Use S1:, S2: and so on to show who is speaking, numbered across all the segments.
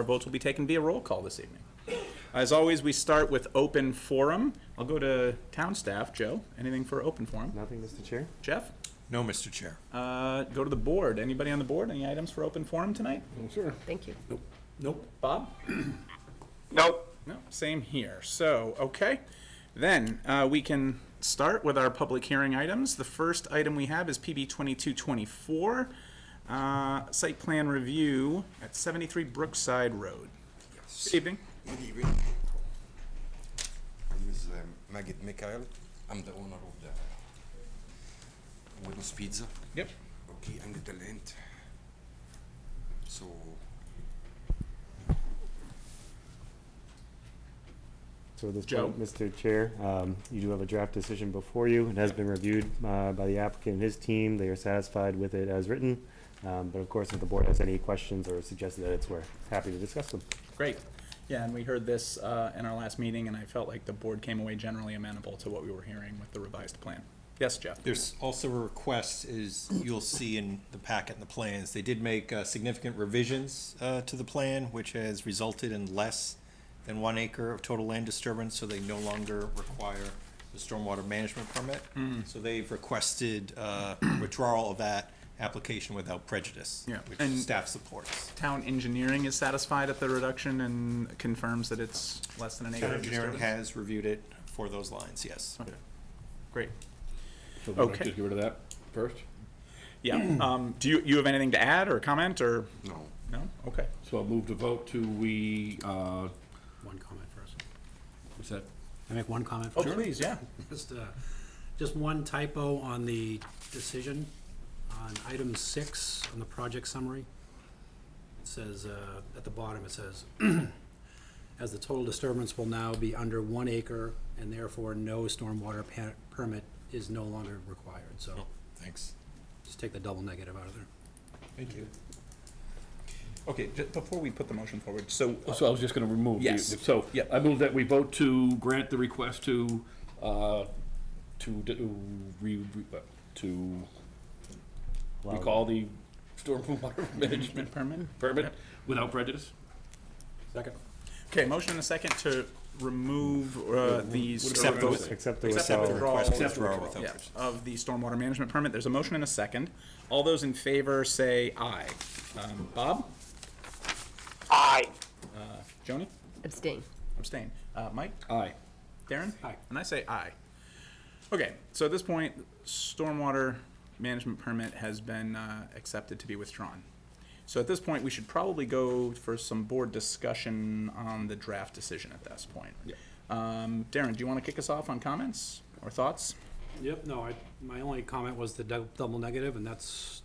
S1: Our votes will be taken via roll call this evening. As always, we start with open forum. I'll go to town staff. Joe, anything for open forum?
S2: Nothing, Mr. Chair.
S1: Jeff?
S3: No, Mr. Chair.
S1: Go to the board. Anybody on the board? Any items for open forum tonight?
S4: Oh, sure.
S5: Thank you.
S1: Nope. Bob?
S6: Nope.
S1: No, same here. So, okay. Then we can start with our public hearing items. The first item we have is PB 2224, site plan review at 73 Brookside Road.
S3: Yes.
S1: Good evening.
S3: Good evening. My name is Magid Mikhail. I'm the owner of the Widows Pizza.
S1: Yep.
S3: Okay, and the land. So,
S2: So at this
S1: Joe?
S2: point, Mr. Chair, you do have a draft decision before you. It has been reviewed by the applicant and his team. They are satisfied with it as written. But of course, if the board has any questions or suggested edits, we're happy to discuss them.
S1: Great. Yeah, and we heard this in our last meeting, and I felt like the board came away generally amenable to what we were hearing with the revised plan. Yes, Jeff?
S7: There's also a request, as you'll see in the packet and the plans. They did make significant revisions to the plan, which has resulted in less than 1 acre of total land disturbance, so they no longer require the stormwater management permit. So they've requested withdrawal of that application without prejudice,
S1: Yeah.
S7: which
S1: And
S7: staff supports.
S1: Town engineering is satisfied at the reduction and confirms that it's less than an acre
S7: Town
S1: of
S7: engineering
S1: disturbance?
S7: has reviewed it for those lines, yes.
S1: Okay. Great.
S4: So we'll
S1: Okay.
S4: just get rid of that first.
S1: Yeah. Do you have anything to add or comment or?
S3: no.
S1: No? Okay.
S4: So I'll move to vote to
S8: One comment first.
S4: what's that?
S8: Can I make one comment
S1: Oh,
S8: first?
S1: please, yeah.
S8: Just one typo on the decision. On item 6 on the project summary, it says, at the bottom, it says, as the total disturbance will now be under 1 acre and therefore no stormwater permit is no longer required. So
S7: Thanks.
S8: just take the double negative out of there.
S7: Thank you.
S1: Okay, before we put the motion forward, so.
S4: So I was just gonna remove.
S1: Yes.
S4: So
S1: Yep.
S4: I move that we vote to grant the request to recall the stormwater management permit without prejudice.
S8: Second.
S1: Okay, motion and a second to remove these.
S7: Accept those.
S2: Accept the
S1: Accept the
S2: withdrawal.
S7: Request
S1: withdrawal.
S7: withdrawal without
S1: Yeah,
S7: prejudice.
S1: of the stormwater management permit. There's a motion and a second. All those in favor say aye. Bob?
S6: Aye.
S1: Joni?
S5: Abstain.
S1: Abstain. Mike?
S4: Aye.
S1: Darren?
S8: Aye.
S1: And I say aye. Okay, so at this point, stormwater management permit has been accepted to be withdrawn. So at this point, we should probably go for some board discussion on the draft decision at this point.
S4: Yeah.
S1: Darren, do you want to kick us off on comments or thoughts?
S8: Yep, no, my only comment was the double negative, and that's,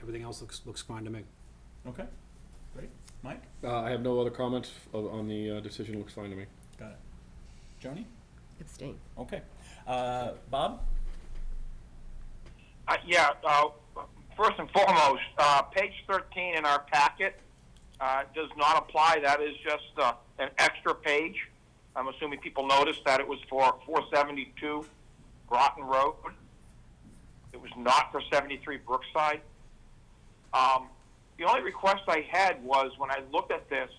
S8: everything else looks fine to me.
S1: Okay, great. Mike?
S4: I have no other comments on the decision. Looks fine to me.
S1: Got it. Joni?
S5: Abstain.
S1: Okay. Bob?
S6: First and foremost, page 13 in our packet does not apply. That is just an extra page. I'm assuming people noticed that it was for 472 Groton Road. It was not for 73 Brookside. The only request I had was when I looked at this,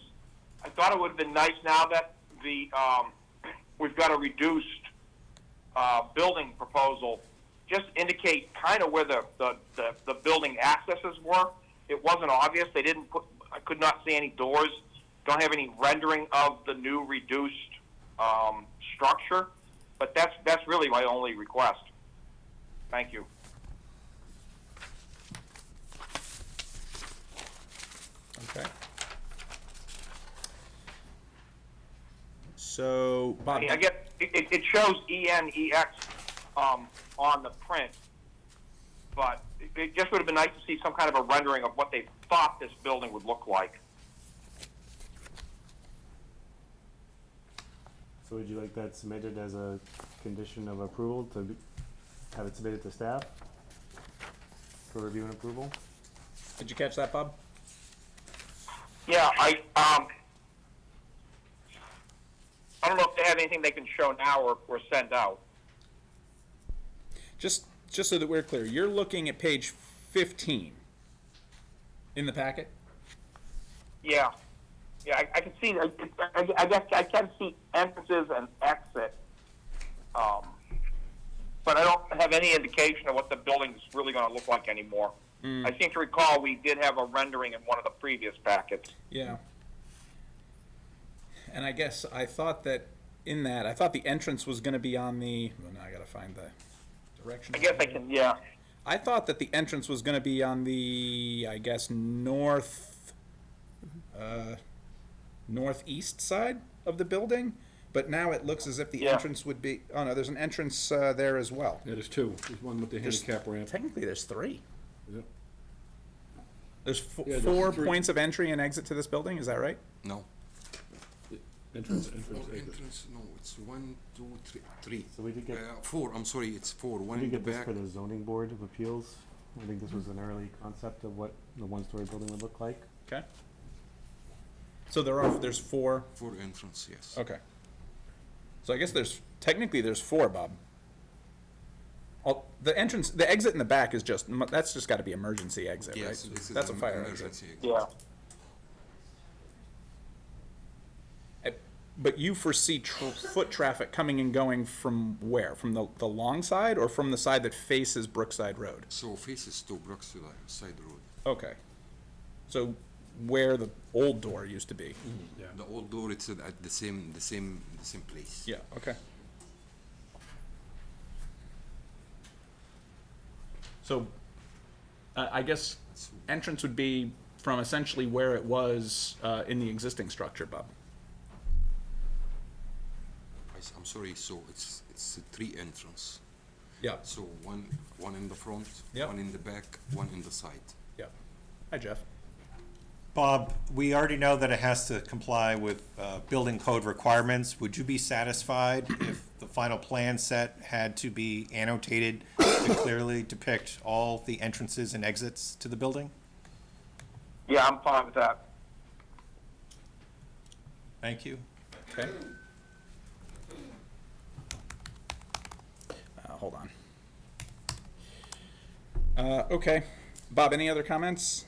S6: I thought it would have been nice now that we've got a reduced building proposal, just indicate kind of where the building accesses were. It wasn't obvious. They didn't put, I could not see any doors. Don't have any rendering of the new reduced structure. But that's really my only request. Thank you.
S1: Okay. So, Bob.
S6: I get it shows ENEX on the print, but it just would have been nice to see some kind of a rendering of what they thought this building would look like.
S2: So would you like that submitted as a condition of approval to have it submitted to staff for review and approval?
S1: Did you catch that, Bob?
S6: Yeah, I don't know if they have anything they can show now or send out.
S1: Just so that we're clear, you're looking at page 15 in the packet?
S6: Yeah. Yeah, I can see, I guess I can see entrances and exit. But I don't have any indication of what the building's really gonna look like anymore. I seem to recall we did have a rendering in one of the previous packets.
S1: Yeah. And I guess I thought that I thought the entrance was gonna be on the, well, now I gotta find the directions.
S6: I guess I can, yeah.
S1: I thought that the entrance was gonna be on the, I guess, northeast side of the building, but now it looks as if the
S6: Yeah.
S1: entrance would be, oh no, there's an entrance, there as well.
S4: Yeah, there's two. There's one with the handicap ramp.
S1: Technically, there's three.
S4: Is it?
S1: There's
S4: Yeah, there's
S1: four
S4: three.
S1: points of entry and exit to this building, is that right?
S3: No.
S4: Entrance,
S3: Four
S4: exit.
S3: entrance, no, it's 1, 2, 3.
S2: So we did get,
S3: 4, I'm sorry, it's 4.
S2: we
S3: One
S2: did
S3: in the
S2: get this
S3: back.
S2: for the zoning board of appeals. I think this was an early concept of what the one-story building would look like.
S1: Okay. So there's four,
S3: 4 entrance, yes.
S1: okay. So I guess technically there's four, Bob. The entrance, the exit in the back is that's just gotta be emergency exit, right?
S3: Yes, this is
S1: That's a
S3: an
S1: fire exit.
S3: emergency exit.
S6: Yeah.
S1: But you foresee foot traffic coming and going from where? From the long side or from the side that faces Brookside Road?
S3: So faces to Brookside Side Road.
S1: Okay. So where the old door used to be?
S4: Yeah.
S3: The old door, it's at the same place.
S1: Yeah, okay. So, I guess entrance would be from essentially where it was in the existing structure, Bob.
S3: I'm sorry, so it's 3 entrance.
S1: Yeah,
S3: So one in the front,
S1: Yep.
S3: one in the back, one in the side.
S1: yeah. Hi, Jeff.
S7: Bob, we already know that it has to comply with building code requirements. Would you be satisfied if the final plan set had to be annotated to clearly depict all the entrances and exits to the building?
S6: Yeah, I'm fine with that.
S7: Thank you.
S1: Okay. Hold on. Okay. Bob, any other comments?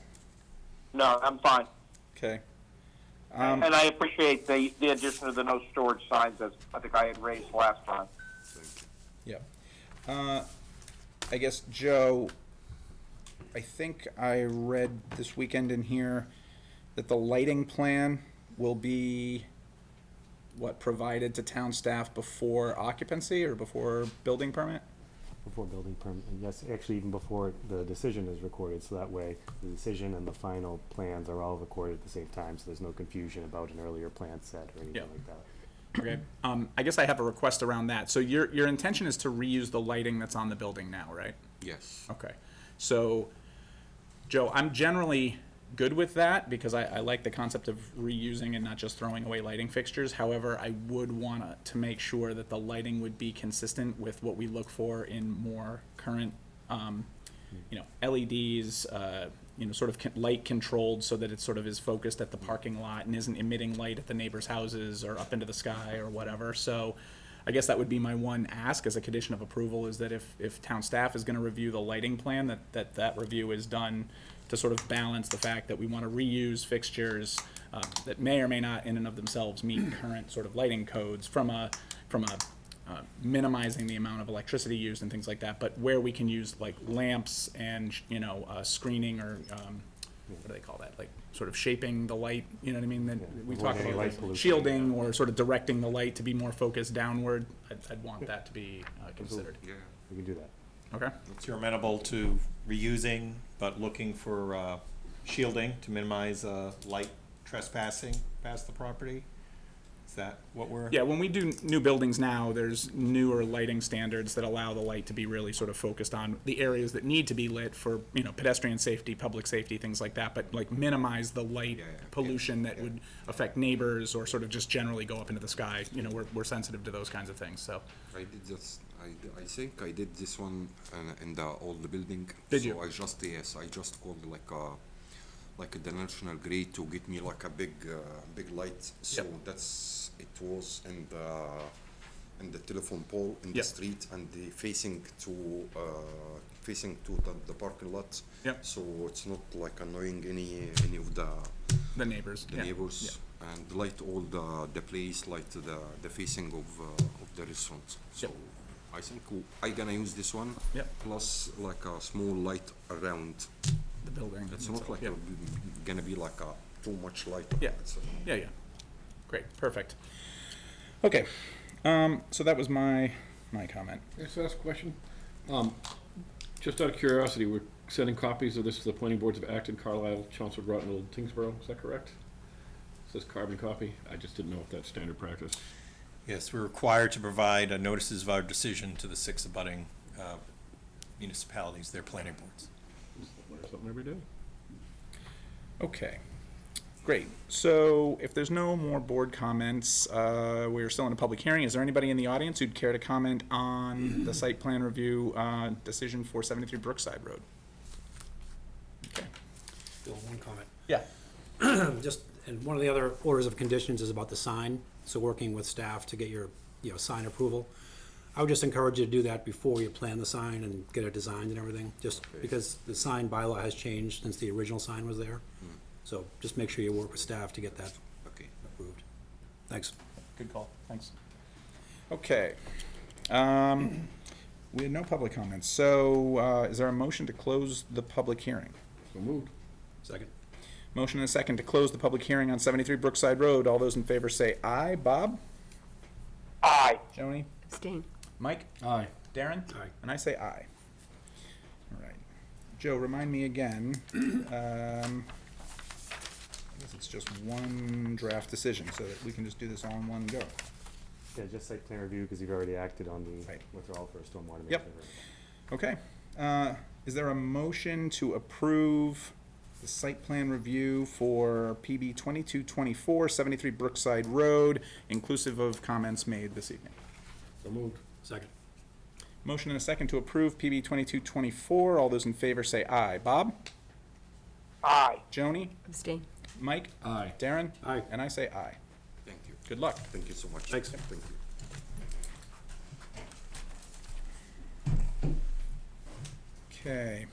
S6: No, I'm fine.
S1: Okay.
S6: And I appreciate the addition of the no storage signs as I think I had raised last time.
S1: Yeah. I guess, Joe, I think I read this weekend in here that the lighting plan will be, provided to town staff before occupancy or before building permit?
S2: Before building permit, and yes, actually even before the decision is recorded, so that way the decision and the final plans are all recorded at the same time, so there's no confusion about an earlier plan set or anything
S1: Yeah.
S2: like that.
S1: Okay. I guess I have a request around that. So your intention is to reuse the lighting that's on the building now, right?
S3: Yes.
S1: Okay. So, Joe, I'm generally good with that because I like the concept of reusing and not just throwing away lighting fixtures. However, I would want to make sure that the lighting would be consistent with what we look for in more current, LEDs, sort of light controlled so that it sort of is focused at the parking lot and isn't emitting light at the neighbors' houses or up into the sky or whatever. So I guess that would be my one ask as a condition of approval, is that if town staff is going to review the lighting plan, that review is done to sort of balance the fact that we want to reuse fixtures that may or may not in and of themselves meet current sort of lighting codes from a minimizing the amount of electricity used and things like that, but where we can use like lamps and screening or what do they call that, like sort of shaping the light, you know what I mean, that we talk
S2: Avoid any
S1: about
S2: light
S1: like
S2: pollution.
S1: shielding or sort of directing the light to be more focused downward. I'd want that to be considered.
S3: Yeah.
S2: We can do that.
S1: Okay.
S7: So you're amenable to reusing, but looking for shielding to minimize light trespassing past the property? Is that what we're?
S1: Yeah, when we do new buildings now, there's newer lighting standards that allow the light to be really sort of focused on the areas that need to be lit for, pedestrian safety, public safety, things like that, but like minimize the light pollution that would affect neighbors or sort of just generally go up into the sky. We're sensitive to those kinds of things, so.
S3: I did just, I think I did this one in the old building.
S1: Did
S3: so
S1: you?
S3: I just called like the National Grid to get me like a big light. So
S1: Yep.
S3: it was in the telephone pole in the
S1: Yep.
S3: street and facing to the parking lot.
S1: Yep.
S3: So it's not like annoying any of the
S1: The neighbors.
S3: the
S1: yeah.
S3: neighbors.
S1: Yeah.
S3: and light all the place, light the facing of the restaurant. So
S1: Yep.
S3: I think I gonna use this one.
S1: Yep.
S3: Plus like a small light around.
S1: The building.
S3: It's not like
S1: Yep.
S3: gonna be like too much light.
S1: Yeah. Yeah, yeah. Great, perfect. Okay, so that was my comment.
S4: Can I just ask a question? Just out of curiosity, we're sending copies of this to the planning boards of Acton, Carlisle, Chelmsford, Groton, and Tingsboro, is that correct? It says carbon copy, I just didn't know if that's standard practice.
S7: Yes, we're required to provide notices of our decision to the 6 abutting municipalities, their planning boards.
S4: Learn something every day.
S1: Okay, great. So if there's no more board comments, we're still in a public hearing. Is there anybody in the audience who'd care to comment on the site plan review decision for 73 Brookside Road? Okay.
S8: Still one comment.
S1: Yeah.
S8: Just, and one of the other orders of conditions is about the sign, so working with staff to get your, sign approval. I would just encourage you to do that before you plan the sign and get it designed and everything, just because the sign bylaw has changed since the original sign was there. So just make sure you work with staff to get that
S3: Okay.
S8: approved. Thanks.
S1: Good call, thanks. Okay. We had no public comments, so is there a motion to close the public hearing?
S4: So moved.
S8: Second.
S1: Motion and a second to close the public hearing on 73 Brookside Road. All those in favor say aye. Bob?
S6: Aye.
S1: Joni?
S5: Abstain.
S1: Mike?
S4: Aye.
S1: Darren?
S8: Aye.
S1: And I say aye. All right. Joe, remind me again. I guess it's just one draft decision, so that we can just do this all in one go.
S2: Yeah, just site plan review, because you've already acted on the
S1: Right.
S2: withdrawal for stormwater management.
S1: Yep. Okay. Is there a motion to approve the site plan review for PB 2224, 73 Brookside Road, inclusive of comments made this evening?
S4: So moved.
S8: Second.
S1: Motion and a second to approve PB 2224. All those in favor say aye. Bob?
S6: Aye.
S1: Joni?
S5: Abstain.
S1: Mike?
S4: Aye.
S1: Darren?
S8: Aye.
S1: And I say aye.
S3: Thank you.
S1: Good luck.
S3: Thank you so much.
S8: Thanks.
S3: Thank you.
S1: Okay.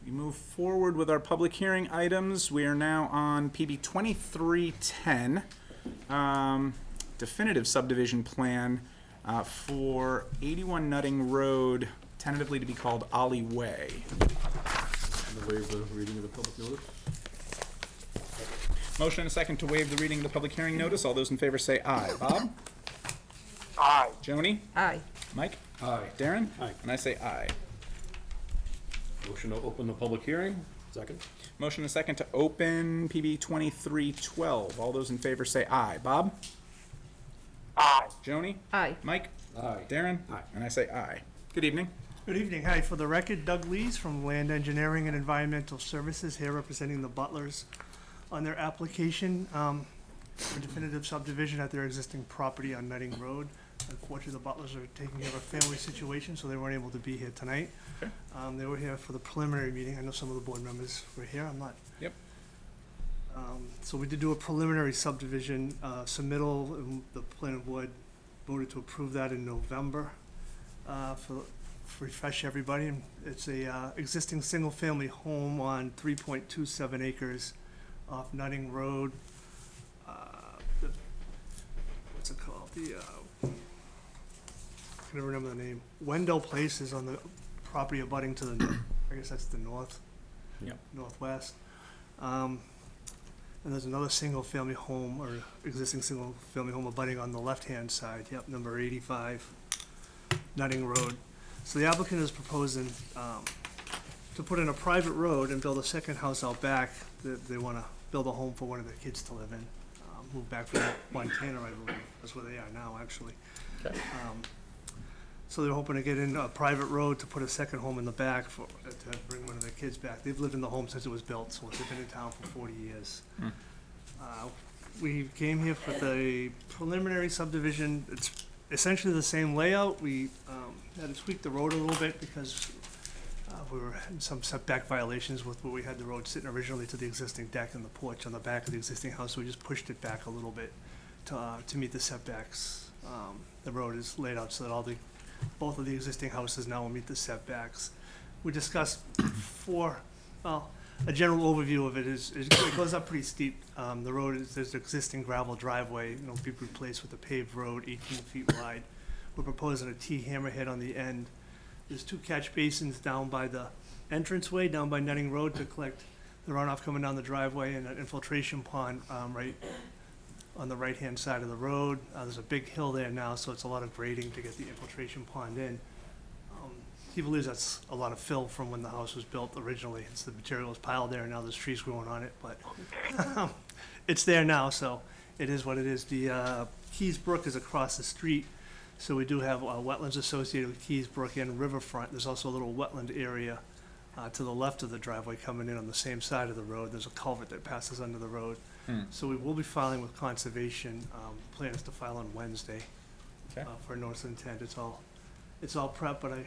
S1: We move forward with our public hearing items. We are now on PB 2310, definitive subdivision plan for 81 Nutting Road, tentatively to be called Ollie Way.
S4: And to waive the reading of the public notice.
S1: Motion and a second to waive the reading of the public hearing notice. All those in favor say aye. Bob?
S6: Aye.
S1: Joni?
S5: Aye.
S1: Mike?
S4: Aye.
S1: Darren?
S8: Aye.
S1: And I say aye.
S4: Motion to open the public hearing.
S8: Second.
S1: Motion and a second to open PB 2312. All those in favor say aye. Bob?
S6: Aye.
S1: Joni?
S5: Aye.
S1: Mike?
S4: Aye.
S1: Darren?
S8: Aye.
S1: And I say aye. Good evening.
S9: Good evening. Hi, for the record, Doug Lees from Land Engineering and Environmental Services, here representing the Butlers on their application for definitive subdivision at their existing property on Nutting Road. Unfortunately, the Butlers are taking care of a family situation, so they weren't able to be here tonight.
S1: Okay.
S9: They were here for the preliminary meeting. I know some of the board members were here. I'm not.
S1: Yep.
S9: So we did do a preliminary subdivision submittal, and the planning board voted to approve that in November. For refresh everybody, it's a existing single-family home on 3.27 acres off Nutting Road. What's it called? I can't remember the name. Wendell Place is on the property abutting to the, I guess that's the northwest. And there's another single-family home, or existing single-family home abutting on the left-hand side, number 85, Nutting Road. So the applicant is proposing to put in a private road and build a second house out back. They want to build a home for one of their kids to live in, move back from Montana, I believe. That's where they are now, actually.
S1: Okay.
S9: So they're hoping to get in a private road to put a second home in the back to bring one of their kids back. They've lived in the home since it was built, so they've been in town for 40 years. We came here for the preliminary subdivision. It's essentially the same layout. We had to tweak the road a little bit because we were in some setback violations with where we had the road sitting originally to the existing deck and the porch on the back of the existing house. So we just pushed it back a little bit to meet the setbacks. The road is laid out so that both of the existing houses now will meet the setbacks. We discussed a general overview of it it goes up pretty steep. The road there's an existing gravel driveway, be replaced with a paved road, 18 feet wide. We're proposing a T hammerhead on the end. There's 2 catch basins down by the entranceway, down by Nutting Road to collect the runoff coming down the driveway, and an infiltration pond, right on the right-hand side of the road. There's a big hill there now, so it's a lot of grading to get the infiltration pond in. He believes that's a lot of fill from when the house was built originally. It's the material is piled there, and now there's trees growing on it, but it's there now, so it is what it is. The Keys Brook is across the street, so we do have wetlands associated with Keys Brook and Riverfront. There's also a little wetland area to the left of the driveway coming in on the same side of the road. There's a culvert that passes under the road. So we will be filing with conservation. Plan is to file on Wednesday for a notice of intent. It's all prep, but I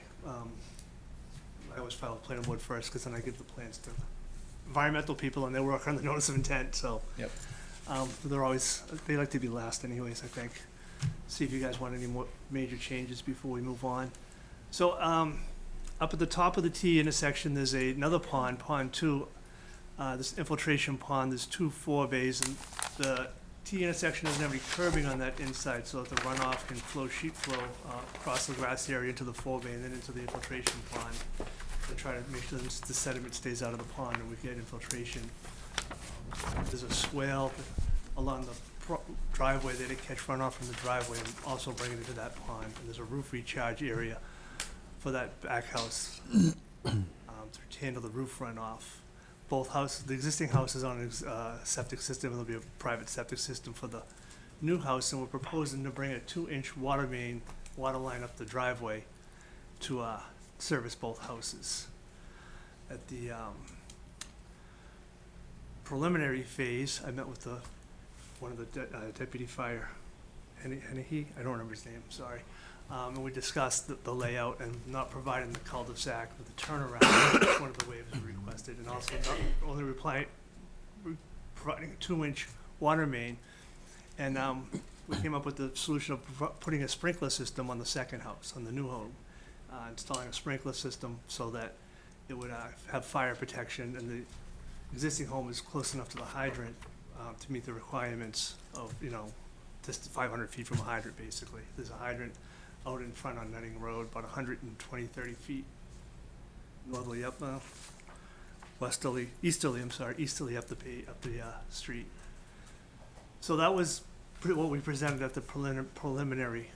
S9: always file with planning board first, because then I give the plans to environmental people and they work on the notice of intent, so.
S1: Yep.
S9: They like to be last anyways, I think. See if you guys want any more major changes before we move on. So, up at the top of the T intersection, there's another pond, Pond 2. This infiltration pond, there's 2 forebays, and the T intersection doesn't have any curbing on that inside, so that the runoff can sheet flow across the grass area into the forebay and then into the infiltration pond. To try to make sure that the sediment stays out of the pond and we get infiltration. There's a swale along the driveway there to catch runoff from the driveway and also bring it into that pond. And there's a roof recharge area for that back house to handle the roof runoff. Both houses, the existing house is on a septic system, and there'll be a private septic system for the new house, and we're proposing to bring a 2-inch water main, water line up the driveway to service both houses. At the preliminary phase, I met with one of the deputy fire, Hennehy, I don't remember his name, sorry. And we discussed the layout and not providing the cul-de-sac with the turnaround. That's one of the waivers we requested, and also not only providing a 2-inch water main. And we came up with the solution of putting a sprinkler system on the second house, on the new home. Installing a sprinkler system so that it would have fire protection, and the existing home is close enough to the hydrant to meet the requirements of, just 500 feet from a hydrant, basically. There's a hydrant out in front on Nutting Road, about 120, 30 feet northerly up, easterly up the street. So that was what we presented at the preliminary,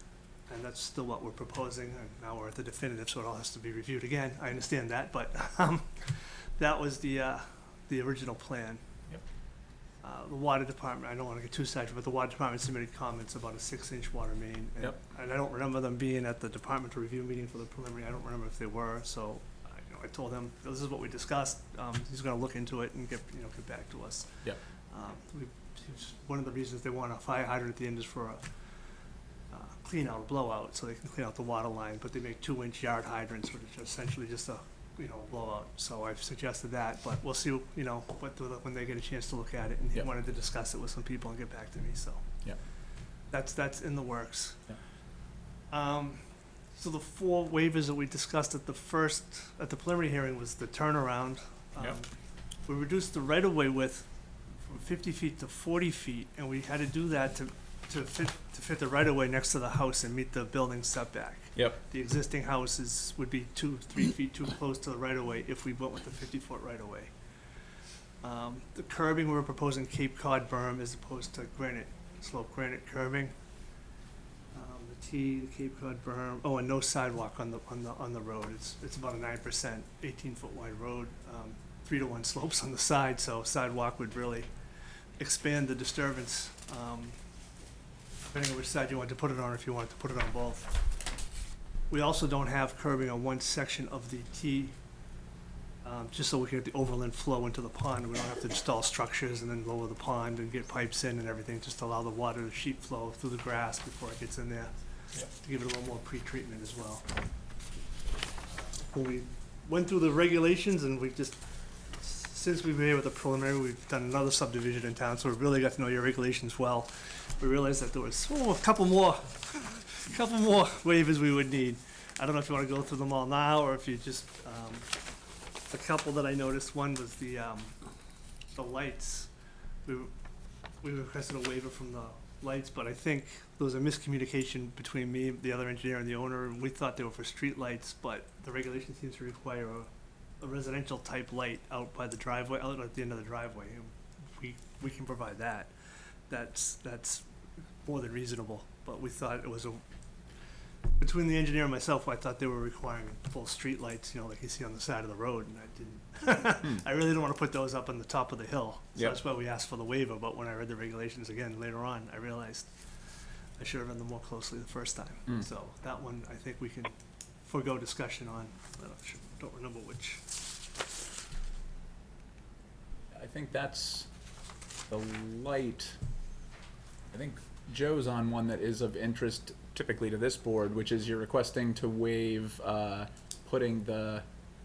S9: and that's still what we're proposing, and now we're at the definitive, so it all has to be reviewed again. I understand that, but that was the original plan.
S1: Yep.
S9: The water department, I don't want to get too sidetracked, but the water department submitted comments about a 6-inch water main. And,
S1: Yep.
S9: and I don't remember them being at the departmental review meeting for the preliminary. I don't remember if they were, so I told him, this is what we discussed. He's going to look into it and get back to us.
S1: Yep.
S9: One of the reasons they want a fire hydrant at the end is for a clean out, a blowout, so they can clean out the water line, but they make 2-inch yard hydrants, which is essentially just a blowout. So I've suggested that, but we'll see, when they get a chance to look at it. And he
S1: Yep.
S9: wanted to discuss it with some people and get back to me, so.
S1: Yep.
S9: That's in the works.
S1: Yep.
S9: So the 4 waivers that we discussed at the preliminary hearing was the turnaround.
S1: Yep.
S9: We reduced the right-of-way width from 50 feet to 40 feet, and we had to do that to fit the right-of-way next to the house and meet the building setback.
S1: Yep.
S9: The existing houses would be 2-3 feet too close to the right-of-way if we went with the 50-foot right-of-way. The curbing, we were proposing Cape Cod berm as opposed to slope granite curbing. The Cape Cod berm, and no sidewalk on the road. It's about a 9%, 18-foot wide road, 3-to-1 slopes on the side, so sidewalk would really expand the disturbance, depending on which side you want to put it on, or if you want to put it on both. We also don't have curbing on one section of the T, just so we can get the overland flow into the pond. We don't have to install structures and then lower the pond and get pipes in and everything, just to allow the water to sheet flow through the grass before it gets in there, to give it a little more pre-treatment as well. When we went through the regulations, and since we've been here with the preliminary, we've done another subdivision in town, so we really got to know your regulations well. We realized that there was a couple more waivers we would need. I don't know if you want to go through them all now, or if you just a couple that I noticed. One was the lights. We requested a waiver from the lights, but I think there was a miscommunication between me, the other engineer, and the owner, and we thought they were for street lights, but the regulation seems to require a residential type light out by the driveway, out at the end of the driveway. And we can provide that. That's more than reasonable, but we thought it was between the engineer and myself, I thought they were requiring full street lights, you know, like you see on the side of the road, and I didn't. I really didn't want to put those up on the top of the hill, so
S1: Yep.
S9: that's why we asked for the waiver, but when I read the regulations again later on, I realized I should have read them more closely the first time. So that one, I think we can forego discussion on. I don't remember which.
S1: I think that's the light. I think Joe's on one that is of interest typically to this board, which is you're requesting to waive putting the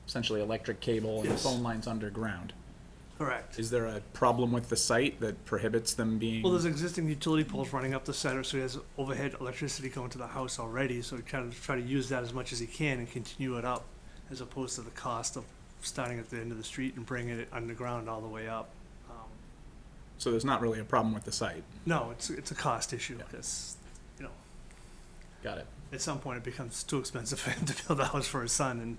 S1: essentially electric cable and
S9: Yes.
S1: phone lines underground.
S9: Correct.
S1: Is there a problem with the site that prohibits them being?
S9: Well, there's existing utility poles running up the center, so he has overhead electricity going to the house already, so we try to use that as much as he can and continue it up, as opposed to the cost of starting at the end of the street and bringing it underground all the way up.
S1: So there's not really a problem with the site.
S9: No, it's a cost issue, because, you know,
S1: Got it.
S9: at some point it becomes too expensive for him to build a house for his son, and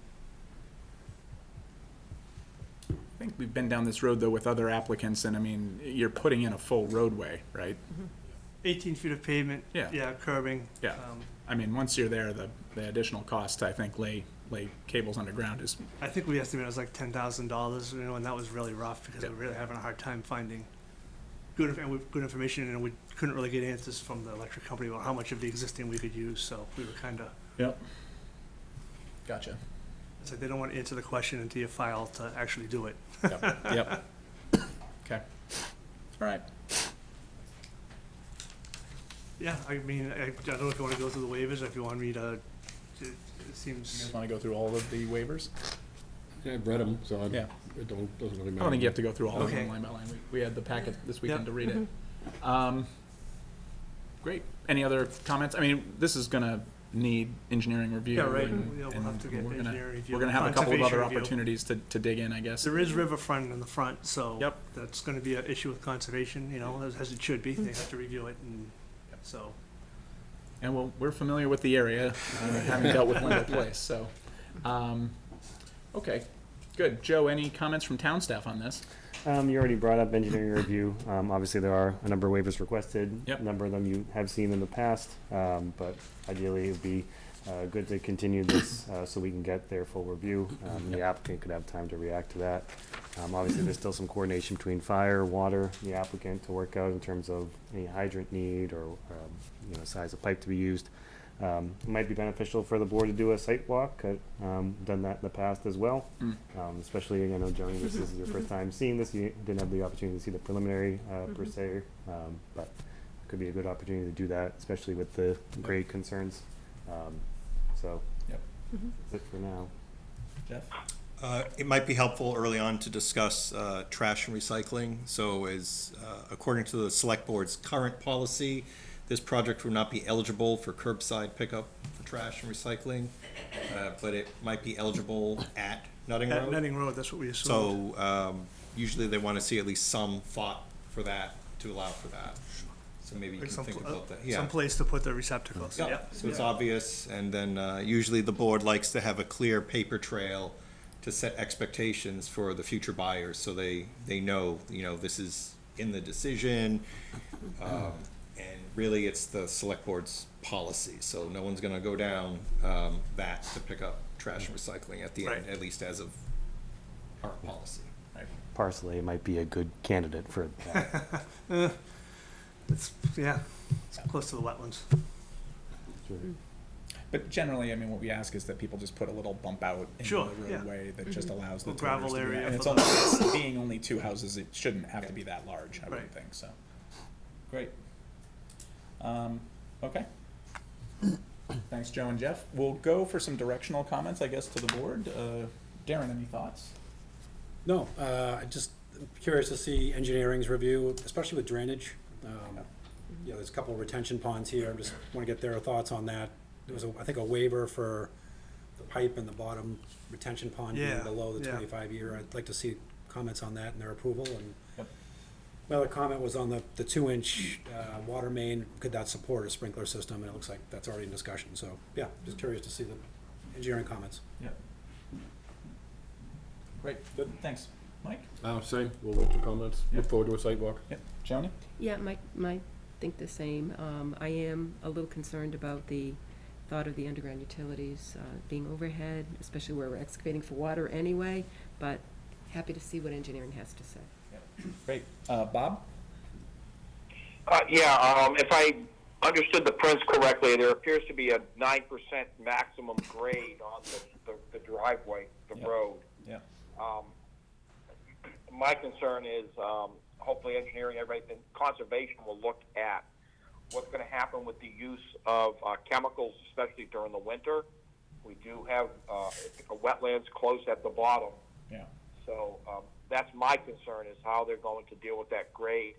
S1: I think we've been down this road though with other applicants, and I mean, you're putting in a full roadway, right?
S9: 18 feet of pavement,
S1: Yeah.
S9: curbing.
S1: Yeah. I mean, once you're there, the additional cost to, I think, lay cables underground is,
S9: I think we estimated it was like $10,000, you know, and that was really rough, because
S1: Yeah.
S9: we were really having a hard time finding good information, and we couldn't really get answers from the electric company about how much of the existing we could use, so we were kind of,
S1: yep. Gotcha.
S9: it's like they don't want to answer the question until you file to actually do it.
S1: Yep, yep. Okay. All right.
S9: Yeah, I mean, I don't know if you want to go through the waivers, or if you want me to, it
S1: You
S9: seems,
S1: guys want to go through all of the waivers?
S4: Yeah, I've read them, so
S1: Yeah.
S4: it doesn't really
S1: I
S4: matter.
S1: don't think you have to go through all of them
S9: Okay.
S1: line by line. We had the packet this weekend
S9: Yep.
S1: to read it. Great. Any other comments? I mean, this is gonna need engineering review.
S9: Yeah, right.
S1: and-
S9: Yeah, we'll
S1: and
S9: have to get
S1: we're gonna-
S9: engineering review,
S1: We're gonna have a couple of other
S9: conservation review.
S1: opportunities to dig in, I guess.
S9: there is riverfront in the front, so.
S1: Yep.
S9: That's gonna be an issue with conservation, you know, as it should be, they have to review it, and so.
S1: And we're familiar with the area, having dealt with Wendell Place, so. Okay, good. Joe, any comments from town staff on this?
S2: You already brought up engineering review. Obviously, there are a number of waivers requested.
S1: Yep.
S2: A number of them you have seen in the past, but ideally, it'd be good to continue this so we can get their full review. The applicant could have time to react to that. Obviously, there's still some coordination between fire, water, the applicant to work out in terms of any hydrant need or size of pipe to be used. It might be beneficial for the board to do a site walk. Done that in the past as well. Especially, I know, Joni, this is your first time seeing this. You didn't have the opportunity to see the preliminary per se, but it could be a good opportunity to do that, especially with the grade concerns. So
S1: Yep.
S2: that's it for now.
S1: Jeff?
S7: It might be helpful early on to discuss trash and recycling. So according to the select board's current policy, this project would not be eligible for curbside pickup for trash and recycling, but it might be eligible at Nutting
S9: At
S7: Road.
S9: Nutting Road, that's what we assumed.
S7: So usually they want to see at least some thought for that, to allow for that. So maybe you
S9: Like
S7: can
S9: some,
S7: think about that.
S9: some place to put the receptacles,
S7: Yeah,
S9: yeah.
S7: so it's obvious, and then usually the board likes to have a clear paper trail to set expectations for the future buyers, so they know, this is in the decision. And really, it's the select board's policy, so no one's gonna go down that to pick up trash and recycling at the end,
S9: Right.
S7: at least as of our policy.
S2: Parsley might be a good candidate for that.
S9: It's close to the wetlands.
S1: But generally, I mean, what we ask is that people just put a little bump out in
S9: Sure,
S1: the
S9: yeah.
S1: roadway that just allows the
S9: A gravel
S1: toters to do that.
S9: area
S1: And it's
S9: for
S1: only, being only two houses, it shouldn't have to be that large, I wouldn't
S9: Right.
S1: think, so. Great. Okay. Thanks, Joe and Jeff. We'll go for some directional comments, I guess, to the board. Darren, any thoughts?
S8: No, I just am curious to see engineering's review, especially with drainage. There's a couple of retention ponds here, I just want to get their thoughts on that. There was, I think, a waiver for the pipe and the bottom retention pond being
S9: Yeah,
S8: below the
S9: yeah.
S8: 25-year. I'd like to see comments on that and their approval. And
S1: Yep.
S8: my other comment was on the 2-inch water main. Could that support a sprinkler system? And it looks like that's already in discussion. So, yeah, just curious to see the engineering comments.
S1: Yep. Great, good, thanks. Mike?
S4: Same, we'll wait for comments,
S1: Yeah.
S4: look forward to a site walk.
S1: Yep. Joni?
S5: Yeah, might think the same. I am a little concerned about the thought of the underground utilities being overhead, especially where we're excavating for water anyway, but happy to see what engineering has to say.
S1: Great. Bob?
S6: If I understood the prints correctly, there appears to be a 9% maximum grade on the driveway, the
S1: Yep.
S6: road.
S1: Yeah.
S6: My concern is, hopefully engineering, everybody, and conservation will look at what's gonna happen with the use of, chemicals, especially during the winter. We do have, wetlands close at the bottom.
S1: Yeah.
S6: So, that's my concern, is how they're going to deal with that grade,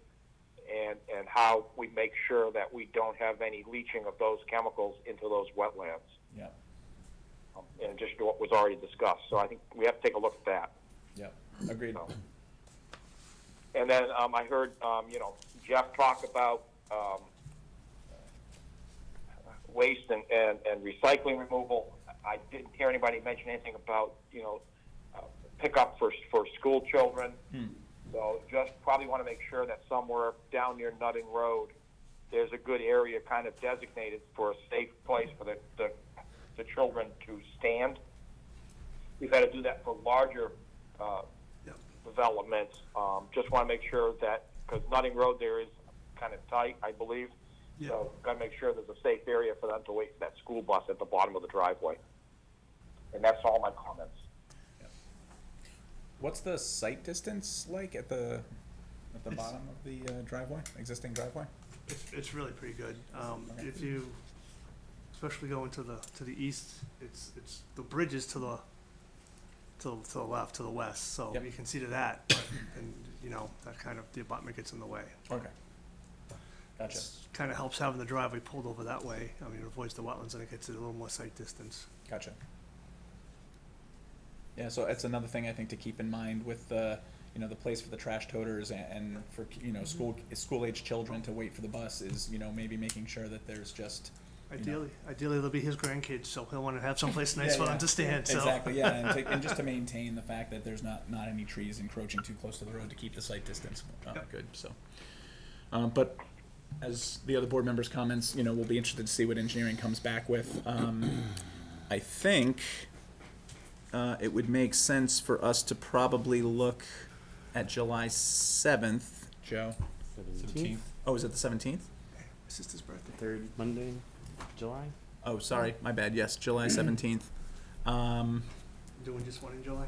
S6: and how we make sure that we don't have any leaching of those chemicals into those wetlands.
S1: Yeah.
S6: And just what was already discussed. So I think we have to take a look at that.
S1: Yeah. Agreed.
S6: So. And then I heard, Jeff talk about waste and recycling removal. I didn't hear anybody mention anything about, pickup for school children. So just probably want to make sure that somewhere down near Nutting Road, there's a good area kind of designated for a safe place for the children to stand. We've had to do that for larger developments. Just want to make sure that, because Nutting Road there is kind of tight, I believe.
S9: Yeah.
S6: So got to make sure there's a safe area for them to wait for that school bus at the bottom of the driveway. And that's all my comments.
S1: What's the site distance like at the bottom of the driveway, existing driveway?
S9: It's really pretty good. If you, especially going to the east, it's the bridge is to the left, to the west, so
S1: Yep.
S9: you can see to that, and that kind of, the abutment gets in the way.
S1: Okay. Gotcha.
S9: Kind of helps having the driveway pulled over that way. I mean, it avoids the wetlands and it gets it a little more sight distance.
S1: Gotcha. Yeah, so it's another thing I think to keep in mind with the, the place for the trash toters and for, school-age children to wait for the bus is, maybe making sure that there's just,
S9: Ideally, they'll be his grandkids, so he'll want to have someplace nice
S1: Yeah,
S9: for
S1: yeah.
S9: them to stand, so.
S1: Exactly, yeah, and just to maintain the fact that there's not any trees encroaching too close to the road to keep the site distance good, so. But as the other board members' comments, we'll be interested to see what engineering comes back with. I think it would make sense for us to probably look at July 7th, Joe.
S2: 17th,
S1: Oh, is it the 17th?
S9: My sister's birthday.
S2: third Monday in July.
S1: Oh, sorry, my bad, yes, July 17th.
S9: Doing just one in July?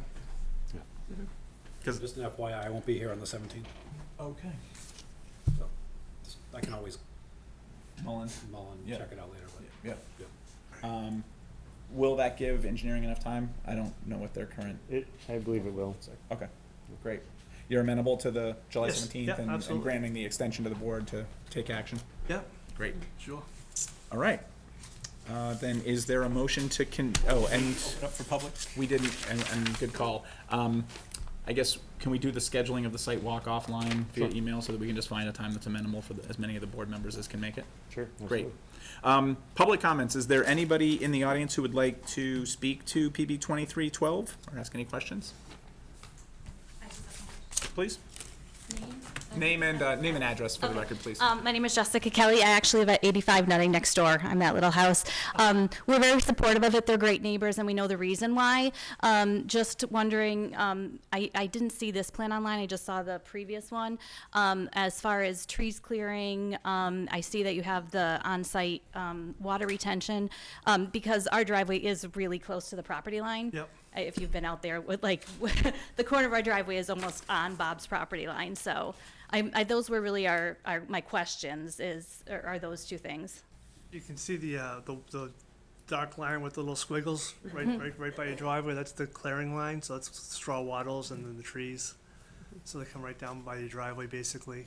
S8: Just an FYI, I won't be here on the 17th,
S1: Okay.
S8: so I can always
S1: Mullen.
S8: mull and
S1: Yeah.
S8: check it out later. But
S1: Yeah. Will that give engineering enough time? I don't know what their current.
S2: I believe it will.
S1: Okay, great. You're amenable to the July
S9: Yes,
S1: 17th
S9: yeah,
S1: and
S9: absolutely.
S1: granting the extension to the board to take action?
S9: Yeah,
S1: Great.
S9: sure.
S1: All right. Then is there a motion to and
S7: Open up for public?
S1: we didn't, and good call. I guess, can we do the scheduling of the site walk offline via
S2: Sure.
S1: email so that we can just find a time that's amenable for as many of the board members as can make it?
S2: Sure.
S1: Great.
S2: Absolutely.
S1: Public comments, is there anybody in the audience who would like to speak to PB 2312 or ask any questions? Please. Name and address for the record, please.
S10: My name is Jessica Kelly. I actually live at 85 Nutting next door. I'm that little house. We're very supportive of it. They're great neighbors, and we know the reason why. Just wondering, I didn't see this plan online. I just saw the previous one. As far as trees clearing, I see that you have the on-site water retention, because our driveway is really close to the property line.
S9: Yep.
S10: If you've been out there, with the corner of our driveway is almost on Bob's property line. So those were really my questions are those two things.
S9: You can see the dark line with the little squiggles right by your driveway. That's the clearing line, so that's straw wattles and then the trees. So they come right down by your driveway, basically,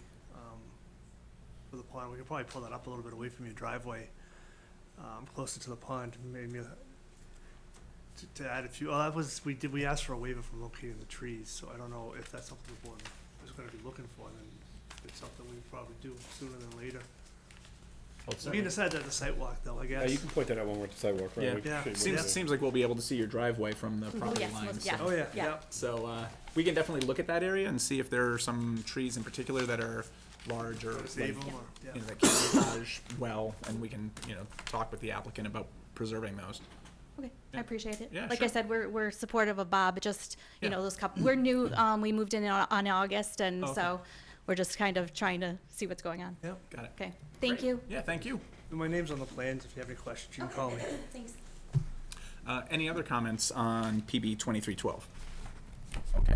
S9: for the pond. We could probably pull that up a little bit away from your driveway, closer to the pond, maybe to add a few, we asked for a waiver from locating the trees, so I don't know if that's something the board is gonna be looking for, then it's something we probably do sooner than later. We can decide that at the site walk though, I guess.
S4: You can point that out when we're at the sidewalk, right?
S1: Yeah.
S4: We
S9: Yeah.
S4: should-
S1: Seems like we'll be able to see your driveway from the property
S10: yes,
S1: line.
S10: yeah.
S1: so-
S9: Oh, yeah,
S10: Yeah.
S9: yeah.
S1: So, we can definitely look at that area and see if there are some trees in particular that are large or like,
S9: Save 'em or, yeah.
S1: you know, that camouflage well, and we can, you know, talk with the applicant about preserving those.
S10: Okay, I appreciate it.
S1: Yeah,
S10: Like
S1: sure.
S10: I said, we're supportive of Bob, just, you
S1: Yeah.
S10: know, those couple, we're new, we moved in on August, and
S1: Okay.
S10: so we're just kind of trying to see what's going on.
S9: Yeah.
S1: Got it.
S10: Okay, thank
S1: Great.
S10: you.
S1: Yeah, thank you.
S9: My name's on the plans, if you have any questions, you can call me.
S10: Thanks.
S1: Any other comments on PB 2312? Okay.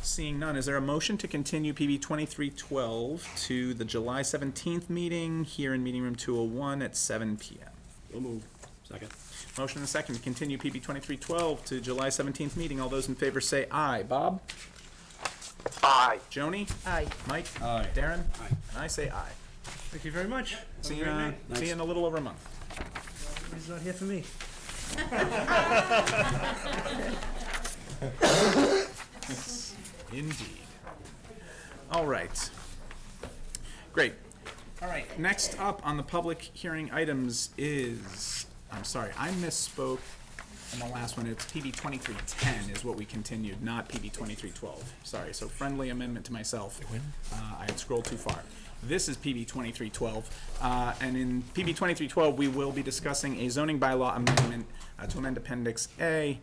S1: Seeing none, is there a motion to continue PB 2312 to the July 17th meeting here in Meeting Room 201 at 7 PM?
S4: So moved.
S8: Second.
S1: Motion and a second to continue PB 2312 to July 17th meeting. All those in favor say aye. Bob?
S6: Aye.
S1: Joni?
S5: Aye.
S1: Mike?
S4: Aye.
S1: Darren?
S8: Aye.
S1: And I say aye.
S9: Thank you very much.
S1: See
S9: Have a great night.
S1: you in a little over a month.
S9: He's not here for me.
S1: Indeed. All right. Great. All right, next up on the public hearing items is, I'm sorry, I misspoke in the last one. It's PB 2310 is what we continued, not PB 2312. Sorry, so friendly amendment to myself. I had scrolled too far. This is PB 2312, and in PB 2312, we will be discussing a zoning bylaw amendment to amend Appendix A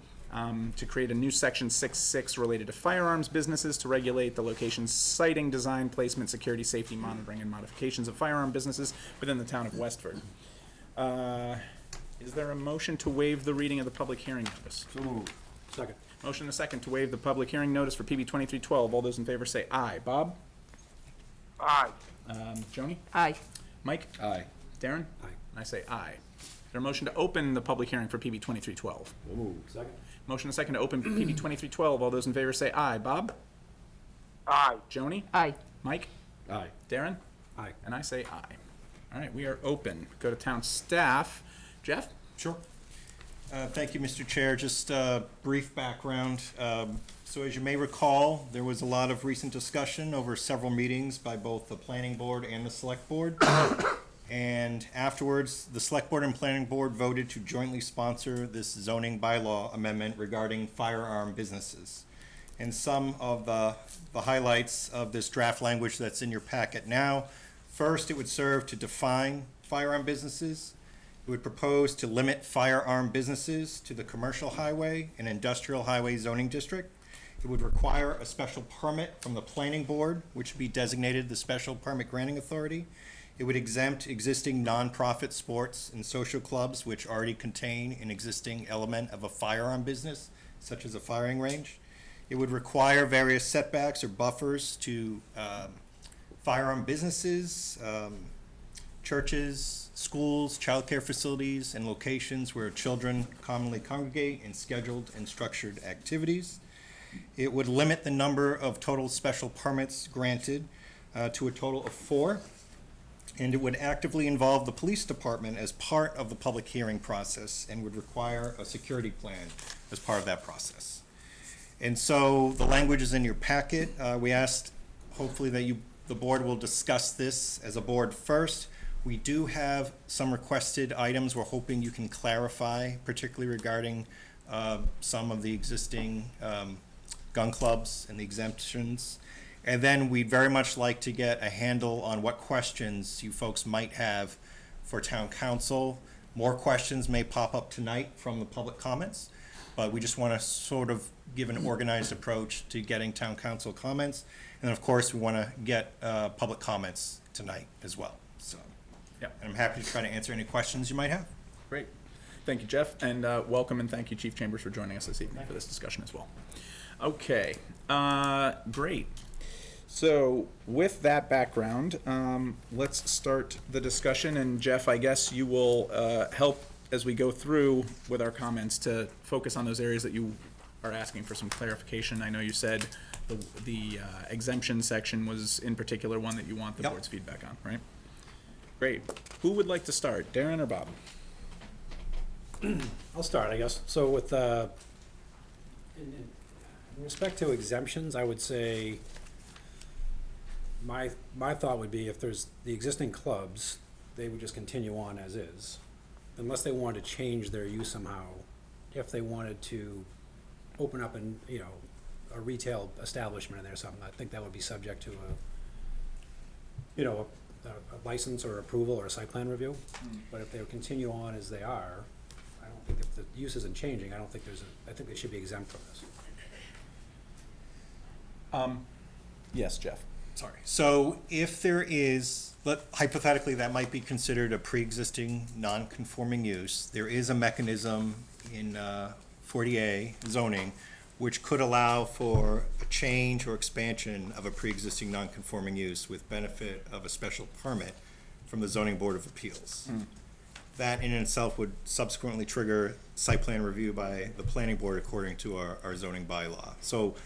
S1: to create a new Section 6.6 related to firearms businesses to regulate the location, siting, design, placement, security, safety, monitoring, and modifications of firearm businesses within the town of Westford. Is there a motion to waive the reading of the public hearing notice?
S4: So moved.
S8: Second.
S1: Motion and a second to waive the public hearing notice for PB 2312. All those in favor say aye. Bob?
S6: Aye.
S1: Joni?
S5: Aye.
S1: Mike?
S4: Aye.
S1: Darren?
S8: Aye.
S1: And I say aye. Is there a motion to open the public hearing for PB 2312?
S4: So moved.
S8: Second.
S1: Motion and a second to open PB 2312. All those in favor say aye. Bob?
S6: Aye.
S1: Joni?
S5: Aye.
S1: Mike?
S4: Aye.
S1: Darren?
S8: Aye.
S1: And I say aye. All right, we are open. Go to town staff. Jeff?
S7: Sure. Thank you, Mr. Chair. Just a brief background. So as you may recall, there was a lot of recent discussion over several meetings by both the planning board and the select board. And afterwards, the select board and planning board voted to jointly sponsor this zoning bylaw amendment regarding firearm businesses. And some of the highlights of this draft language that's in your packet now. First, it would serve to define firearm businesses. It would propose to limit firearm businesses to the commercial highway and industrial highway zoning district. It would require a special permit from the planning board, which would be designated the special permit granting authority. It would exempt existing nonprofit sports and social clubs which already contain an existing element of a firearm business, such as a firing range. It would require various setbacks or buffers to firearm businesses, churches, schools, childcare facilities, and locations where children commonly congregate in scheduled and structured activities. It would limit the number of total special permits granted to a total of 4. And it would actively involve the police department as part of the public hearing process and would require a security plan as part of that process. And so the language is in your packet. We asked, hopefully, that the board will discuss this as a board first. We do have some requested items we're hoping you can clarify, particularly regarding some of the existing gun clubs and the exemptions. And then we'd very much like to get a handle on what questions you folks might have for town council. More questions may pop up tonight from the public comments, but we just want to sort of give an organized approach to getting town council comments. And of course, we want to get public comments tonight as well. So,
S1: Yeah.
S7: and I'm happy to try to answer any questions you might have.
S1: Great. Thank you, Jeff, and welcome and thank you, Chief Chambers, for joining us this evening for this discussion as well. Okay, great. So with that background, let's start the discussion, and Jeff, I guess you will help as we go through with our comments to focus on those areas that you are asking for some clarification. I know you said the exemption section was in particular one that you want the
S7: Yep.
S1: board's feedback on, right? Great. Who would like to start, Darren or Bob?
S8: I'll start, I guess. So with, in respect to exemptions, I would say, my thought would be if there's the existing clubs, they would just continue on as is. Unless they wanted to change their use somehow, if they wanted to open up a retail establishment in there or something, I think that would be subject to a license or approval or a site plan review. But if they would continue on as they are, I don't think if the use isn't changing, I think they should be exempt from this.
S1: Yes, Jeff.
S7: Sorry. So if there is, hypothetically, that might be considered a pre-existing non-conforming use. There is a mechanism in 40A zoning which could allow for a change or expansion of a pre-existing non-conforming use with benefit of a special permit from the Zoning Board of Appeals. That in itself would subsequently trigger site plan review by the planning board according to our zoning bylaw. So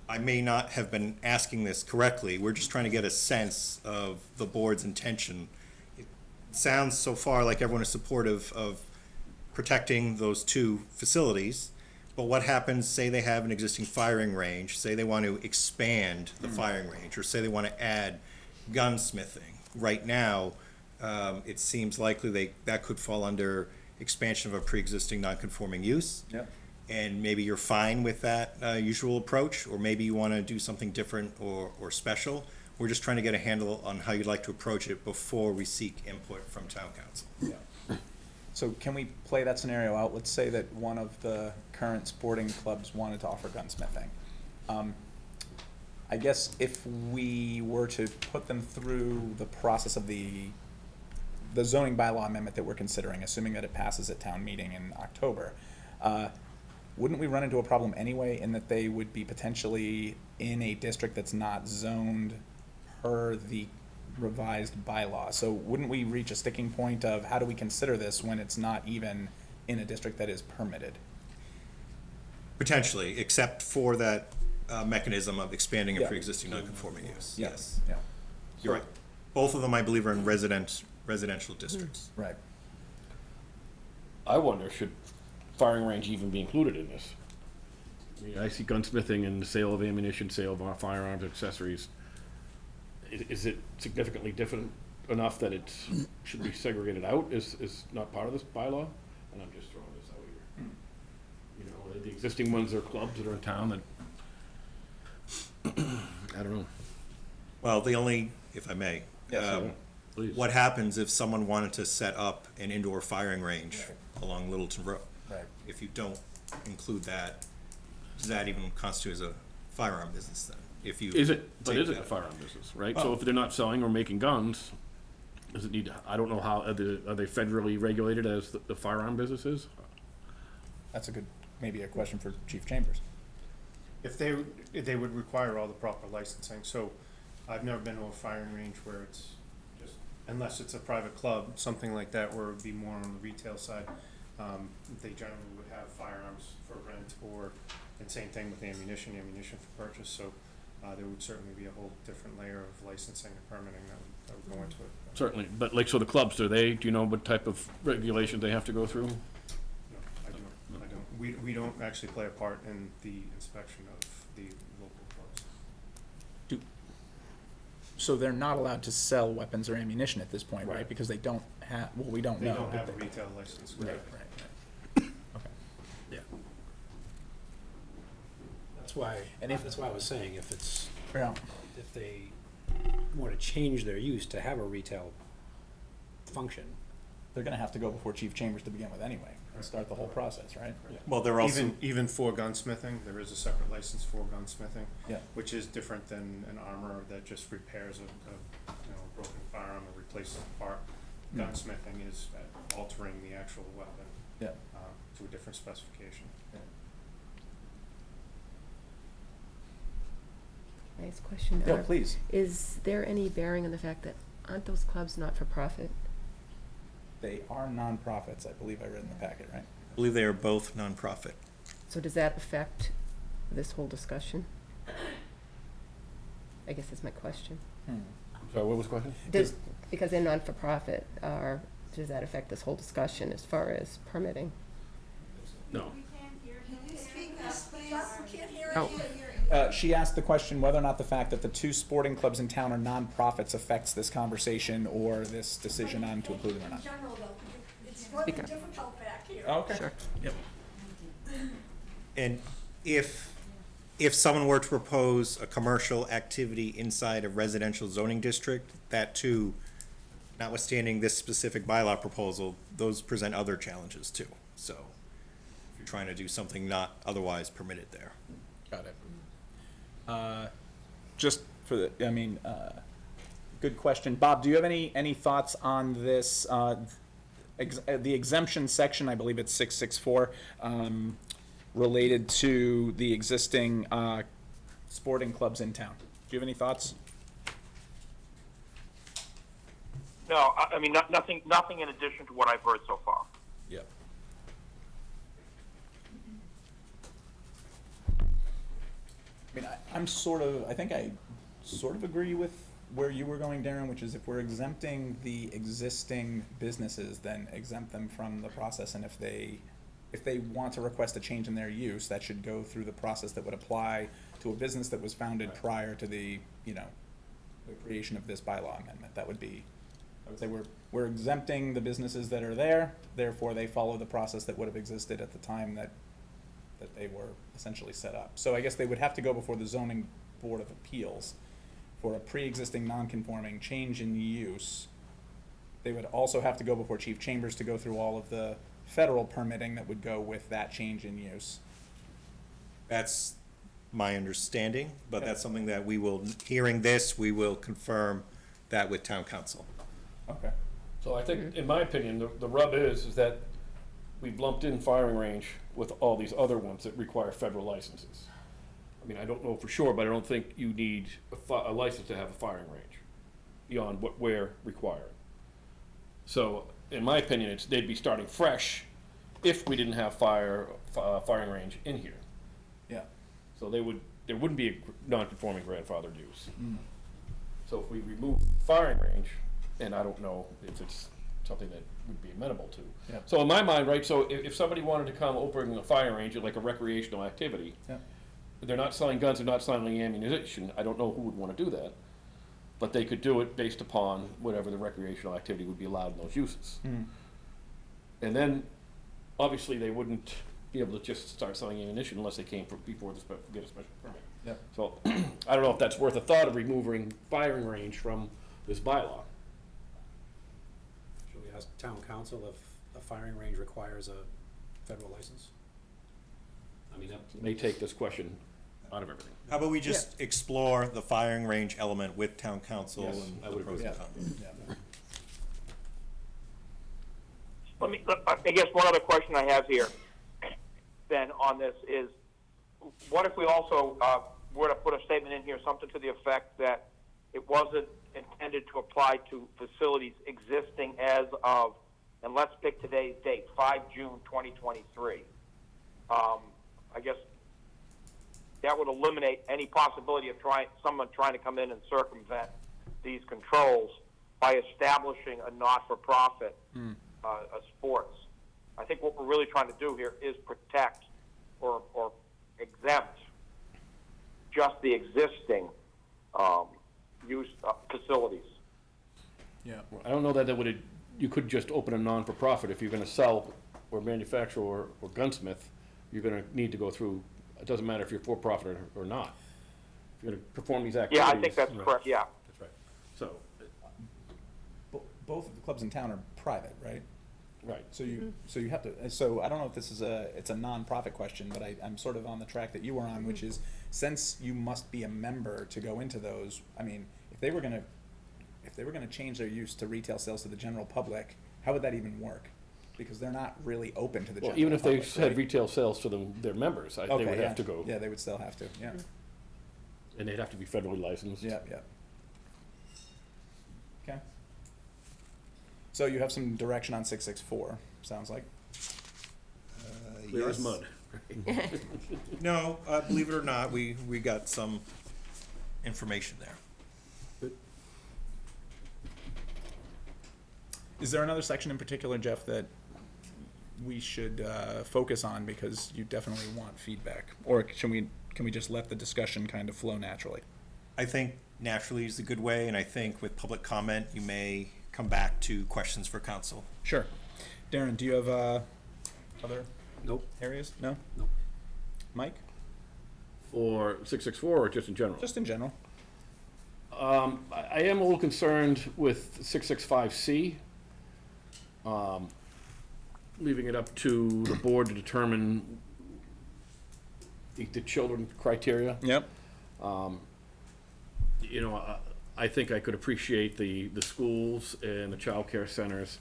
S7: I may not have been asking this correctly. We're just trying to get a sense of the board's intention. It sounds so far like everyone is supportive of protecting those two facilities. But what happens, say they have an existing firing range, say they want to expand the firing range, or say they want to add gunsmithing. Right now, it seems likely that could fall under expansion of a pre-existing non-conforming use.
S1: Yep.
S7: And maybe you're fine with that usual approach, or maybe you want to do something different or special. We're just trying to get a handle on how you'd like to approach it before we seek input from town council.
S1: Yeah. So can we play that scenario out? Let's say that one of the current sporting clubs wanted to offer gunsmithing. I guess if we were to put them through the process of the zoning bylaw amendment that we're considering, assuming that it passes at town meeting in October, wouldn't we run into a problem anyway in that they would be potentially in a district that's not zoned per the revised bylaw? So wouldn't we reach a sticking point of how do we consider this when it's not even in a district that is permitted?
S7: Potentially, except for that mechanism of expanding a
S1: Yeah.
S7: pre-existing non-conforming use.
S1: Yeah.
S7: Yes,
S1: Yeah.
S7: you're right. Both of them, I believe, are in residential districts.
S1: Right.
S4: I wonder, should firing range even be included in this? I mean, I see gunsmithing and the sale of ammunition, sale of firearms, accessories. Is it significantly different enough that it should be segregated out, is not part of this bylaw? And I'm just throwing this out here. You know, the existing ones are clubs that are in town that, I don't know.
S7: Well, the only, if I may,
S1: Yes,
S4: Please.
S7: what happens if someone wanted to set up an indoor firing range along Littleton Road?
S1: Right.
S7: If you don't include that, does that even constitute as a firearm business then? If you
S4: Is it, but
S7: take
S4: is it a
S7: that-
S4: firearm business, right? So
S7: Well-
S4: if they're not selling or making guns, does it need, I don't know how, are they federally regulated as the firearm business is?
S1: That's a good, maybe a question for Chief Chambers.
S11: If they would require all the proper licensing, so I've never been to a firing range where it's just, unless it's a private club, something like that where it would be more on the retail side. They generally would have firearms for rent and same thing with ammunition for purchase, so there would certainly be a whole different layer of licensing and permitting that would go into it.
S4: Certainly, but like, so the clubs, do you know what type of regulations they have to go through?
S11: No, I don't. We don't actually play a part in the inspection of the local clubs.
S1: So they're not allowed to sell weapons or ammunition at this point, right? Because they don't have, well, we don't
S11: They
S1: know.
S11: don't
S1: but
S11: have a retail license.
S1: Right,
S11: correct.
S1: right, right. Okay.
S8: Yeah. That's why,
S1: And if-
S8: that's why I was saying, if
S1: Yeah.
S8: they want to change their use to have a retail function,
S1: They're gonna have to go before Chief Chambers to begin with anyway, and start the whole process, right?
S7: Well, they're also,
S11: Even for gunsmithing, there is a separate license for gunsmithing.
S1: Yeah.
S11: Which is different than an armorer that just repairs a broken firearm or replaces a part. Gunsmithing is altering the actual weapon,
S1: Yeah.
S11: to a different specification.
S5: Nice question.
S1: Yeah, please.
S5: Is there any bearing on the fact that, aren't those clubs not-for-profit?
S1: They are nonprofits, I believe I read in the packet, right?
S7: I believe they are both nonprofit.
S5: So does that affect this whole discussion? I guess that's my question.
S4: So what was the question?
S5: Because they're non-for-profit, does that affect this whole discussion as far as permitting?
S4: No.
S5: Oh.
S1: She asked the question whether or not the fact that the 2 sporting clubs in town are nonprofits affects this conversation or this decision on to include them or not.
S12: In general, though, it's really
S5: Speaker.
S12: difficult back here.
S1: Okay.
S5: Sure.
S1: Yep.
S7: And if someone were to propose a commercial activity inside a residential zoning district, that too, notwithstanding this specific bylaw proposal, those present other challenges too. So if you're trying to do something not otherwise permitted there.
S1: Got it. Just for the, good question. Bob, do you have any thoughts on this, the exemption section, I believe it's 664, related to the existing, sporting clubs in town? Do you have any thoughts?
S6: No, I mean, nothing in addition to what I've heard so far.
S1: Yep. I mean, I think I sort of agree with where you were going, Darren, which is if we're exempting the existing businesses, then exempt them from the process, and if they want to request a change in their use, that should go through the process that would apply to a business that was founded prior to the creation of this bylaw amendment. That would be, I would say we're exempting the businesses that are there, therefore they follow the process that would have existed at the time that they were essentially set up. So I guess they would have to go before the zoning board of appeals for a pre-existing non-conforming change in use. They would also have to go before Chief Chambers to go through all of the federal permitting that would go with that change in use.
S7: That's my understanding, but that's something that we will, hearing this, we will confirm that with town council.
S1: Okay.
S4: So I think, in my opinion, the rub is that we've lumped in firing range with all these other ones that require federal licenses. I mean, I don't know for sure, but I don't think you need a license to have a firing range beyond what we're requiring. So, in my opinion, they'd be starting fresh if we didn't have firing range in here.
S1: Yeah.
S4: So there wouldn't be a non-conforming grandfathered use. So if we remove firing range, and I don't know if it's something that would be amenable to.
S1: Yeah.
S4: So in my mind, right, so if somebody wanted to come open a firing range, like a recreational activity,
S1: Yeah.
S4: they're not selling guns, they're not selling ammunition, I don't know who would want to do that. But they could do it based upon whatever the recreational activity would be allowed in those uses. And then, obviously, they wouldn't be able to just start selling ammunition unless they came before get a special permit.
S1: Yep.
S4: So, I don't know if that's worth a thought of removing firing range from this bylaw.
S8: Should we ask town council if a firing range requires a federal license?
S4: I mean, that may take this question out of everything.
S7: How about we just explore the firing range element with town council
S4: Yes,
S7: and
S4: I
S7: the
S4: would
S7: pros
S4: agree.
S7: and cons?
S1: Yeah.
S6: I guess one other question I have here, then, on this is, what if we also were to put a statement in here, something to the effect that it wasn't intended to apply to facilities existing as of, and let's pick today's date, 5 June 2023. I guess that would eliminate any possibility of someone trying to come in and circumvent these controls by establishing a not-for-profit sports. I think what we're really trying to do here is protect or exempt just the existing use facilities.
S1: Yeah.
S4: I don't know that you could just open a non-for-profit if you're gonna sell or manufacture or gunsmith, you're gonna need to go through, it doesn't matter if you're for-profit or not. If you're gonna perform these activities.
S6: Yeah, I think that's correct, yeah.
S4: That's right. So,
S1: Both of the clubs in town are private, right?
S4: right.
S1: So you have to, so I don't know if this is it's a non-profit question, but I'm sort of on the track that you were on, which is, since you must be a member to go into those, I mean, if they were gonna change their use to retail sales to the general public, how would that even work? Because they're not really open to the
S4: Well,
S1: general
S4: even if they
S1: public,
S4: had
S1: right?
S4: retail sales to their members, they
S1: Okay,
S4: would
S1: yeah.
S4: have to go.
S1: Yeah, they would still have to, yeah.
S4: And they'd have to be federally licensed.
S1: Yeah. Okay. So you have some direction on 664, sounds like.
S4: Clear as
S7: Yes.
S4: mud.
S7: No, believe it or not, we got some information there.
S1: Is there another section in particular, Jeff, that we should focus on because you definitely want feedback? Or can we just let the discussion kind of flow naturally?
S7: I think naturally is a good way, and I think with public comment, you may come back to questions for council.
S1: Sure. Darren, do you have other
S8: Nope.
S1: areas? No?
S8: Nope.
S1: Mike?
S4: For 664 or just in general?
S1: Just in general.
S4: I am a little concerned with 665C, leaving it up to the board to determine the children criteria.
S1: Yep.
S4: You know, I think I could appreciate the schools and the child care centers,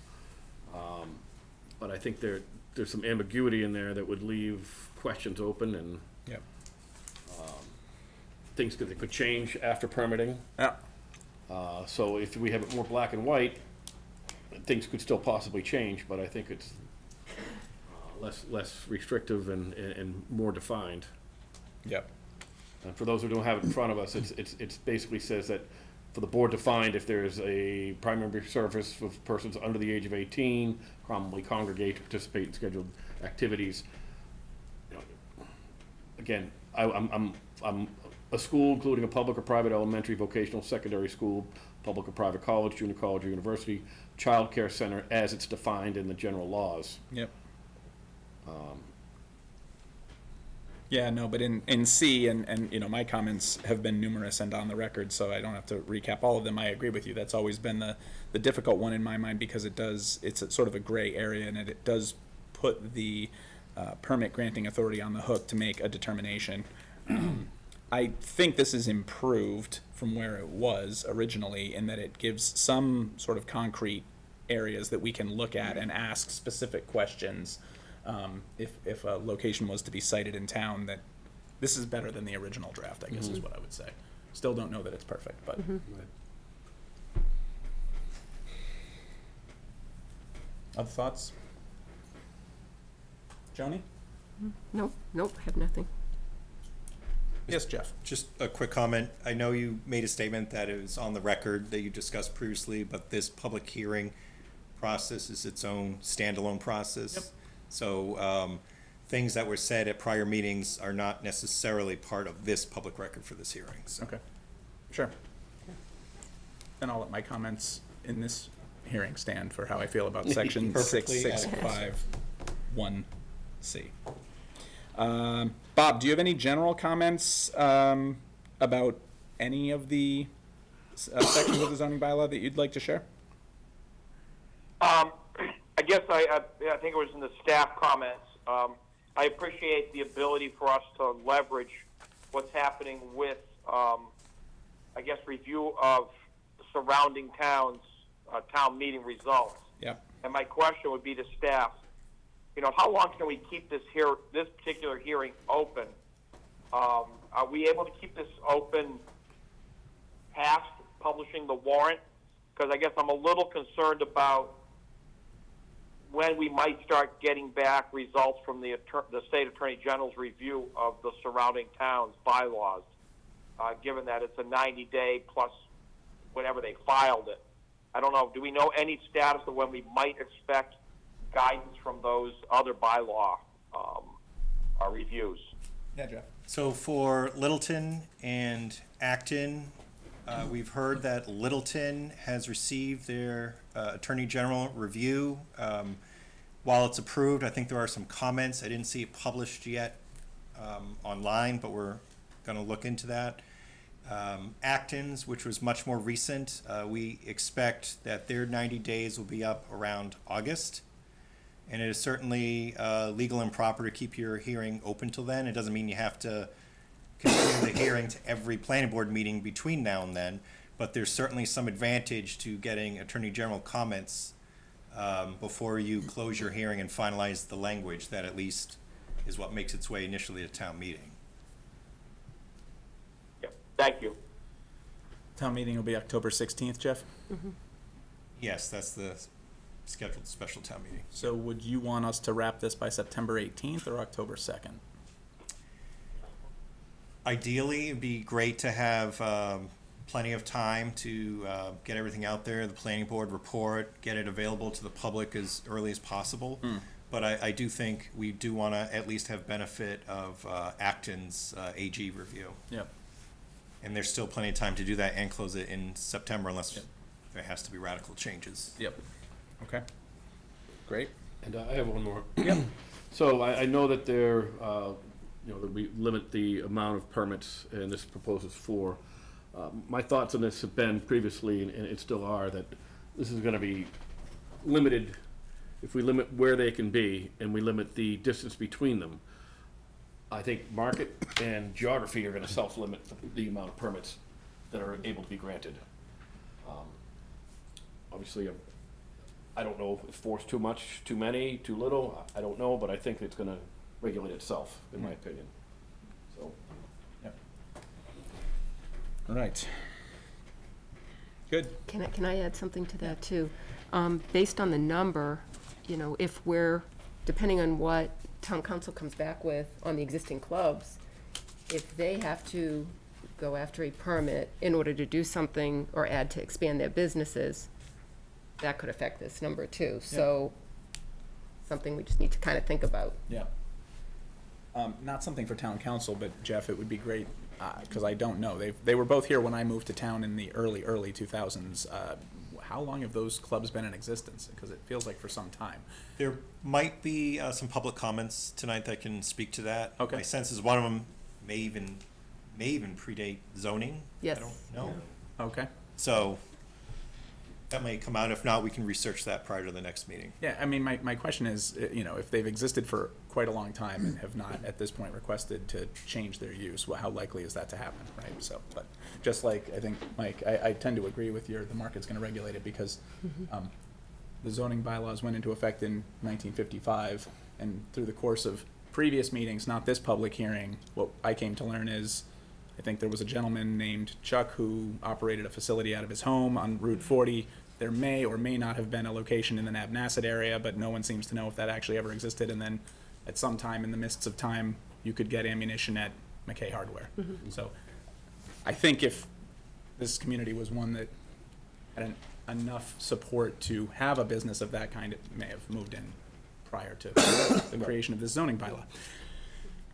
S4: but I think there's some ambiguity in there that would leave questions open, and
S1: Yep.
S4: things that could change after permitting.
S1: Yeah.
S4: So if we have it more black and white, things could still possibly change, but I think it's less restrictive and more defined.
S1: Yep.
S4: And for those who don't have it in front of us, it's basically says that for the board to find if there's a primary service for persons under the age of 18, commonly congregate to participate in scheduled activities. You know, again, I'm a school, including a public or private elementary, vocational, secondary school, public or private college, junior college or university, child care center as it's defined in the general laws.
S1: Yep. Yeah, no, but in C, and you know, my comments have been numerous and on the record, so I don't have to recap all of them. I agree with you. That's always been the difficult one in my mind, because it's a sort of a gray area, and it does put the permit granting authority on the hook to make a determination. I think this is improved from where it was originally, in that it gives some sort of concrete areas that we can look at and ask specific questions. If a location was to be cited in town, that this is better than the original draft, I guess is what I would say. Still don't know that it's perfect, but. Other thoughts? Joni?
S5: Nope, have nothing.
S1: Yes, Jeff.
S7: Just a quick comment. I know you made a statement that it was on the record that you discussed previously, but this public hearing process is its own standalone process.
S1: Yep.
S7: So things that were said at prior meetings are not necessarily part of this public record for this hearing. So.
S1: Okay, sure. And I'll let my comments in this hearing stand for how I feel about section
S7: Perfectly
S1: 6651C. Bob, do you have any general comments about any of the sections of the zoning bylaw that you'd like to share?
S6: I guess I think it was in the staff comments. I appreciate the ability for us to leverage what's happening with, I guess, review of surrounding towns, town meeting results.
S1: Yeah.
S6: And my question would be to staff, you know, how long can we keep this particular hearing open? Are we able to keep this open past publishing the warrant? Because I guess I'm a little concerned about when we might start getting back results from the state attorney general's review of the surrounding towns' bylaws, given that it's a 90-day plus whenever they filed it. I don't know. Do we know any status of when we might expect guidance from those other bylaw reviews?
S1: Yeah, Jeff.
S7: So for Littleton and Acton, we've heard that Littleton has received their Attorney General review. While it's approved, I think there are some comments. I didn't see it published yet online, but we're going to look into that. Acton's, which was much more recent, we expect that their 90 days will be up around August. And it is certainly legal and proper to keep your hearing open till then. It doesn't mean you have to continue the hearing to every planning board meeting between now and then, but there's certainly some advantage to getting Attorney General comments before you close your hearing and finalize the language. That at least is what makes its way initially to town meeting.
S6: Yep. Thank you.
S1: Town meeting will be October 16th, Jeff?
S7: Yes, that's the scheduled special town meeting.
S1: So would you want us to wrap this by September 18th or October 2nd?
S7: Ideally, it'd be great to have plenty of time to get everything out there, the planning board report, get it available to the public as early as possible. But I do think we do want to at least have benefit of Acton's AG review.
S1: Yep.
S7: And there's still plenty of time to do that and close it in September unless there has to be radical changes.
S1: Yep. Okay. Great.
S4: And I have one more. So I know that there, that we limit the amount of permits, and this proposes 4. My thoughts on this have been previously, and it still are, that this is gonna be limited. If we limit where they can be, and we limit the distance between them, I think market and geography are gonna self-limit the amount of permits that are able to be granted. Obviously, I don't know if 4's too much, too many, too little, I don't know, but I think it's gonna regulate itself, in my opinion. So,
S1: All right. Good.
S5: Can I add something to that too? Based on the number, if we're, depending on what town council comes back with on the existing clubs, if they have to go after a permit in order to do something or add to expand their businesses, that could affect this number too. So, something we just need to kind of think about.
S1: Yeah. Not something for town council, but Jeff, it would be great, because I don't know. They were both here when I moved to town in the early 2000s. How long have those clubs been in existence? Because it feels like for some time.
S7: There might be some public comments tonight that can speak to that.
S1: Okay.
S7: My sense is one of them may even predate zoning.
S5: Yes.
S7: I don't know.
S1: Okay.
S7: So that may come out. If not, we can research that prior to the next meeting.
S1: Yeah, I mean, my question is, if they've existed for quite a long time and have not at this point requested to change their use, how likely is that to happen, right? So, but just like, I think, Mike, I tend to agree with the market's gonna regulate it because the zoning bylaws went into effect in 1955, and through the course of previous meetings, not this public hearing, what I came to learn is, I think there was a gentleman named Chuck who operated a facility out of his home on Route 40. There may or may not have been a location in the Nabnasset area, but no one seems to know if that actually ever existed. And then at some time in the midst of time, you could get ammunition at McKay Hardware. So I think if this community was one that had enough support to have a business of that kind, it may have moved in prior to the creation of this zoning bylaw.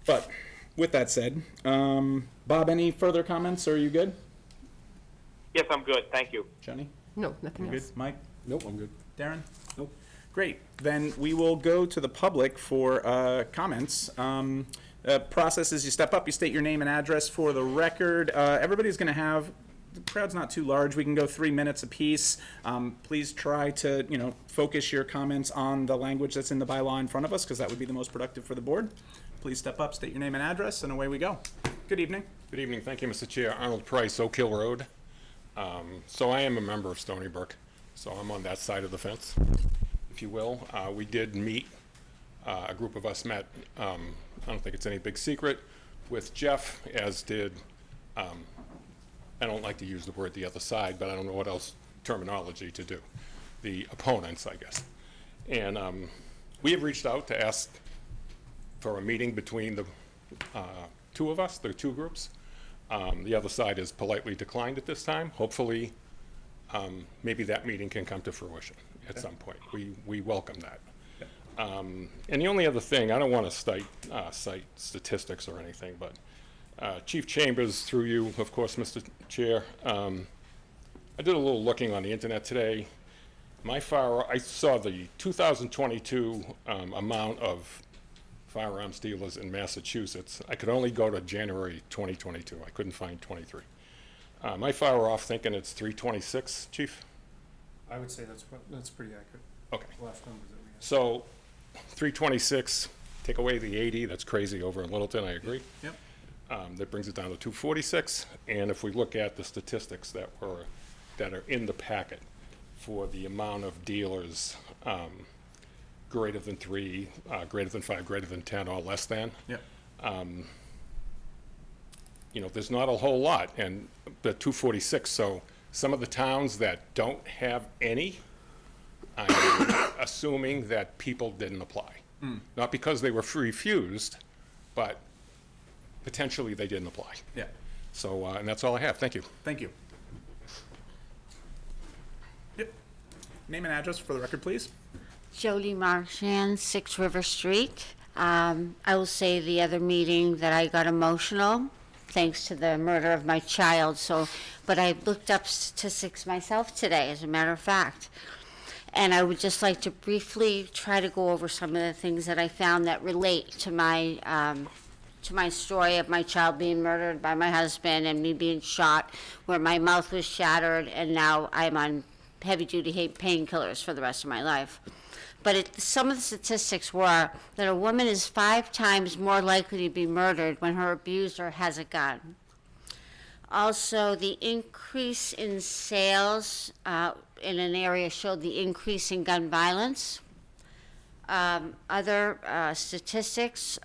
S1: But with that said, Bob, any further comments? Or are you good?
S6: Yes, I'm good, thank you.
S1: Joni?
S5: No, nothing
S1: You
S5: else.
S1: good? Mike?
S4: nope, I'm good.
S1: Darren? Nope. Great. Then we will go to the public for comments. Process is you step up, you state your name and address for the record. Everybody's going to have, the crowd's not too large. We can go 3 minutes apiece. Please try to, focus your comments on the language that's in the bylaw in front of us, because that would be the most productive for the board. Please step up, state your name and address, and away we go. Good evening.
S13: Good evening. Thank you, Mr. Chair. Arnold Price, Oak Hill Road. So I am a member of Stony Brook, so I'm on that side of the fence, if you will. We did meet, a group of us met, I don't think it's any big secret, with Jeff, as did, I don't like to use the word the other side, but I don't know what else terminology to do. The opponents, I guess. And we have reached out to ask for a meeting between the two of us, the two groups. The other side has politely declined at this time. Hopefully, maybe that meeting can come to fruition at some point. We welcome that. And the only other thing, I don't want to cite statistics or anything, but Chief Chambers, through you, of course, Mr. Chair, I did a little looking on the internet today. I saw the 2022 amount of firearms dealers in Massachusetts. I could only go to January 2022. I couldn't find 23. Am I far off thinking it's 326, Chief?
S11: I would say that's pretty accurate.
S13: Okay.
S11: The last numbers that we had.
S13: So 326, take away the 80, that's crazy over in Littleton, I agree.
S1: Yep.
S13: That brings it down to 246. And if we look at the statistics that are in the packet for the amount of dealers greater than 3, greater than 5, greater than 10, or less than.
S1: Yep.
S13: There's not a whole lot, and the 246, so some of the towns that don't have any, I'm assuming that people didn't apply. Not because they were refused, but potentially they didn't apply.
S1: Yeah.
S13: So, and that's all I have. Thank you.
S1: Thank you. Name and address for the record, please.
S14: Jody Marchand, 6 River Street. I will say the other meeting that I got emotional, thanks to the murder of my child, but I looked up statistics myself today, as a matter of fact. And I would just like to briefly try to go over some of the things that I found that relate to my story of my child being murdered by my husband and me being shot, where my mouth was shattered, and now I'm on heavy-duty painkillers for the rest of my life. But some of the statistics were that a woman is 5 times more likely to be murdered when her abuser has a gun. Also, the increase in sales in an area showed the increase in gun violence. Other statistics,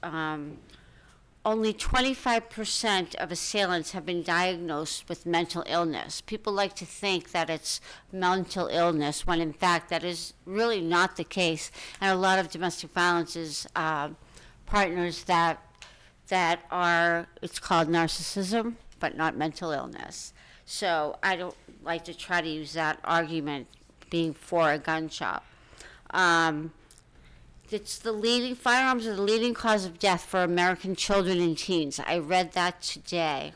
S14: only 25% of assailants have been diagnosed with mental illness. People like to think that it's mental illness, when in fact that is really not the case. And a lot of domestic violence is partners that are, it's called narcissism, but not mental illness. So I don't like to try to use that argument being for a gun shop. Firearms are the leading cause of death for American children and teens. I read that today.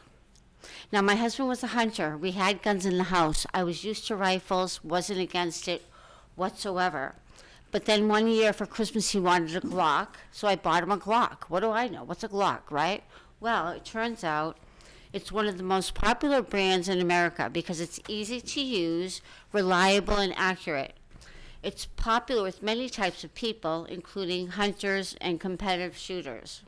S14: Now, my husband was a hunter. We had guns in the house. I was used to rifles, wasn't against it whatsoever. But then one year for Christmas, he wanted a Glock, so I bought him a Glock. What do I know? What's a Glock, right? Well, it turns out it's one of the most popular brands in America because it's easy to use, reliable, and accurate. It's popular with many types of people, including hunters and competitive shooters.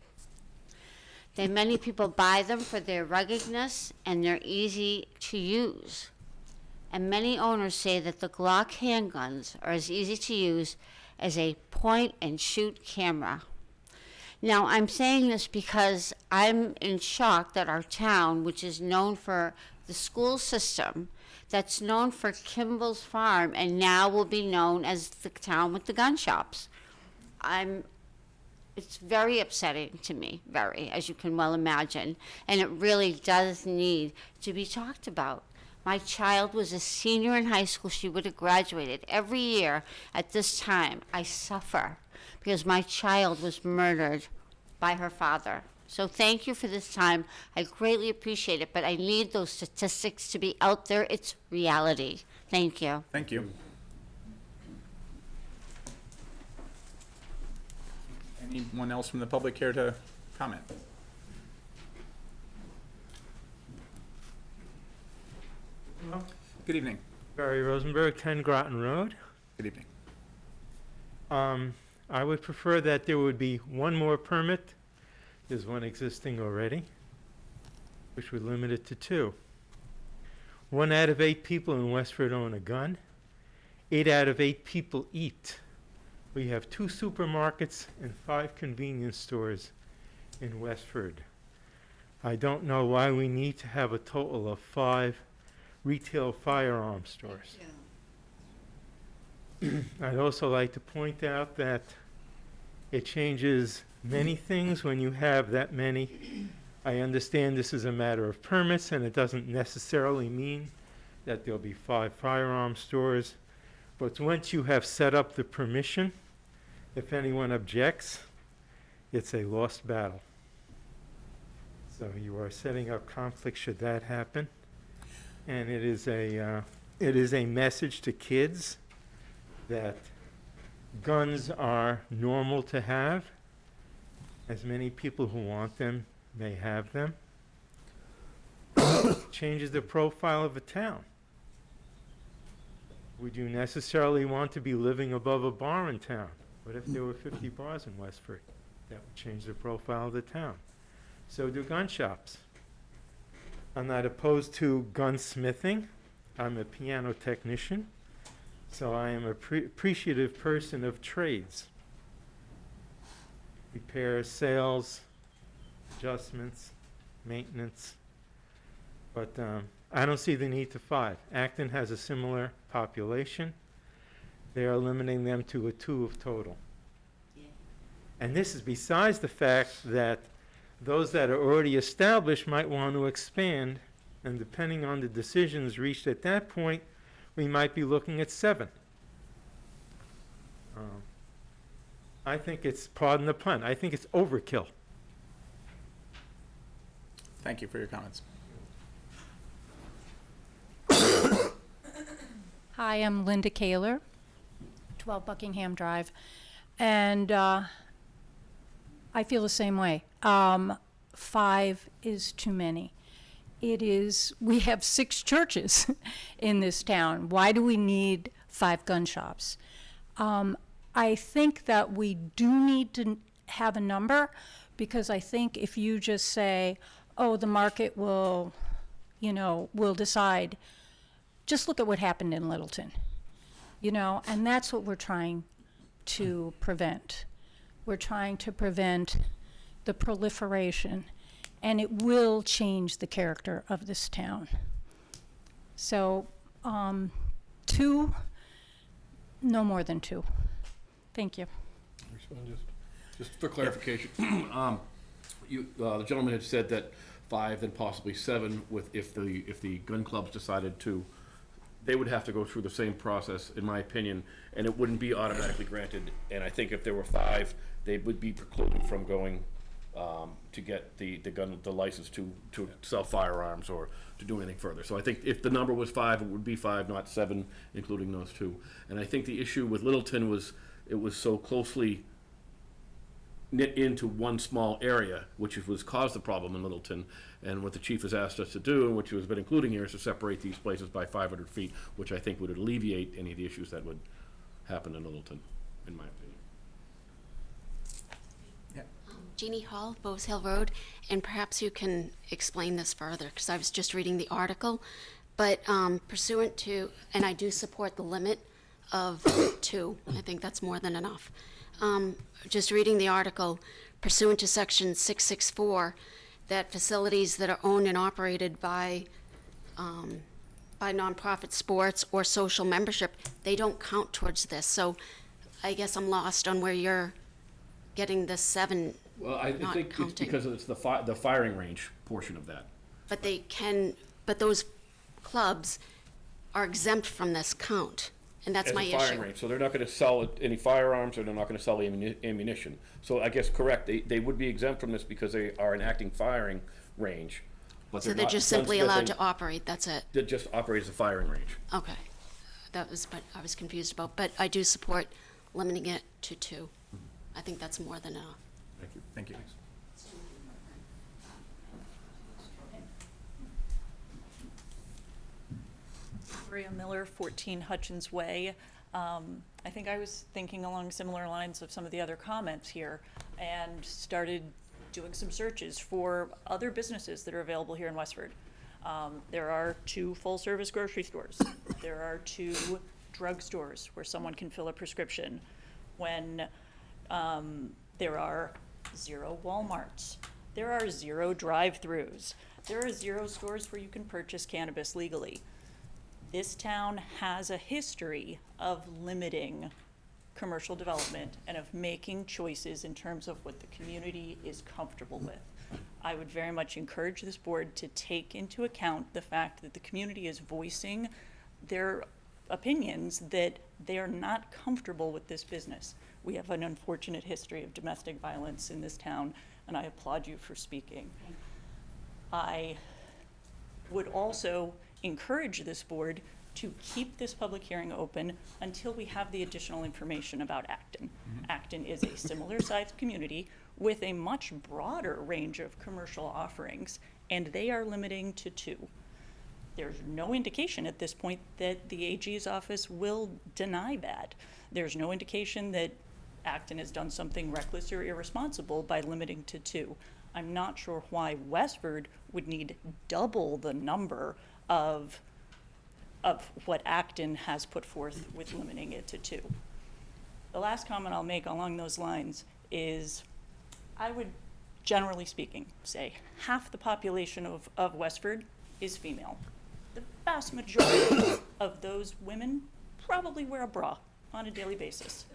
S14: Many people buy them for their ruggedness and they're easy to use. And many owners say that the Glock handguns are as easy to use as a point-and-shoot camera. Now, I'm saying this because I'm in shock that our town, which is known for the school system, that's known for Kimball's Farm, and now will be known as the town with the gun shops. It's very upsetting to me, very, as you can well imagine, and it really does need to be talked about. My child was a senior in high school. She would have graduated. Every year at this time, I suffer because my child was murdered by her father. So thank you for this time. I greatly appreciate it, but I need those statistics to be out there. It's reality. Thank you.
S1: Thank you. Anyone else from the public care to comment?
S15: Hello.
S1: Good evening.
S15: Barry Rosenberg, 10 Groton Road.
S1: Good evening.
S15: I would prefer that there would be one more permit. There's one existing already, which would limit it to 2. 1 out of 8 people in Westford own a gun. 8 out of 8 people eat. We have 2 supermarkets and 5 convenience stores in Westford. I don't know why we need to have a total of 5 retail firearm stores. I'd also like to point out that it changes many things when you have that many. I understand this is a matter of permits, and it doesn't necessarily mean that there'll be 5 firearm stores. But once you have set up the permission, if anyone objects, it's a lost battle. So you are setting up conflict should that happen. And it is a message to kids that guns are normal to have. As many people who want them may have them. Changes the profile of a town. Would you necessarily want to be living above a bar in town? What if there were 50 bars in Westford? That would change the profile of the town. So do gun shops. I'm not opposed to gunsmithing. I'm a piano technician, so I am an appreciative person of trades. Repairs, sales, adjustments, maintenance. But I don't see the need to 5. Acton has a similar population. They are limiting them to a 2 of total. Yeah. And this is besides the fact that those that are already established might want to expand, and depending on the decisions reached at that point, we might be looking at 7. I think it's, pardon the pun, I think it's overkill.
S1: Thank you for your comments.
S16: Hi, I'm Linda Kaler, 12 Buckingham Drive, and I feel the same way. 5 is too many. We have 6 churches in this town. Why do we need 5 gun shops? I think that we do need to have a number, because I think if you just say, oh, the market will decide, just look at what happened in Littleton, and that's what we're trying to prevent. We're trying to prevent the proliferation, and it will change the character of this town. So, 2, no more than 2. Thank you.
S4: Respond just for clarification. The gentleman had said that 5, then possibly 7, if the gun clubs decided to, they would have to go through the same process, in my opinion, and it wouldn't be automatically granted. And I think if there were 5, they would be precluded from going to get the license to sell firearms or to do anything further. So I think if the number was 5, it would be 5, not 7, including those 2. And I think the issue with Littleton was it was so closely knit into one small area, which was caused the problem in Littleton. And what the chief has asked us to do, and which has been including here, is to separate these places by 500 feet, which I think would alleviate any of the issues that would happen in Littleton, in my opinion.
S17: Jeannie Hall, Bose Hill Road, and perhaps you can explain this further, because I was just reading the article, but pursuant to, and I do support the limit of 2, I think that's more than enough. Just reading the article, pursuant to section 664, that facilities that are owned and operated by nonprofit sports or social membership, they don't count towards this. So I guess I'm lost on where you're getting this 7
S4: Well, I
S17: not
S4: think
S17: counting.
S4: it's because it's the firing range portion of that.
S17: But those clubs are exempt from this count, and that's my
S4: As a firing
S17: issue.
S4: range, so they're not gonna sell any firearms, or they're not gonna sell ammunition. So I guess, correct, they would be exempt from this because they are an acting firing range, but
S17: So they're just simply allowed to operate, that's it?
S4: They just operate as a firing range.
S17: Okay. That was what I was confused about, but I do support limiting it to 2. I think that's more than enough.
S1: Thank you. Thank you.
S18: Maria Miller, 14 Hutchins Way. I think I was thinking along similar lines of some of the other comments here, and started doing some searches for other businesses that are available here in Westford. There are 2 full-service grocery stores. There are 2 drugstores where someone can fill a prescription. When there are 0 Walmarts. There are 0 drive-throughs. There are 0 stores where you can purchase cannabis legally. This town has a history of limiting commercial development and of making choices in terms of what the community is comfortable with. I would very much encourage this board to take into account the fact that the community is voicing their opinions that they are not comfortable with this business. We have an unfortunate history of domestic violence in this town, and I applaud you for speaking. I would also encourage this board to keep this public hearing open until we have the additional information about Acton. Acton is a similar sized community with a much broader range of commercial offerings, and they are limiting to 2. There's no indication at this point that the AG's office will deny that. There's no indication that Acton has done something reckless or irresponsible by limiting to 2. I'm not sure why Westford would need double the number of what Acton has put forth with limiting it to 2. The last comment I'll make along those lines is I would, generally speaking, say half the population of Westford is female. The vast majority of those women probably wear a bra on a daily basis.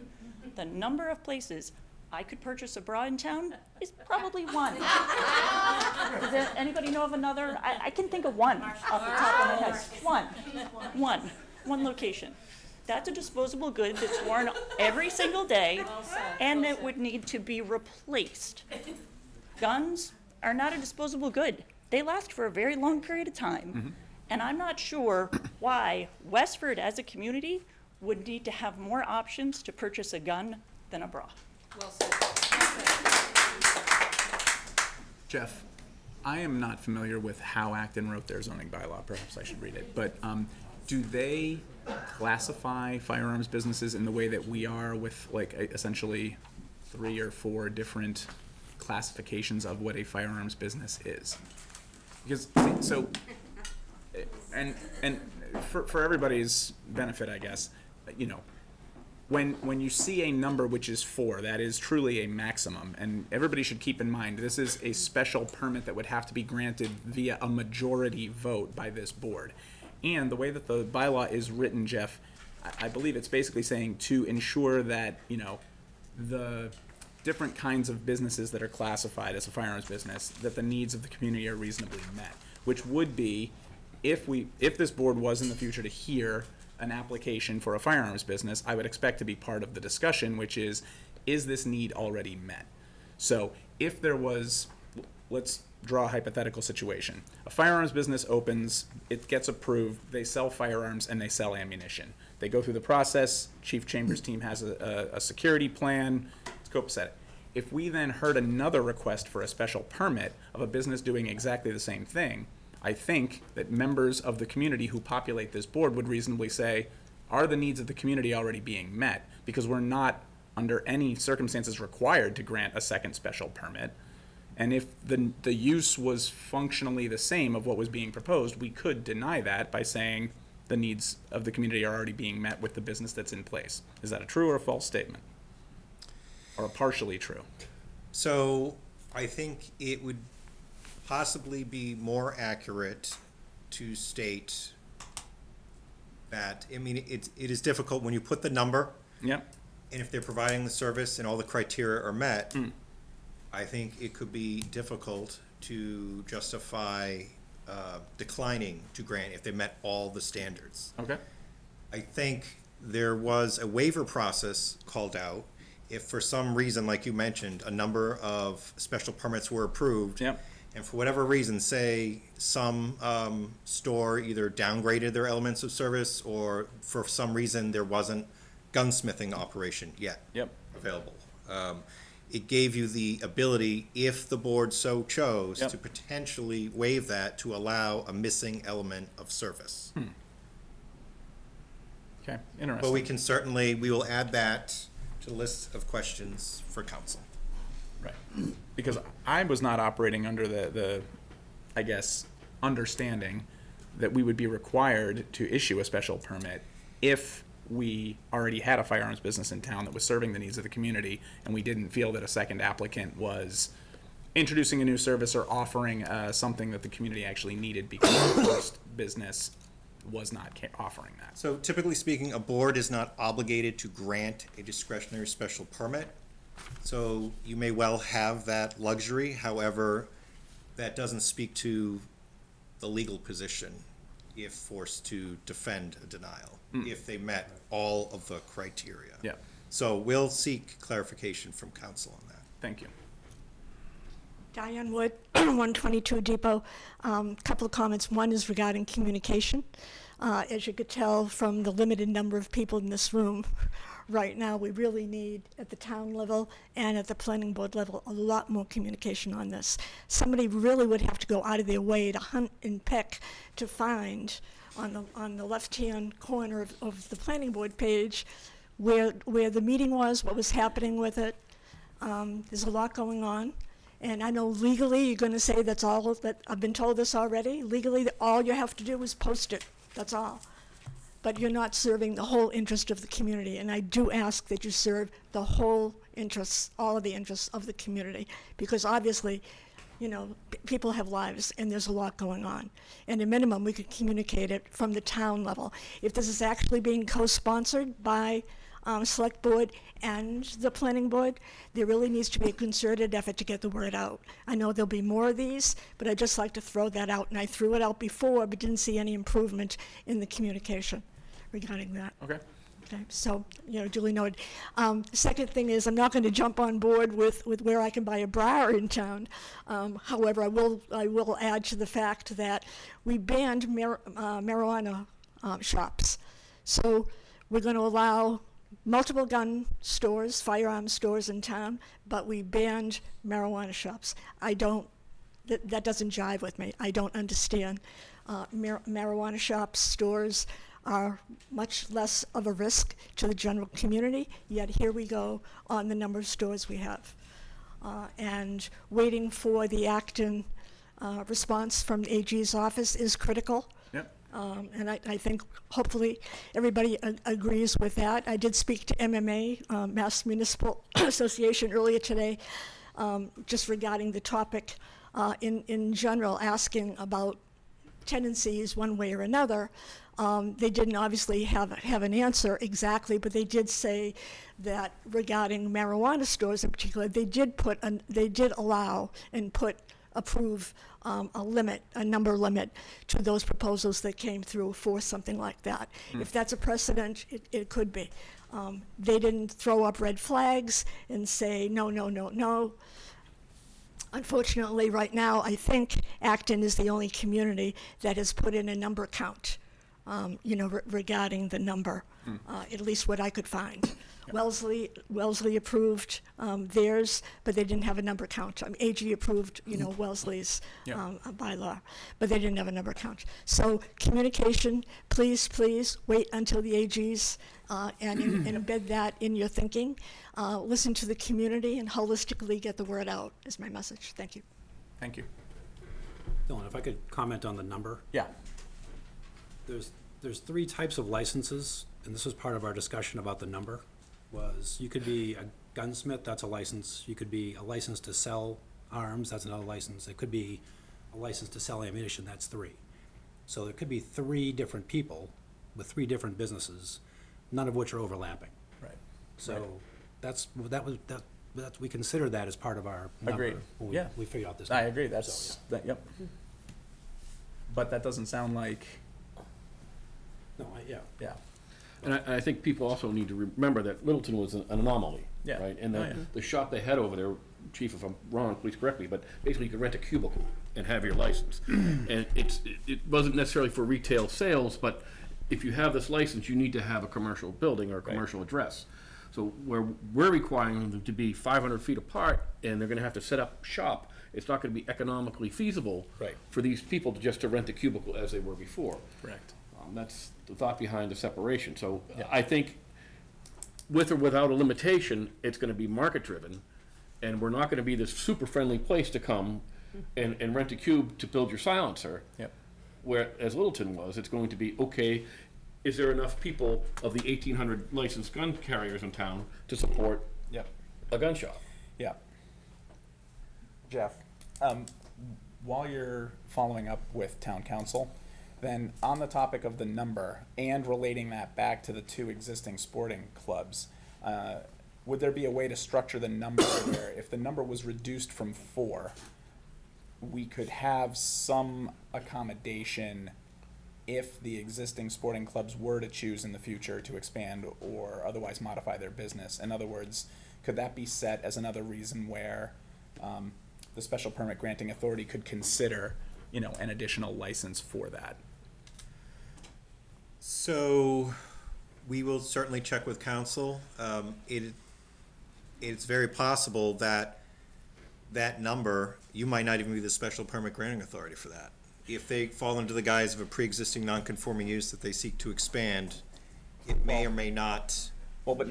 S18: The number of places I could purchase a bra in town is probably 1. Does anybody know of another? I can think of 1 off the top of my head. One location. That's a disposable good that's worn every single day, and that would need to be replaced. Guns are not a disposable good. They last for a very long period of time. And I'm not sure why Westford as a community would need to have more options to purchase a gun than a bra.
S12: Well said.
S1: Jeff, I am not familiar with how Acton wrote their zoning bylaw. Perhaps I should read it. But do they classify firearms businesses in the way that we are with, like, essentially 3 or 4 different classifications of what a firearms business is? Because, so, and for everybody's benefit, I guess, you know, when you see a number which is 4, that is truly a maximum, and everybody should keep in mind this is a special permit that would have to be granted via a majority vote by this board. And the way that the bylaw is written, Jeff, I believe it's basically saying to ensure that, you know, the different kinds of businesses that are classified as a firearms business, that the needs of the community are reasonably met, which would be if this board was in the future to hear an application for a firearms business, I would expect to be part of the discussion, which is this need already met? So if there was, let's draw a hypothetical situation. A firearms business opens, it gets approved, they sell firearms and they sell ammunition. They go through the process, Chief Chambers' team has a security plan, it's copacetic. If we then heard another request for a special permit of a business doing exactly the same thing, I think that members of the community who populate this board would reasonably say, are the needs of the community already being met? Because we're not under any circumstances required to grant a second special permit. And if the use was functionally the same of what was being proposed, we could deny that by saying the needs of the community are already being met with the business that's in place. Is that a true or a false statement? Or partially true?
S7: So I think it would possibly be more accurate to state that, I mean, it is difficult when you put the number.
S1: Yep.
S7: And if they're providing the service and all the criteria are met, I think it could be difficult to justify declining to grant if they met all the standards.
S1: Okay.
S7: I think there was a waiver process called out. If for some reason, like you mentioned, a number of special permits were approved,
S1: yep,
S7: and for whatever reason, say some store either downgraded their elements of service, or for some reason there wasn't gunsmithing operation yet available. It gave you the ability, if the board so chose, to potentially waive that to allow a missing element of service.
S1: Okay, interesting.
S7: But we can certainly, we will add that to the list of questions for council.
S1: Right. Because I was not operating under the I guess, understanding that we would be required to issue a special permit if we already had a firearms business in town that was serving the needs of the community, and we didn't feel that a second applicant was introducing a new service or offering something that the community actually needed because the first business was not offering that.
S7: So typically speaking, a board is not obligated to grant a discretionary special permit. So you may well have that luxury. However, that doesn't speak to the legal position if forced to defend a denial, if they met all of the criteria.
S1: Yeah.
S7: So we'll seek clarification from council on that.
S1: Thank you.
S12: Diane Wood, 122 Depot. Couple of comments. One is regarding communication. As you could tell from the limited number of people in this room, right now we really need, at the town level and at the planning board level, a lot more communication on this. Somebody really would have to go out of their way to hunt and peck to find on the left-hand corner of the planning board page where the meeting was, what was happening with it. There's a lot going on. And I know legally you're going to say that's all, that I've been told this already. Legally, all you have to do is post it. That's all. But you're not serving the whole interest of the community. And I do ask that you serve the whole interests, all of the interests of the community. Because obviously, you know, people have lives and there's a lot going on. And at minimum, we could communicate it from the town level. If this is actually being co-sponsored by select board and the planning board, there really needs to be a concerted effort to get the word out. I know there'll be more of these, but I'd just like to throw that out. And I threw it out before, but didn't see any improvement in the communication regarding that.
S1: Okay.
S12: Okay, so, duly noted. The second thing is, I'm not going to jump on board with where I can buy a bra in town. However, I will add to the fact that we banned marijuana shops. So we're going to allow multiple gun stores, firearm stores in town, but we banned marijuana shops. That doesn't jive with me. I don't understand. Marijuana shops, stores are much less of a risk to the general community, yet here we go on the number of stores we have. And waiting for the Acton response from the AG's office is critical.
S1: Yep.
S12: And I think hopefully everybody agrees with that. I did speak to MMA, Mass Municipal Association, earlier today, just regarding the topic in general, asking about tendencies one way or another. They didn't obviously have an answer exactly, but they did say that regarding marijuana stores in particular, they did allow and approve a number limit to those proposals that came through for something like that. If that's a precedent, it could be. They didn't throw up red flags and say no, no, no, no. Unfortunately, right now, I think Acton is the only community that has put in a number count, regarding the number, at least what I could find. Wellesley approved theirs, but they didn't have a number count. AG approved, Wellesley's bylaw, but they didn't have a number count. So communication, please wait until the AG's and embed that in your thinking. Listen to the community and holistically get the word out is my message. Thank you.
S1: Thank you.
S8: Dylan, if I could comment on the number.
S1: Yeah.
S8: There's three types of licenses, and this was part of our discussion about the number. Was you could be a gunsmith, that's a license. You could be a license to sell arms, that's another license. It could be a license to sell ammunition, that's three. So there could be three different people with three different businesses, none of which are overlapping.
S1: Right.
S8: So we consider that as part of our number.
S1: Agreed.
S8: When we figure out this.
S1: I
S8: number.
S1: agree. That's yep. But that doesn't sound like.
S8: No,
S1: Yeah.
S4: And I think people also need to remember that Littleton was an anomaly,
S1: Yeah.
S4: right? And
S1: Oh, yeah.
S4: the shop they had over there, Chief, if I'm wrong, please correct me, but basically you could rent a cubicle and have your license. And it wasn't necessarily for retail sales, but if you have this license, you need to have a commercial building or a commercial address. So where we're requiring them to be 500 feet apart and they're gonna have to set up shop, it's not gonna be economically feasible for these people to rent the cubicle as they were before.
S1: Correct.
S4: That's the thought behind the separation. So I think with or without a limitation, it's gonna be market-driven, and we're not gonna be this super friendly place to come and rent a cube to build your silencer.
S1: Yep.
S4: Whereas Littleton was, it's going to be, okay, is there enough people of the 1,800 licensed gun carriers in town to support a gun shop?
S1: Yeah. Jeff, while you're following up with town council, then on the topic of the number and relating that back to the two existing sporting clubs, would there be a way to structure the number where if the number was reduced from 4, we could have some accommodation if the existing sporting clubs were to choose in the future to expand or otherwise modify their business? In other words, could that be set as another reason where the special permit granting authority could consider, an additional license for that?
S7: So we will certainly check with council. It's very possible that that number, you might not even be the special permit granting authority for that. If they fall under the guise of a pre-existing non-conforming use that they seek to expand, it may or may not.
S1: Well, but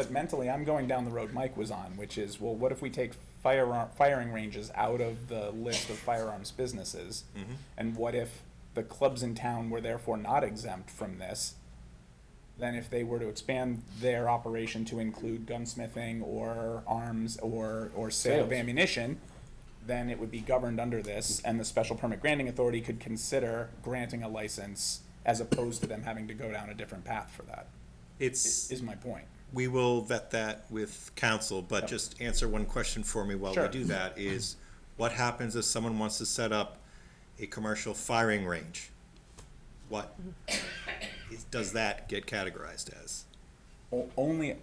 S1: mentally I'm going down the road Mike was on, which is, well, what if we take firing ranges out of the list of firearms businesses?
S7: Mm-hmm.
S1: And what if the clubs in town were therefore not exempt from this? Then if they were to expand their operation to include gunsmithing or arms or sale of ammunition, then it would be governed under this, and the special permit granting authority could consider granting a license as opposed to them having to go down a different path for that. Is my point.
S7: We will vet that with council, but just answer one question for me while we do that is, what happens if someone wants to set up a commercial firing range? What does that get categorized as?
S1: only,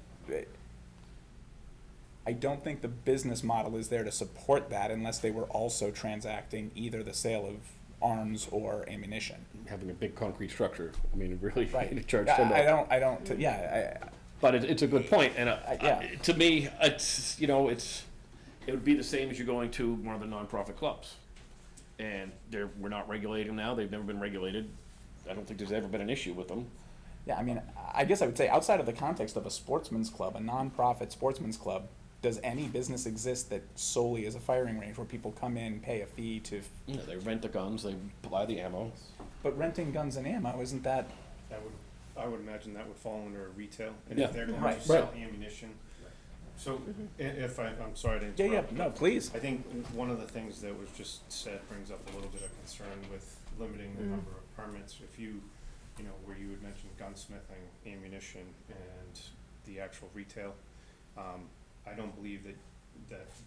S1: I don't think the business model is there to support that unless they were also transacting either the sale of arms or ammunition.
S4: Having a big concrete structure, I mean, really,
S1: Right.
S4: charge
S1: Yeah,
S4: $10.
S1: I don't, yeah,
S4: But it's a good point, and
S1: yeah.
S4: to me, it's, you know, it would be the same as you going to one of the nonprofit clubs. And we're not regulating now, they've never been regulated. I don't think there's ever been an issue with them.
S1: Yeah, I mean, I guess I would say outside of the context of a sportsman's club, a nonprofit sportsman's club, does any business exist that solely is a firing range where people come in, pay a fee to?
S4: You know, they rent the guns, they buy the ammo.
S1: But renting guns and ammo, isn't that?
S11: I would imagine that would fall under retail, and
S4: Yeah.
S11: if they're going
S1: Right.
S11: to sell ammunition. So, if I'm sorry to interrupt.
S1: No, please.
S11: I think one of the things that was just said brings up a little bit of concern with limiting the number of permits. If you know, where you had mentioned gunsmithing, ammunition, and the actual retail, I don't believe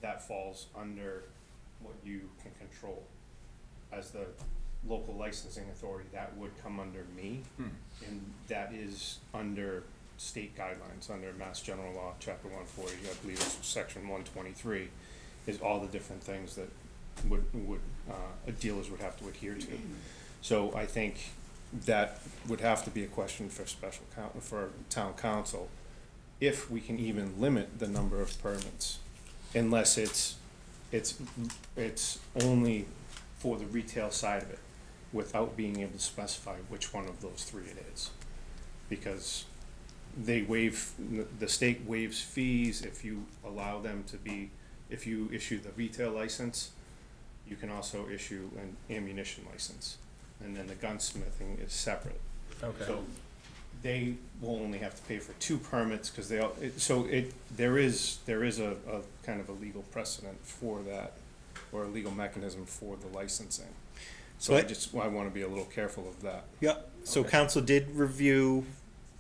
S11: that falls under what you can control. As the local licensing authority, that would come under me, and that is under state guidelines, under Mass General Law, Chapter 140, I believe it's Section 123, is all the different things that dealers would have to adhere to. So I think that would have to be a question for for town council, if we can even limit the number of permits, unless it's only for the retail side of it, without being able to specify which one of those three it is. Because the state waives fees if you allow them to be, if you issue the retail license, you can also issue an ammunition license. And then the gunsmithing is separate.
S1: Okay.
S11: So they will only have to pay for 2 permits, because there is a kind of a legal precedent for that, or a legal mechanism for the licensing. So I want to be a little careful of that.
S7: Yeah, so
S11: Okay.
S7: council did review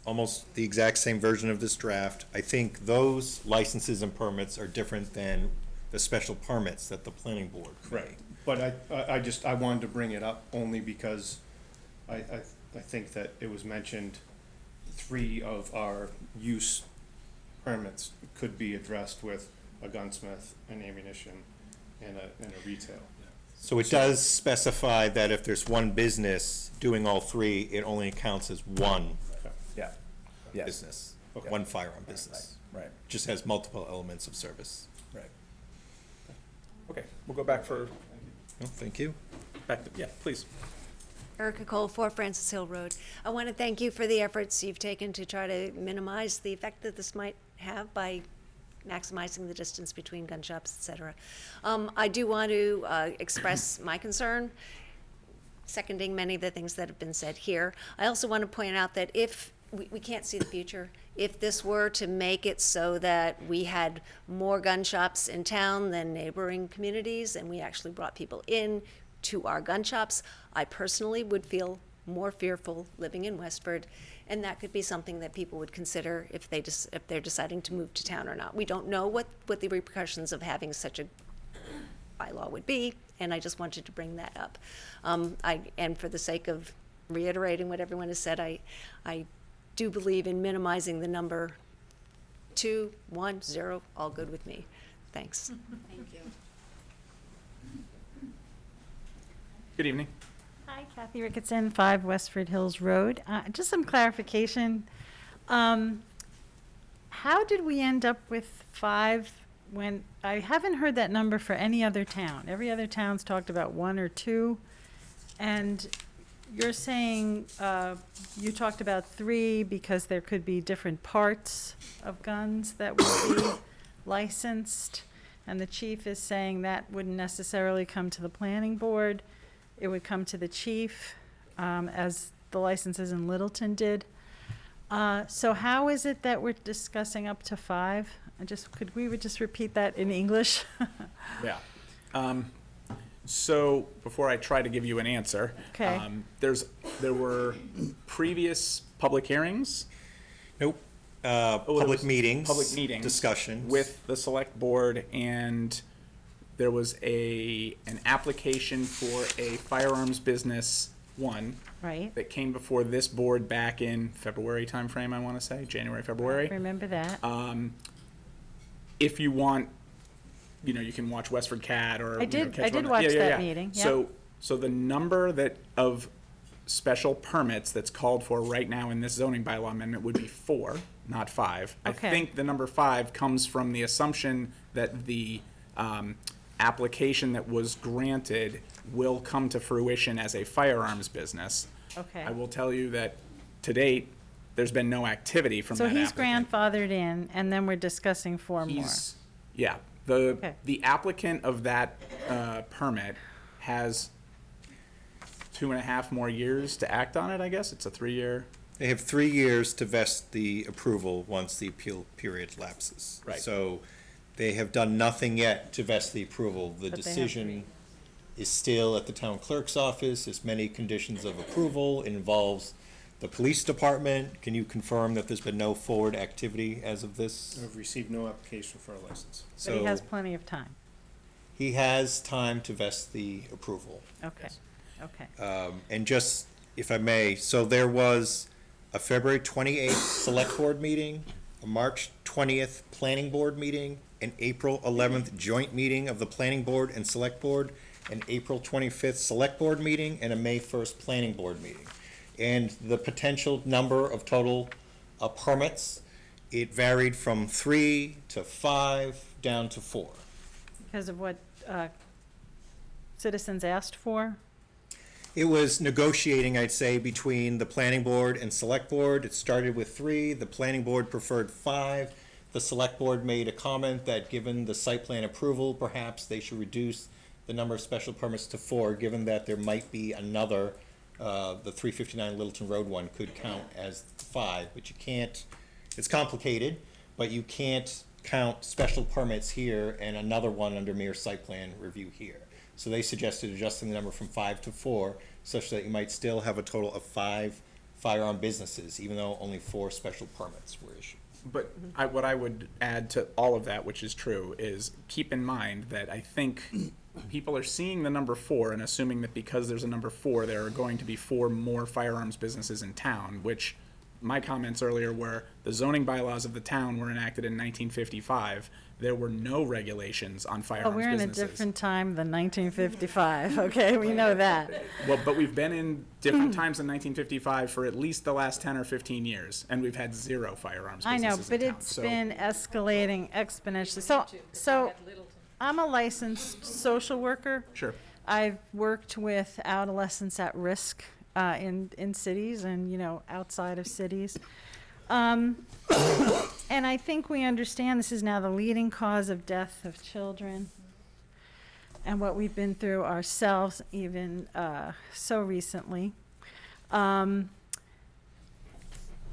S7: almost the exact same version of this draft. I think those licenses and permits are different than the special permits that the planning board create.
S11: But I wanted to bring it up only because I think that it was mentioned 3 of our use permits could be addressed with a gunsmith, an ammunition, and a retail.
S7: So it does specify that if there's one business doing all 3, it only counts as one
S1: Yeah. Yes.
S7: business,
S1: Okay.
S7: one firearm business.
S1: Right.
S7: Just has multiple elements of service.
S1: Right. Okay, we'll go back for,
S7: Well, thank you.
S1: back to, yeah, please.
S19: Erica Cole, 4 Francis Hill Road. I want to thank you for the efforts you've taken to try to minimize the effect that this might have by maximizing the distance between gun shops, et cetera. I do want to express my concern, seconding many of the things that have been said here. I also want to point out that if we can't see the future, if this were to make it so that we had more gun shops in town than neighboring communities, and we actually brought people in to our gun shops, I personally would feel more fearful living in Westford, and that could be something that people would consider if they're deciding to move to town or not. We don't know what the repercussions of having such a bylaw would be, and I just wanted to bring that up. And for the sake of reiterating what everyone has said, I do believe in minimizing the number 2, 1, 0, all good with me. Thanks.
S17: Thank you.
S1: Good evening.
S20: Hi, Kathy Ricketson, 5 Westford Hills Road. Just some clarification. How did we end up with 5 when, I haven't heard that number for any other town. Every other town's talked about 1 or 2. And you're saying, you talked about 3 because there could be different parts of guns that would be licensed. And the chief is saying that wouldn't necessarily come to the planning board. It would come to the chief, as the licenses in Littleton did. So how is it that we're discussing up to 5? Could we just repeat that in English?
S1: Yeah. So before I try to give you an answer,
S20: Okay.
S1: There were previous public hearings.
S7: Nope.
S1: There
S7: Public
S1: was
S7: meetings.
S1: Public meetings.
S7: Discussions.
S1: With the select board, and there was an application for a firearms business one
S20: Right.
S1: that came before this board back in February timeframe, I want to say, January, February.
S20: Remember that?
S1: If you want, you can watch WestfordCAT or.
S20: I did-
S1: catch
S20: I did
S1: one-
S20: watch
S1: yeah, yeah,
S20: that
S1: yeah.
S20: meeting, yeah.
S1: So the number of special permits that's called for right now in this zoning bylaw amendment would be 4, not 5.
S20: Okay.
S1: I think the number 5 comes from the assumption that the application that was granted will come to fruition as a firearms business.
S20: Okay.
S1: I will tell you that to date, there's been no activity from
S20: So
S1: that
S20: he's
S1: applicant.
S20: grandfathered in, and then we're discussing 4 more.
S1: Yeah,
S20: Okay.
S1: the applicant of that permit has 2.5 more years to act on it, I guess. It's a 3-year.
S7: They have 3 years to vest the approval once the appeal period lapses.
S1: Right.
S7: So they have done nothing yet to vest the approval. The
S20: But they have
S7: decision is still at the town clerk's office. There's many conditions of approval. It involves the police department. Can you confirm that there's been no forward activity as of this?
S11: I've received no application for a license.
S20: But he has
S7: So
S20: plenty of time.
S7: he has time to vest the approval.
S20: Okay, okay.
S7: And just, if I may, so there was a February 28th Select Board meeting, a March 20th Planning Board meeting, an April 11th joint meeting of the Planning Board and Select Board, an April 25th Select Board meeting, and a May 1st Planning Board meeting. And the potential number of total permits, it varied from 3 to 5 down to 4.
S20: Because of what citizens asked for?
S7: It was negotiating, I'd say, between the planning board and select board. It started with 3, the planning board preferred 5. The select board made a comment that given the site plan approval, perhaps they should reduce the number of special permits to 4, given that there might be another, the 359 Littleton Road one could count as 5, but you can't, it's complicated, but you can't count special permits here and another one under mere site plan review here. So they suggested adjusting the number from 5 to 4, such that you might still have a total of 5 firearm businesses, even though only 4 special permits were issued.
S1: But what I would add to all of that, which is true, is keep in mind that I think people are seeing the number 4 and assuming that because there's a number 4, there are going to be 4 more firearms businesses in town, which my comments earlier were the zoning bylaws of the town were enacted in 1955. There were no regulations on
S20: Oh,
S1: firearms
S20: we're in a
S1: businesses.
S20: different time than 1955, okay, we know that.
S1: Well, but we've been in different times than 1955 for at least the last 10 or 15 years, and we've had 0 firearms
S20: I know,
S1: businesses
S20: but
S1: in town.
S20: it's
S1: So-
S20: been escalating exponentially. So I'm a licensed social worker.
S1: Sure.
S20: I've worked with adolescents at risk in cities and, outside of cities. And I think we understand this is now the leading cause of death of children and what we've been through ourselves even so recently.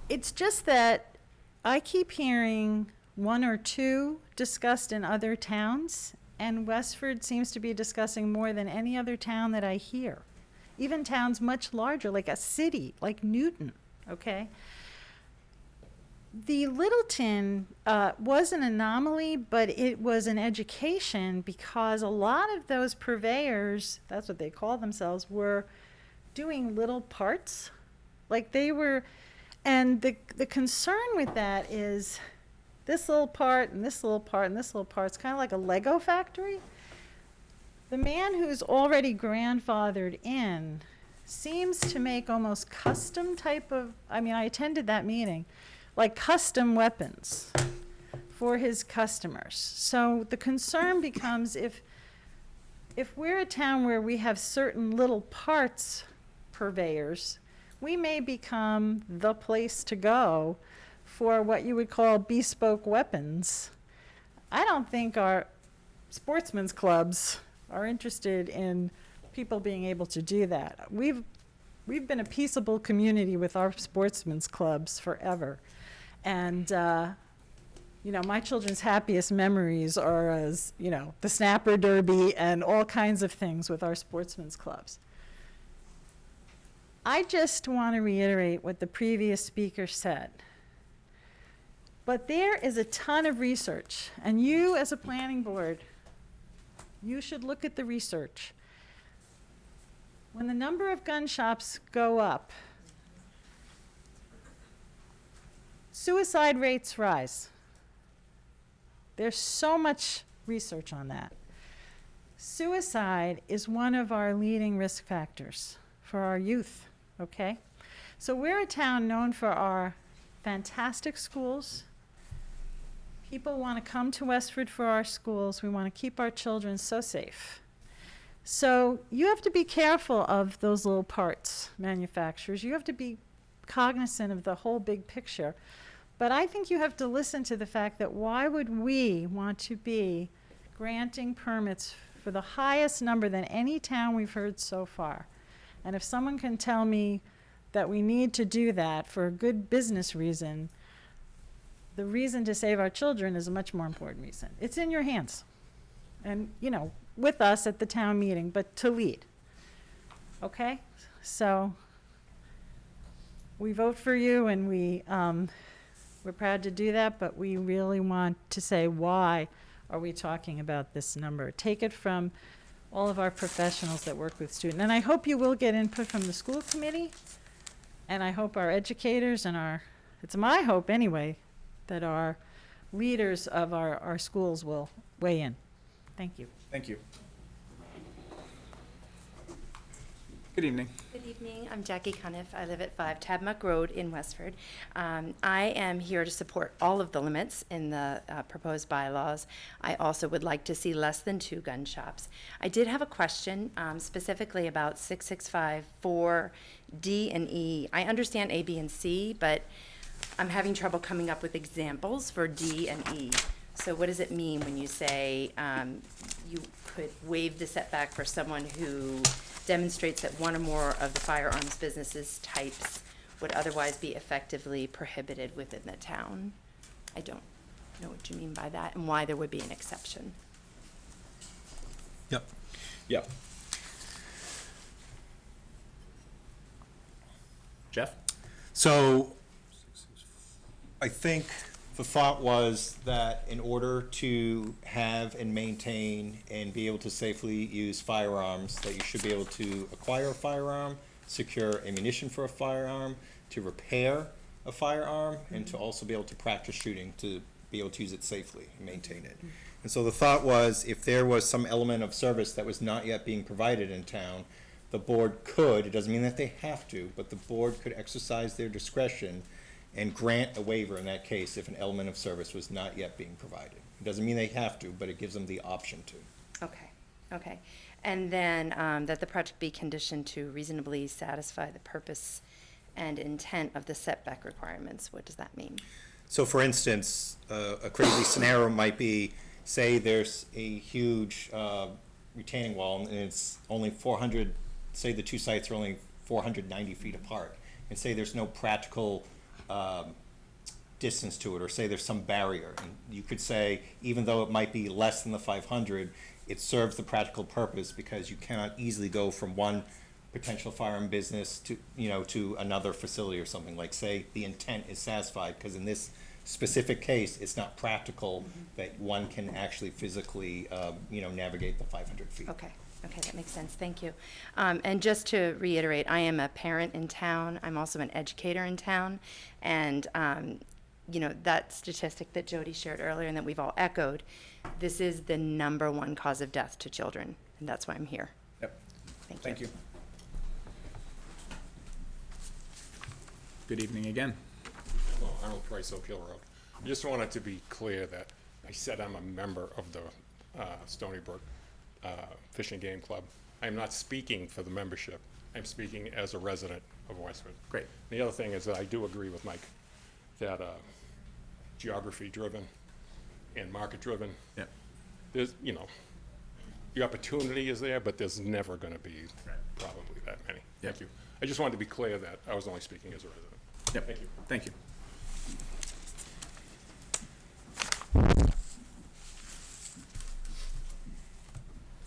S20: It's just that I keep hearing 1 or 2 discussed in other towns, and Westford seems to be discussing more than any other town that I hear. Even towns much larger, like a city, like Newton, okay? The Littleton was an anomaly, but it was an education because a lot of those purveyors, that's what they call themselves, were doing little parts. Like they were, and the concern with that is this little part and this little part and this little part. It's kind of like a Lego factory. The man who's already grandfathered in seems to make almost custom type of, I attended that meeting, like custom weapons for his customers. So the concern becomes if we're a town where we have certain little parts purveyors, we may become the place to go for what you would call bespoke weapons. I don't think our sportsmen's clubs are interested in people being able to do that. We've been a peaceable community with our sportsmen's clubs forever. And, my children's happiest memories are as, the snapper derby and all kinds of things with our sportsmen's clubs. I just want to reiterate what the previous speaker said. But there is a ton of research, and you as a planning board, you should look at the research. when the number of gun shops go up, suicide rates rise. There's so much research on that. Suicide is one of our leading risk factors for our youth, okay? So we're a town known for our fantastic schools. People want to come to Westford for our schools. We want to keep our children so safe. So you have to be careful of those little parts, manufacturers. You have to be cognizant of the whole big picture. But I think you have to listen to the fact that why would we want to be granting permits for the highest number than any town we've heard so far? And if someone can tell me that we need to do that for a good business reason, the reason to save our children is a much more important reason. It's in your hands. And, you know, with us at the town meeting, but to lead. Okay? So we vote for you, and we're proud to do that, but we really want to say, why are we talking about this number? Take it from all of our professionals that work with students. And I hope you will get input from the school committee, and I hope our educators and it's my hope anyway, that our leaders of our schools will weigh in. Thank you.
S1: Thank you. Good evening.
S21: Good evening. I'm Jackie Cuniff. I live at 5 Tabmuck Road in Westford. I am here to support all of the limits in the proposed bylaws. I also would like to see less than 2 gun shops. I did have a question specifically about 665 for D and E. I understand A, B, and C, but I'm having trouble coming up with examples for D and E. So what does it mean when you say you could waive the setback for someone who demonstrates that one or more of the firearms businesses types would otherwise be effectively prohibited within the town? I don't know what you mean by that and why there would be an exception.
S7: Yep.
S1: Yep. Jeff?
S7: So I think the thought was that in order to have and maintain and be able to safely use firearms, that you should be able to acquire a firearm, secure ammunition for a firearm, to repair a firearm, and to also be able to practice shooting, to be able to use it safely and maintain it. And so the thought was, if there was some element of service that was not yet being provided in town, the board could, it doesn't mean that they have to, but the board could exercise their discretion and grant a waiver in that case if an element of service was not yet being provided. It doesn't mean they have to, but it gives them the option to.
S21: Okay, okay. And then that the project be conditioned to reasonably satisfy the purpose and intent of the setback requirements. What does that mean?
S7: So for instance, a crazy scenario might be, say there's a huge retaining wall and it's only 400, say the 2 sites are only 490 feet apart, and say there's no practical distance to it, or say there's some barrier, and you could say, even though it might be less than the 500, it serves the practical purpose because you cannot easily go from one potential firearm business to, you know, to another facility or something. Like, say the intent is satisfied, because in this specific case, it's not practical that one can actually physically, you know, navigate the 500 feet.
S21: Okay. Okay, that makes sense. Thank you. And just to reiterate, I am a parent in town. I'm also an educator in town. And, you know, that statistic that Jody shared earlier and that we've all echoed, this is the #1 cause of death to children. And that's why I'm here.
S1: Yep.
S21: Thank you.
S1: Thank you. Good evening again.
S13: Hello, Arnold Price, Oak Hill Road. I just wanted to be clear that I said I'm a member of the Stony Brook Fish and Game Club. I am not speaking for the membership. I'm speaking as a resident of Westford.
S1: Great.
S13: The other thing is that I do agree with Mike that geography-driven and market-driven,
S1: yep.
S13: There's, you know, the opportunity is there, but there's never going to be probably that many.
S1: Yep.
S13: Thank you. I just wanted to be clear that I was only speaking as a resident.
S1: Yep.
S13: Thank you.
S1: Thank you.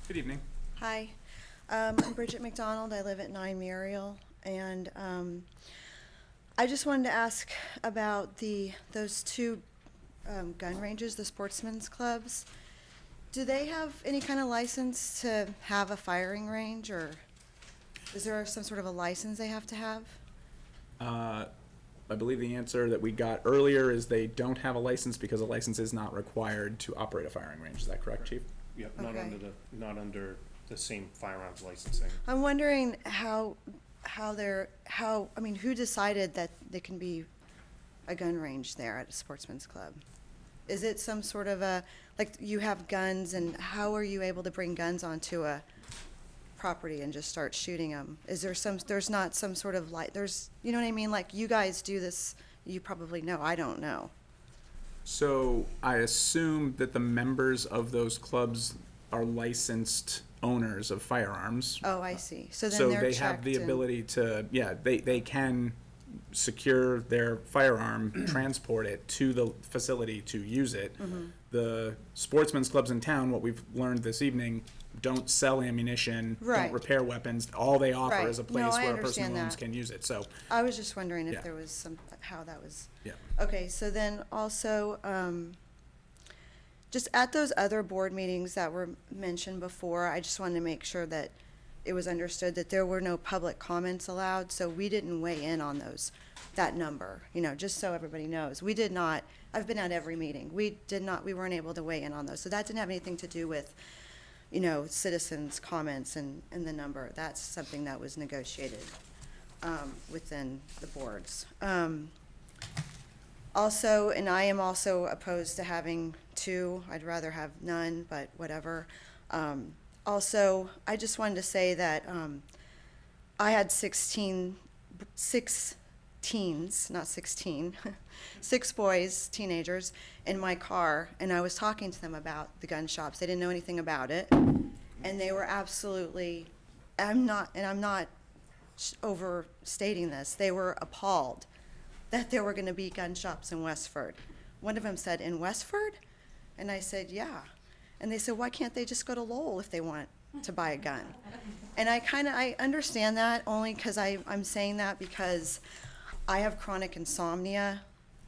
S1: Good evening.
S22: Hi, I'm Bridget McDonald. I live at 9 Muriel, and I just wanted to ask about those 2 gun ranges, the sportsmen's clubs. Do they have any kind of license to have a firing range, or? Is there some sort of a license they have to have?
S1: I believe the answer that we got earlier is they don't have a license because a license is not required to operate a firing range. Is that correct, Chief?
S11: Yep,
S22: Okay.
S11: not under the same firearms licensing.
S22: I'm wondering who decided that there can be a gun range there at a sportsman's club? Is it some sort of you have guns, and how are you able to bring guns onto a property and just start shooting them? There's not some sort of you know what I mean? Like, you guys do this, you probably know, I don't know.
S1: So I assume that the members of those clubs are licensed owners of firearms.
S22: Oh, I see. So then
S1: So
S22: they're
S1: they have the
S22: checked and-
S1: ability to, they can secure their firearm, transport it to the facility to use it.
S22: Mhm.
S1: The sportsmen's clubs in town, what we've learned this evening, don't sell ammunition,
S22: Right.
S1: don't repair weapons. All they offer
S22: Right.
S1: is a
S22: No,
S1: place
S22: I
S1: where a person
S22: understand
S1: who owns
S22: that.
S1: can use it. So,
S22: I was just wondering if
S1: Yeah.
S22: there was how that was.
S1: yeah.
S22: Okay, so then also, just at those other board meetings that were mentioned before, I just wanted to make sure that it was understood that there were no public comments allowed, so we didn't weigh in on that number, just so everybody knows. We did not, I've been at every meeting, we weren't able to weigh in on those. So that didn't have anything to do with, citizens' comments and the number. That's something that was negotiated within the boards. Also, and I am also opposed to having two. I'd rather have none, but whatever. Also, I just wanted to say that I had 6 teens, not 16, 6 boys, teenagers, in my car, and I was talking to them about the gun shops. They didn't know anything about it, and they were absolutely, I'm not overstating this, they were appalled that there were going to be gun shops in Westford. One of them said, "In Westford?" And I said, "Yeah." And they said, "Why can't they just go to Lowell if they want to buy a gun?" And I understand that, only because I'm saying that because I have chronic insomnia,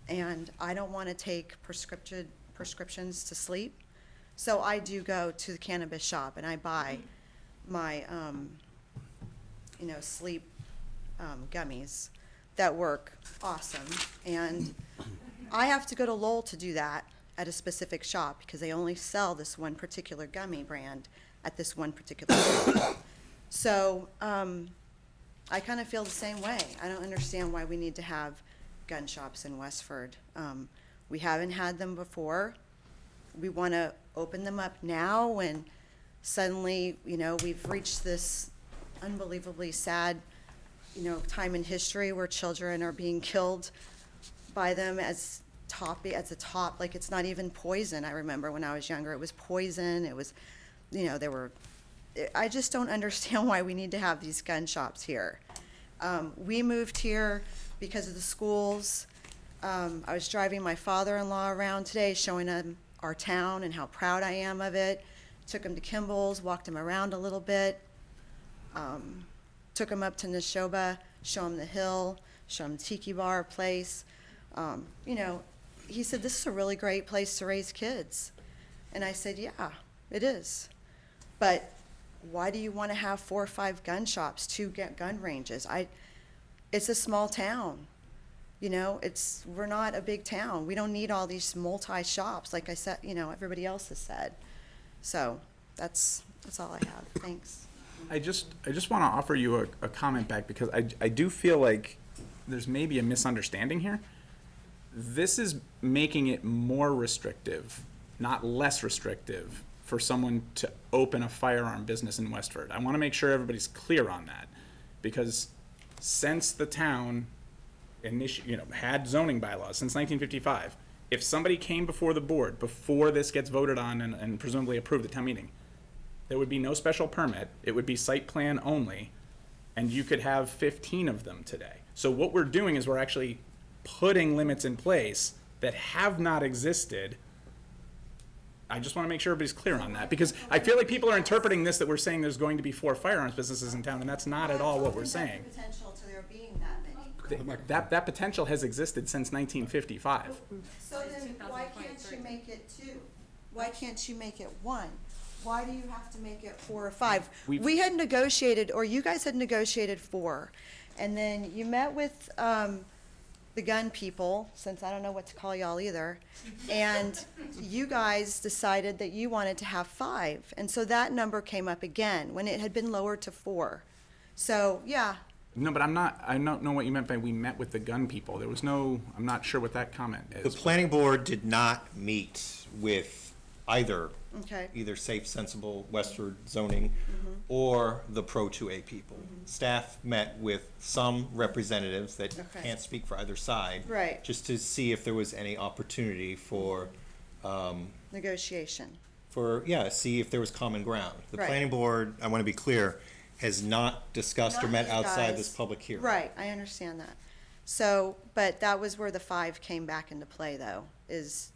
S22: and I don't want to take prescriptions to sleep. So I do go to the cannabis shop and I buy my, sleep gummies that work awesome. And I have to go to Lowell to do that at a specific shop because they only sell this one particular gummy brand at this one particular shop. So I kind of feel the same way. I don't understand why we need to have gun shops in Westford. We haven't had them before. We want to open them up now when suddenly, we've reached this unbelievably sad, time in history where children are being killed by them as a top, like it's not even poison. I remember when I was younger, it was poison. It was, I just don't understand why we need to have these gun shops here. We moved here because of the schools. I was driving my father-in-law around today, showing him our town and how proud I am of it. Took him to Kimball's, walked him around a little bit. Took him up to Neshoba, show him the hill, show him Tiki Bar place. He said, "This is a really great place to raise kids." And I said, "Yeah, it is. But why do you want to have 4 or 5 gun shops, 2 gun ranges? It's a small town. We're not a big town. We don't need all these multi-shops, like I said, everybody else has said." So that's all I have. Thanks.
S1: I just want to offer you a comment back because I do feel like there's maybe a misunderstanding here. This is making it more restrictive, not less restrictive, for someone to open a firearm business in Westford. I want to make sure everybody's clear on that, because since the town had zoning bylaws since 1955, if somebody came before the board before this gets voted on and presumably approved at town meeting, there would be no special permit. It would be site plan only, and you could have 15 of them today. So what we're doing is we're actually putting limits in place that have not existed. I just want to make sure everybody's clear on that, because I feel like people are interpreting this that we're saying there's going to be 4 firearms businesses in town, and that's not at all what we're saying.
S22: Potential to there being that many.
S1: That potential has existed since 1955.
S22: So then why can't you make it 2? Why can't you make it 1? Why do you have to make it 4 or 5?
S1: We've-
S22: We had negotiated, or you guys had negotiated 4, and then you met with the gun people, since I don't know what to call y'all either, and you guys decided that you wanted to have 5, and so that number came up again when it had been lowered to 4. So, yeah,
S1: No, but I don't know what you meant by we met with the gun people. There was no, I'm not sure what that comment
S7: The
S1: is.
S7: planning board did not meet with either,
S22: okay.
S7: either safe, sensible Westford zoning or the Pro 2A people. Staff met with some representatives that
S22: Okay.
S7: can't speak for either side.
S22: Right.
S7: Just to see if there was any opportunity for,
S22: Negotiation.
S7: see if there was common ground. The
S22: Right.
S7: planning board, I want to be clear, has not discussed or
S22: Not
S7: met
S22: you
S7: outside
S22: guys.
S7: this public hearing.
S22: Right, I understand that. So, but that was where the 5 came back into play, though, is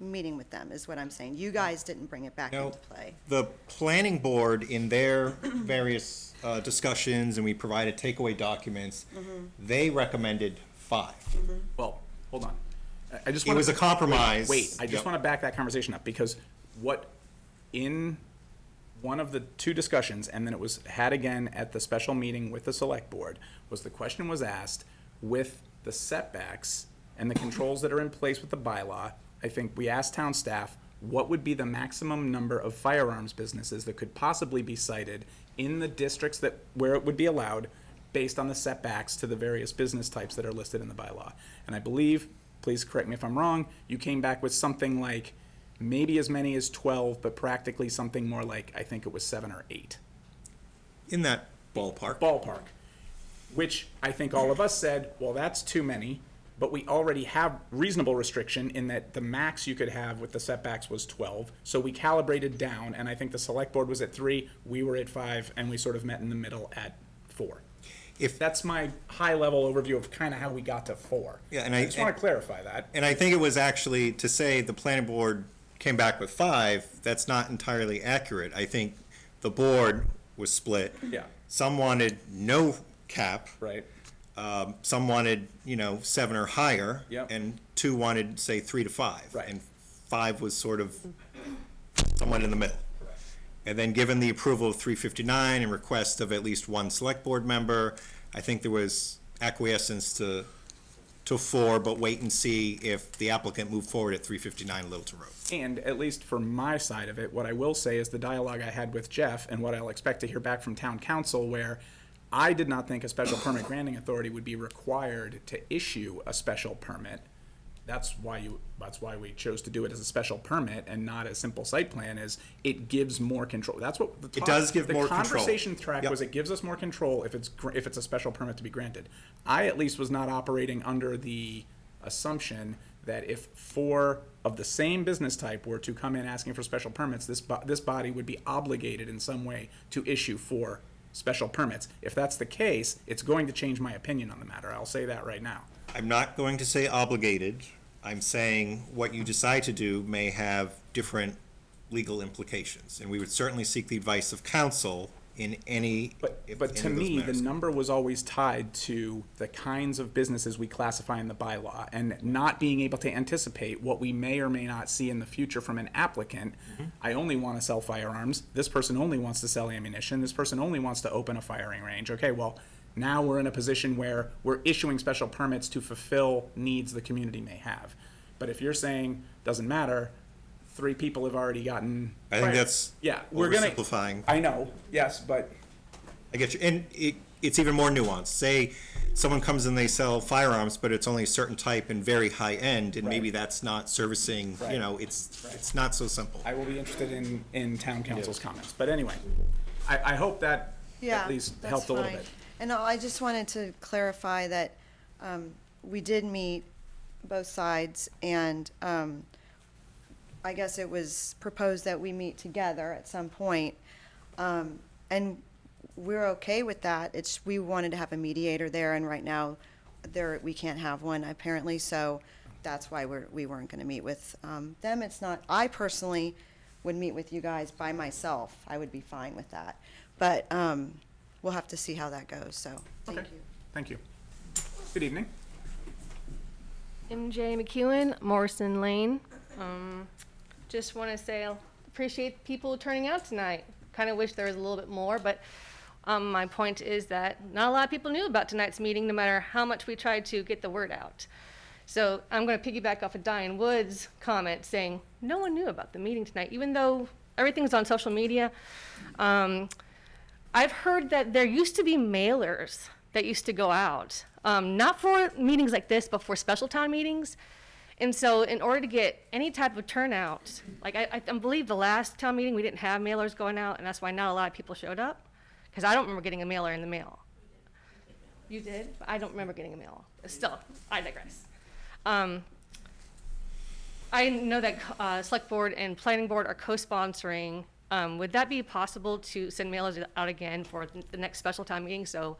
S22: meeting with them, is what I'm saying. You guys didn't bring it back
S7: No.
S22: into play.
S7: The planning board, in their various discussions, and we provided takeaway documents, they recommended 5.
S1: Well, hold on. I just
S7: It
S1: want
S7: was a compromise.
S1: Wait, I just
S7: Yep.
S1: want to back that conversation up because what in one of the 2 discussions, and then it was had again at the special meeting with the select board, was the question was asked with the setbacks and the controls that are in place with the bylaw. I think we asked town staff, what would be the maximum number of firearms businesses that could possibly be cited in the districts that, where it would be allowed based on the setbacks to the various business types that are listed in the bylaw. And I believe, please correct me if I'm wrong, you came back with something like maybe as many as 12, but practically something more like, I think it was 7 or 8.
S7: In that ballpark.
S1: Ballpark. Which I think all of us said, well, that's too many, but we already have reasonable restriction in that the max you could have with the setbacks was 12. So we calibrated down, and I think the select board was at 3, we were at 5, and we sort of met in the middle at 4. If that's my high-level overview of kind of how we got to 4.
S7: Yeah, and
S1: I just want to clarify that.
S7: And I think it was actually, to say the planning board came back with 5, that's not entirely accurate. I think the board was split.
S1: Yeah.
S7: Some wanted no cap.
S1: Right.
S7: Some wanted, 7 or higher.
S1: Yep.
S7: And 2 wanted, say, 3 to 5.
S1: Right.
S7: And 5 was sort of somewhat in the middle. And then, given the approval of 359 and request of at least 1 select board member, I think there was acquiescence to 4, but wait and see if the applicant moved forward at 359 Littleton Road.
S1: And at least for my side of it, what I will say is the dialogue I had with Jeff and what I'll expect to hear back from town council, where I did not think a special permit granting authority would be required to issue a special permit. That's why we chose to do it as a special permit and not a simple site plan, is it gives more control. That's what the
S7: It does give more control.
S1: The conversation track
S7: Yep.
S1: was it gives us more control if it's a special permit to be granted. I at least was not operating under the assumption that if 4 of the same business type were to come in asking for special permits, this body would be obligated in some way to issue 4 special permits. If that's the case, it's going to change my opinion on the matter. I'll say that right now.
S7: I'm not going to say obligated. I'm saying what you decide to do may have different legal implications, and we would certainly seek the advice of counsel in any.
S1: But to me, the number was always tied to the kinds of businesses we classify in the bylaw, and not being able to anticipate what we may or may not see in the future from an applicant. I only want to sell firearms. This person only wants to sell ammunition. This person only wants to open a firing range. Okay, well, now we're in a position where we're issuing special permits to fulfill needs the community may have. But if you're saying, doesn't matter, 3 people have already gotten.
S7: I think that's
S1: oversimplifying. I know, yes, but.
S7: I get you, and it's even more nuanced. Say someone comes and they sell firearms, but it's only a certain type and very high end, and maybe that's not servicing, it's not so simple.
S1: I will be interested in town council's comments, but anyway, I hope that at least
S22: that's
S1: helped a little
S22: fine.
S1: bit.
S22: And I just wanted to clarify that we did meet both sides, and I guess it was proposed that we meet together at some point. And we're okay with that. We wanted to have a mediator there, and right now we can't have one apparently, so that's why we weren't going to meet with them. It's not, I personally would meet with you guys by myself. I would be fine with that. But we'll have to see how that goes, so thank you.
S1: Thank you. Good evening.
S2: MJ McEwen, Morrison Lane. Just want to say appreciate people turning out tonight. Kind of wish there was a little bit more, but my point is that not a lot of people knew about tonight's meeting, no matter how much we tried to get the word out. So I'm going to piggyback off of Diane Wood's comment saying no one knew about the meeting tonight, even though everything's on social media. I've heard that there used to be mailers that used to go out, not for meetings like this, but for special town meetings. And so in order to get any type of turnout, like I believe the last town meeting, we didn't have mailers going out, and that's why not a lot of people showed up. Because I don't remember getting a mailer in the mail. You did? I don't remember getting a mail. Still, I digress. I know that Select Board and Planning Board are co-sponsoring. Would that be possible to send mailers out again for the next special town meeting so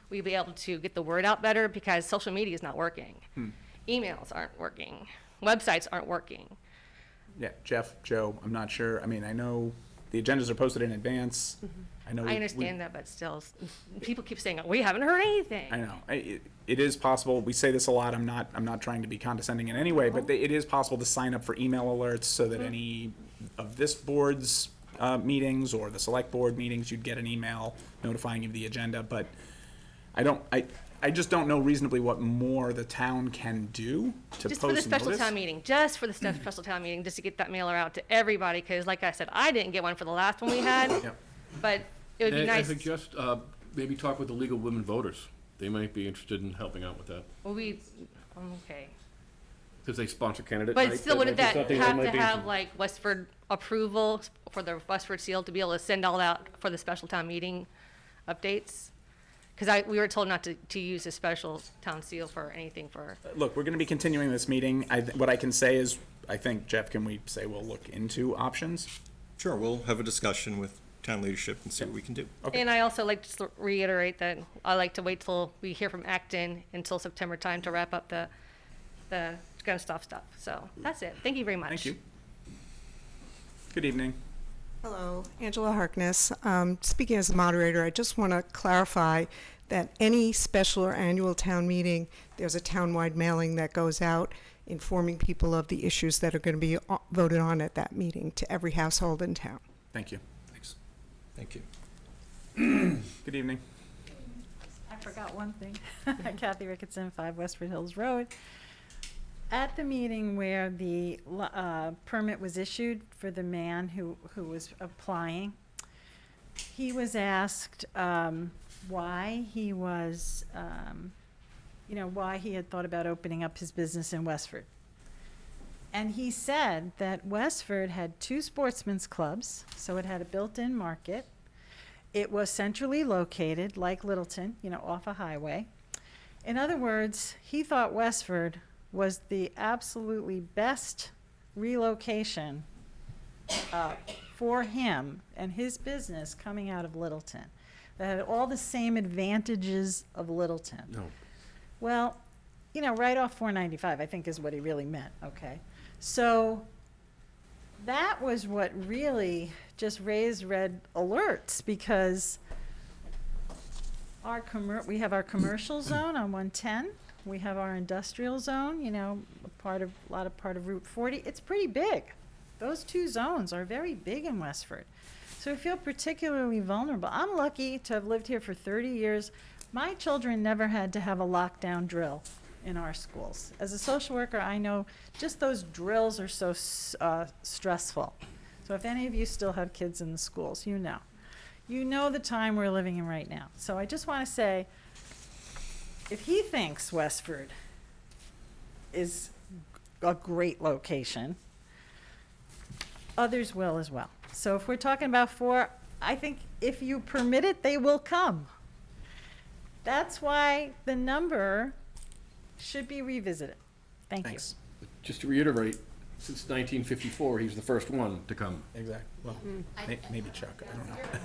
S2: we'd be able to get the word out better? Because social media is not working. Emails aren't working. Websites aren't working.
S1: Yeah, Jeff, Joe, I'm not sure. I mean, I know the agendas are posted in advance. I know.
S2: I understand that, but still, people keep saying, we haven't heard anything.
S1: I know. It is possible. We say this a lot. I'm not trying to be condescending in any way, but it is possible to sign up for email alerts so that any of this board's meetings or the select board meetings, you'd get an email notifying you of the agenda. But I just don't know reasonably what more the town can do to
S2: Just
S1: post
S2: for the special
S1: notice.
S2: town meeting, just for the special town meeting, just to get that mailer out to everybody, because like I said, I didn't get one for the last one we had, but it would be
S4: And
S2: nice.
S4: I suggest maybe talk with the League of Women Voters. They might be interested in helping out with that.
S2: Well, okay.
S4: Because they sponsor candidate
S2: But
S4: night,
S2: still, wouldn't
S4: might
S2: that
S4: be something
S2: have
S4: might
S2: to
S4: be
S2: have
S4: interesting.
S2: like Westford approval for the Westford seal to be able to send all that for the special town meeting updates? Because we were told not to use a special town seal for anything for.
S1: Look, we're going to be continuing this meeting. What I can say is, I think, Jeff, can we say we'll look into options?
S7: Sure, we'll have a discussion with town leadership and see what we can do.
S2: And I also like to reiterate that I like to wait till we hear from Acton until September time to wrap up the gun stuff. So that's it. Thank you very much.
S1: Thank you. Good evening.
S3: Hello, Angela Harkness. Speaking as the moderator, I just want to clarify that any special or annual town meeting, there's a townwide mailing that goes out informing people of the issues that are going to be voted on at that meeting to every household in town.
S1: Thank you.
S7: Thanks. Thank you.
S1: Good evening.
S20: I forgot one thing. Kathy Ricketson, 5 Westford Hills Road. At the meeting where the permit was issued for the man who was applying, he was asked why he was, why he had thought about opening up his business in Westford. And he said that Westford had 2 sportsmen's clubs, so it had a built-in market. It was centrally located, like Littleton, off a highway. In other words, he thought Westford was the absolutely best relocation for him and his business coming out of Littleton. That had all the same advantages of Littleton.
S4: No.
S20: Well, right off 495, I think is what he really meant, okay? So that was what really just raised red alerts, because we have our commercial zone on 110. We have our industrial zone, part of Route 40. It's pretty big. Those 2 zones are very big in Westford. So we feel particularly vulnerable. I'm lucky to have lived here for 30 years. My children never had to have a lockdown drill in our schools. As a social worker, I know just those drills are so stressful. So if any of you still have kids in the schools, you know the time we're living in right now. So I just want to say, if he thinks Westford is a great location, others will as well. So if we're talking about 4, I think if you permit it, they will come. That's why the number should be revisited. Thank you.
S4: Just to reiterate, since 1954, he's the first one to come.
S1: Exactly. Well, maybe Chuck. I don't know.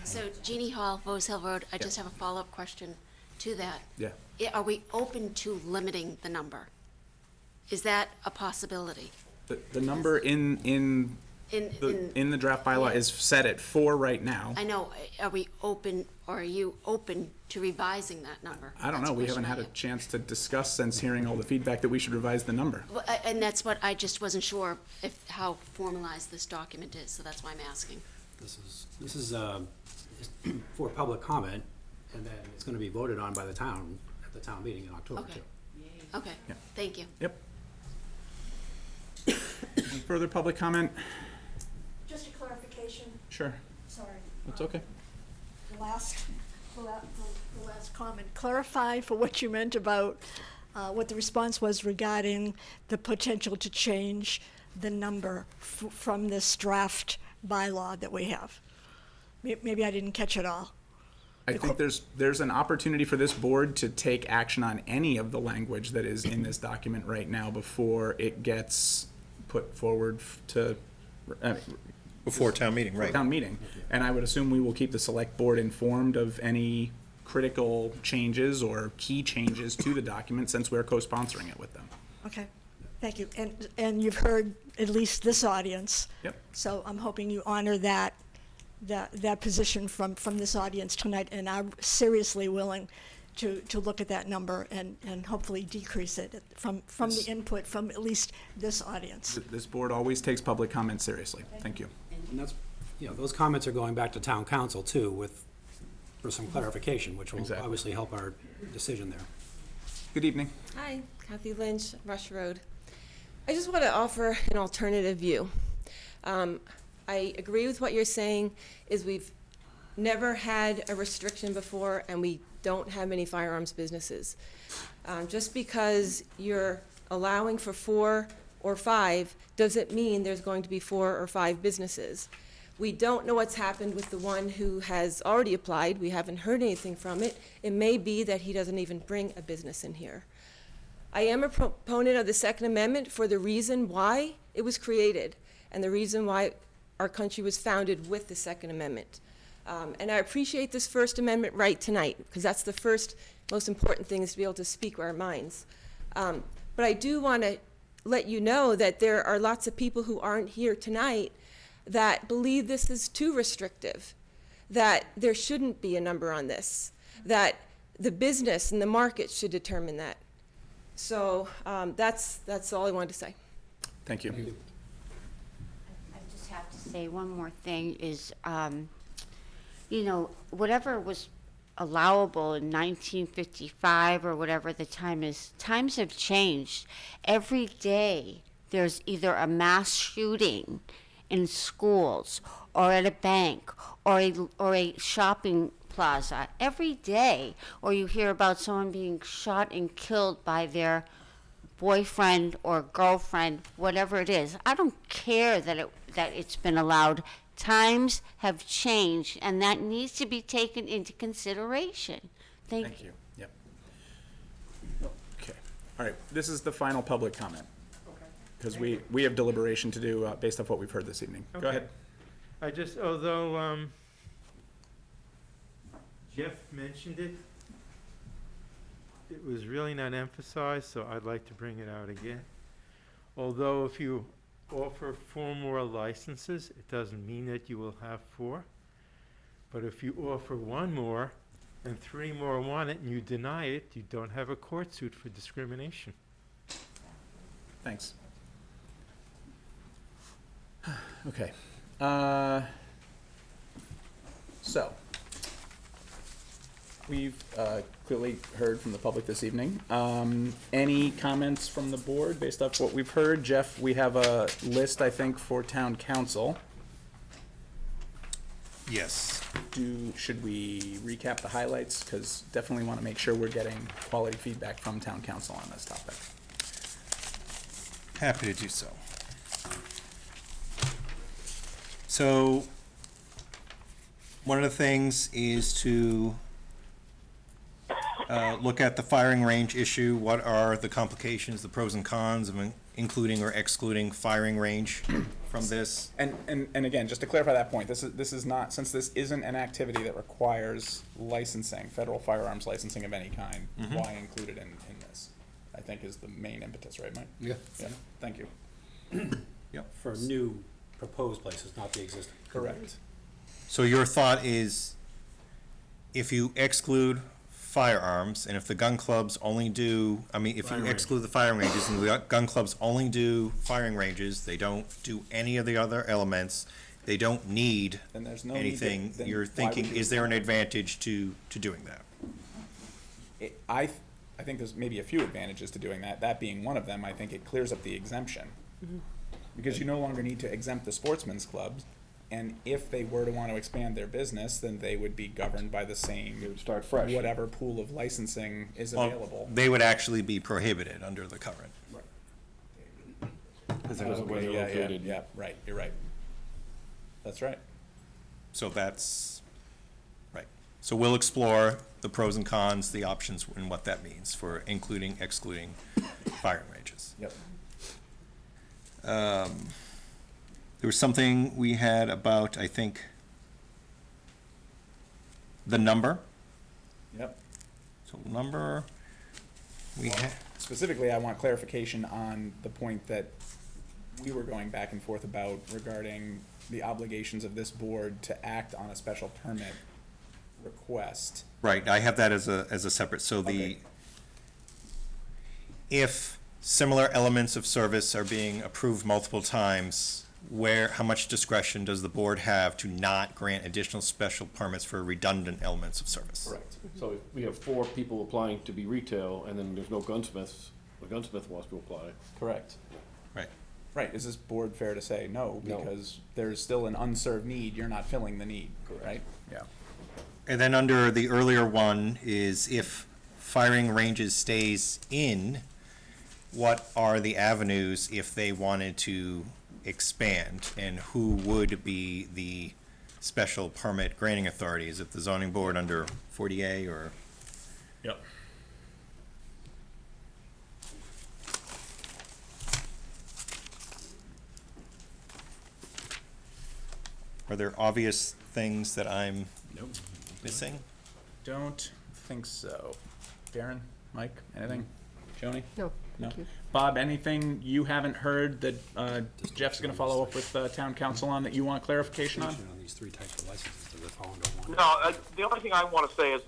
S17: So Jeannie Hall, Bose Hill Road, I just have a follow-up question to that.
S1: Yeah.
S17: Are we open to limiting the number? Is that a possibility?
S1: The number in In the draft bylaw is set at 4 right now.
S17: I know, are we open, or are you open to revising that number?
S1: I don't
S17: That's
S1: know, we
S17: question
S1: haven't had
S17: I
S1: a
S17: have.
S1: chance to discuss since hearing all the feedback that we should revise the number.
S17: Well, and that's what, I just wasn't sure how formalized this document is, so that's why I'm asking.
S8: This is for public comment, and then it's gonna be voted on by the town at the town meeting in October
S17: Okay.
S8: too.
S17: Okay,
S1: Yeah.
S17: thank you.
S1: Yep. Any further public comment?
S12: Just a clarification,
S1: Sure,
S12: sorry.
S1: that's okay.
S12: The last comment, clarify for what you meant about what the response was regarding the potential to change the number from this draft bylaw that we have. Maybe I didn't catch it all.
S1: I think there's an opportunity for this board to take action on any of the language that is in this document right now before it gets put forward to
S7: Before town meeting, right.
S1: town meeting. And I would assume we will keep the select board informed of any critical changes or key changes to the document since we're co-sponsoring it with them.
S12: Okay, thank you. And you've heard at least this audience.
S1: Yep.
S12: So I'm hoping you honor that position from this audience tonight, and are seriously willing to look at that number and hopefully decrease it from the input from at least this audience.
S1: This board always takes public comment seriously. Thank you.
S8: And that's, those comments are going back to town council too for some clarification, which will
S1: Exactly.
S8: obviously help our decision there.
S1: Good evening.
S9: Hi, Kathy Lynch, Rush Road. I just want to offer an alternative view. I agree with what you're saying, is we've never had a restriction before, and we don't have many firearms businesses. Just because you're allowing for 4 or 5 doesn't mean there's going to be 4 or 5 businesses. We don't know what's happened with the one who has already applied. We haven't heard anything from it. It may be that he doesn't even bring a business in here. I am a proponent of the Second Amendment for the reason why it was created and the reason why our country was founded with the Second Amendment. And I appreciate this First Amendment right tonight, because that's the first most important thing, is to be able to speak our minds. But I do want to let you know that there are lots of people who aren't here tonight that believe this is too restrictive, that there shouldn't be a number on this, that the business and the market should determine that. So that's all I wanted to say.
S1: Thank you.
S14: I just have to say one more thing is, whatever was allowable in 1955 or whatever the time is, times have changed. Every day there's either a mass shooting in schools or at a bank or a shopping plaza every day, or you hear about someone being shot and killed by their boyfriend or girlfriend, whatever it is. I don't care that it's been allowed. Times have changed, and that needs to be taken into consideration. Thank you.
S1: Yep. Okay. All right. This is the final public comment. Because we have deliberation to do based off what we've heard this evening. Go
S15: Okay.
S1: ahead.
S15: Although Jeff mentioned it, it was really not emphasized, so I'd like to bring it out again. Although if you offer 4 more licenses, it doesn't mean that you will have 4. But if you offer 1 more and 3 more want it and you deny it, you don't have a court suit for discrimination.
S1: Thanks. Okay. So, we've clearly heard from the public this evening. Any comments from the board based off what we've heard? Jeff, we have a list, I think, for town council.
S7: Yes.
S1: Should we recap the highlights? Because definitely want to make sure we're getting quality feedback from town council on this topic.
S7: Happy to do so. So, one of the things is to look at the firing range issue. What are the complications, the pros and cons of including or excluding firing range from this?
S1: And again, just to clarify that point, this is not, since this isn't an activity that requires licensing, federal firearms licensing of any kind, why include it in this? I think is the main impetus, right, Mike?
S8: Yeah.
S1: Yeah, thank you.
S7: Yep.
S8: For new proposed places, not the existing.
S1: Correct.
S7: So your thought is, if you exclude firearms, and if the gun clubs only do, I mean, if you
S8: Firing range.
S7: exclude the firing ranges, and the gun clubs only do firing ranges, they don't do any of the other elements, they don't need
S1: Then there's no need to-
S7: anything,
S1: then
S7: you're
S1: why would
S7: thinking,
S1: you
S7: is there an
S1: exempt
S7: advantage to doing that?
S1: I think there's maybe a few advantages to doing that. That being one of them, I think it clears up the exemption. Because you no longer need to exempt the sportsmen's clubs, and if they were to want to expand their business, then they would be governed by the same.
S4: They would start fresh.
S1: Whatever pool of licensing is
S7: Well,
S1: available.
S7: they would actually be prohibited under the current.
S4: Because of where
S1: Okay,
S4: they're
S1: yeah,
S4: located.
S1: yeah, right, you're right. That's right.
S7: So that's, right. So we'll explore the pros and cons, the options, and what that means for including, excluding firing ranges.
S1: Yep.
S7: There was something we had about, I think, the number.
S1: Yep.
S7: So number, we had,
S1: Specifically, I want clarification on the point that we were going back and forth about regarding the obligations of this board to act on a special permit request.
S7: right, I have that as a separate, so the,
S1: Okay.
S7: if similar elements of service are being approved multiple times, how much discretion does the board have to not grant additional special permits for redundant elements of service?
S1: Correct.
S4: So if we have 4 people applying to be retail, and then there's no gunsmiths, the gunsmith wants to apply.
S1: Correct.
S7: Right.
S1: Right, is this board fair to say no,
S4: No.
S1: because there's still an unserved need, you're not filling the need, right? Yeah.
S7: And then under the earlier one is if firing ranges stays in, what are the avenues if they wanted to expand? And who would be the special permit granting authority? Is it the zoning board under 40A or?
S1: Yep.
S7: Are there obvious things that I'm missing?
S1: Don't think so. Darren, Mike, anything? Joni?
S5: No,
S1: No?
S5: thank you.
S1: Bob, anything you haven't heard that Jeff's gonna follow up with town council on that you want clarification on?
S8: On these 3 types of licenses that are fall under one.
S6: No, the only thing I want to say is,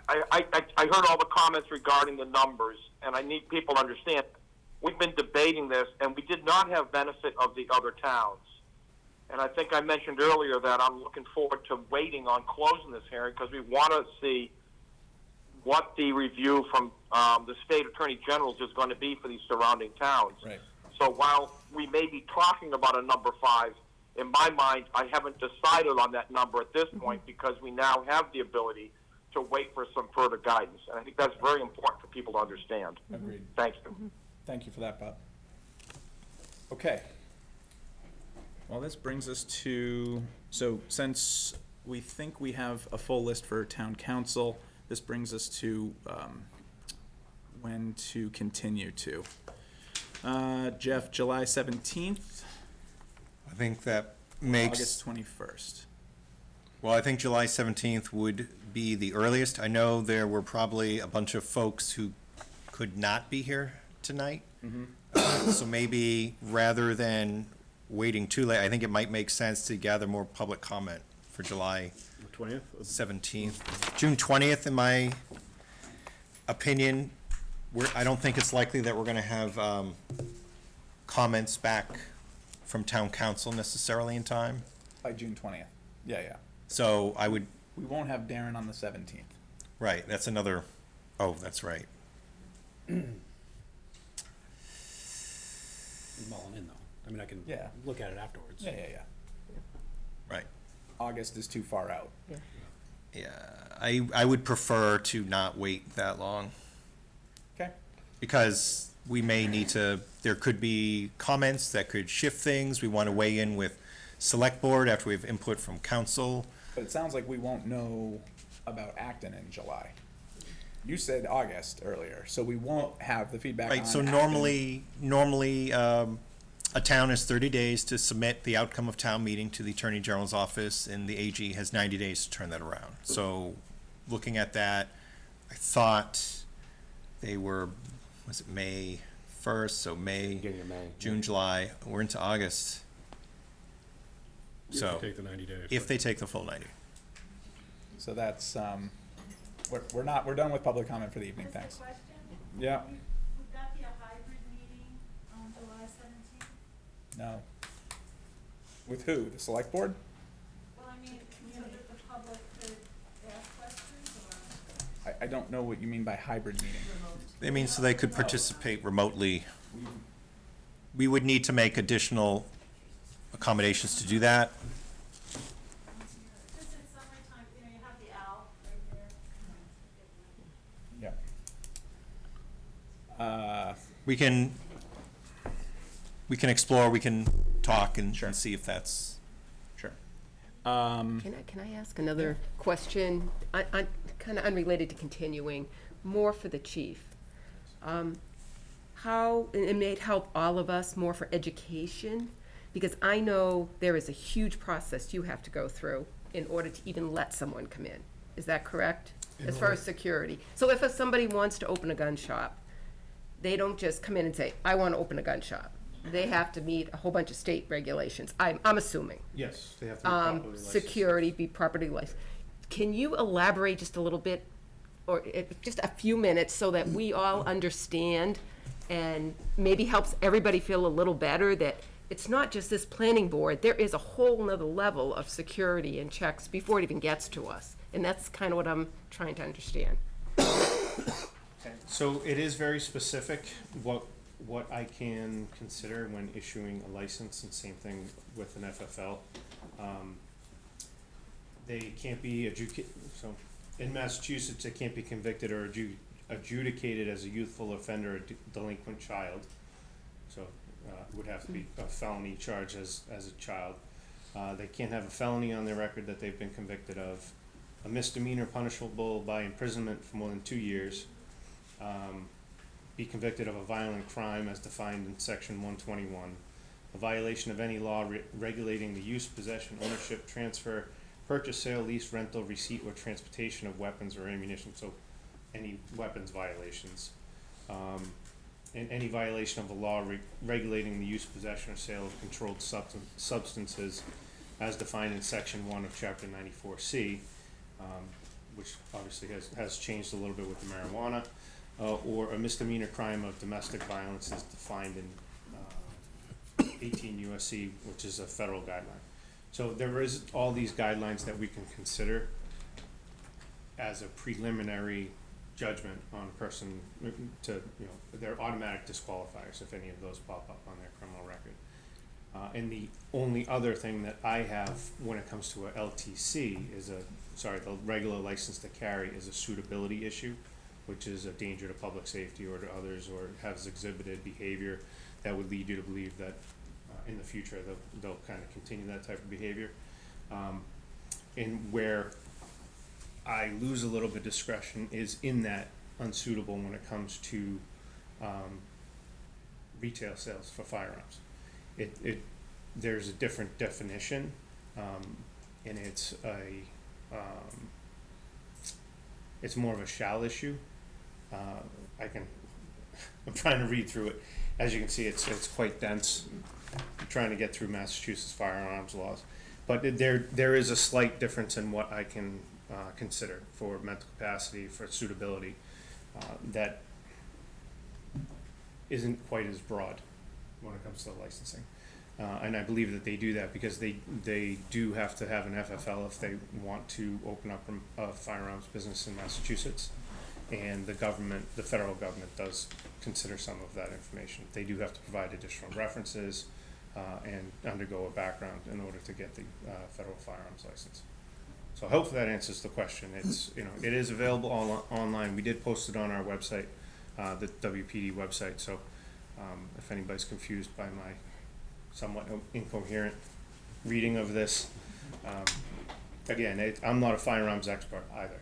S6: I heard all the comments regarding the numbers, and I need people to understand, we've been debating this, and we did not have benefit of the other towns. And I think I mentioned earlier that I'm looking forward to waiting on closing this hearing, because we want to see what the review from the state attorney general is going to be for these surrounding towns.
S1: Right.
S6: So while we may be talking about a number 5, in my mind, I haven't decided on that number at this point, because we now have the ability to wait for some further guidance. And I think that's very important for people to understand.
S1: Agreed.
S6: Thank you.
S1: Thank you for that, Bob. Okay. Well, this brings us to, so since we think we have a full list for town council, this brings us to when to continue to. Jeff, July 17th,
S7: I think that makes.
S1: August 21st.
S7: Well, I think July 17th would be the earliest. I know there were probably a bunch of folks who could not be here tonight. So maybe rather than waiting too late, I think it might make sense to gather more public comment for July
S4: 20th?
S7: 17th. June 20th, in my opinion, I don't think it's likely that we're going to have comments back from town council necessarily in time.
S1: By June 20th. Yeah, yeah.
S7: So I would,
S1: We won't have Darren on the 17th.
S7: right, that's another, oh, that's right.
S8: Mulling in, though. I mean, I can
S1: Yeah.
S8: look at it afterwards.
S1: Yeah, yeah, yeah.
S7: Right.
S1: August is too far out.
S7: Yeah, I would prefer to not wait that long.
S1: Okay.
S7: Because we may need to, there could be comments that could shift things. We want to weigh in with select board after we have input from council.
S1: But it sounds like we won't know about Acton in July. You said August earlier, so we won't have the feedback on
S7: Right, so
S1: Acton.
S7: normally, a town has 30 days to submit the outcome of town meeting to the Attorney General's office, and the AG has 90 days to turn that around. So, looking at that, I thought they were, was it May 1st, so May,
S4: Beginning of May.
S7: June, July, we're into August.
S4: If
S7: So,
S4: they take the 90 days.
S7: if they take the full 90.
S1: So that's, we're done with public comment for the evening, thanks. Yeah,
S20: Would that be a hybrid meeting on July 17th?
S1: no. With who? The select board?
S20: Well, I mean, so that the public could ask questions, or?
S1: I don't know what you mean by hybrid meeting.
S7: It means so they could participate remotely. We would need to make additional accommodations to do that.
S20: Just in summertime, you know, you have the owl right there.
S1: Yeah.
S7: We can explore, we can talk and see if that's.
S1: Sure.
S5: Can I ask another question? Kind of unrelated to continuing, more for the chief. How, and it may help all of us more for education, because I know there is a huge process you have to go through in order to even let someone come in. Is that correct? As far as security. So if somebody wants to open a gun shop, they don't just come in and say, I want to open a gun shop. They have to meet a whole bunch of state regulations, I'm assuming.
S11: Yes, they have to be properly licensed.
S5: Security, be properly licensed. Can you elaborate just a little bit, or just a few minutes, so that we all understand and maybe helps everybody feel a little better that it's not just this planning board, there is a whole nother level of security and checks before it even gets to us. And that's kind of what I'm trying to understand.
S11: Okay, so it is very specific what I can consider when issuing a license, and same thing with an FFL. They can't be so in Massachusetts, they can't be convicted or adjudicated as a youthful offender or delinquent child. So it would have to be a felony charge as a child. They can't have a felony on their record that they've been convicted of. A misdemeanor punishable by imprisonment for more than 2 years. Be convicted of a violent crime as defined in section 121. A violation of any law regulating the use, possession, ownership, transfer, purchase, sale, lease, rental, receipt, or transportation of weapons or ammunition, so any weapons violations. And any violation of a law regulating the use, possession, or sale of controlled substances as defined in section 1 of chapter 94C, which obviously has changed a little bit with the marijuana, or a misdemeanor crime of domestic violence as defined in 18 USC, which is a federal guideline. So there is all these guidelines that we can consider as a preliminary judgment on a person to, you know, they're automatic disqualifiers if any of those pop up on their criminal record. And the only other thing that I have when it comes to a LTC is the regular license to carry is a suitability issue, which is a danger to public safety or to others, or has exhibited behavior that would lead you to believe that in the future they'll kind of continue that type of behavior. And where I lose a little bit of discretion is in that unsuitable when it comes to retail sales for firearms. There's a different definition, and it's more of a shall issue. I'm trying to read through it. As you can see, it's quite dense. I'm trying to get through Massachusetts firearms laws, but there is a slight difference in what I can consider for mental capacity, for suitability, that isn't quite as broad when it comes to licensing. And I believe that they do that because they do have to have an FFL if they want to open up a firearms business in Massachusetts. And the federal government does consider some of that information. They do have to provide additional references and undergo a background in order to get the federal firearms license. So hopefully that answers the question. It is available online. We did post it on our website, the WPD website. So if anybody's confused by my somewhat incoherent reading of this, again, I'm not a firearms expert either.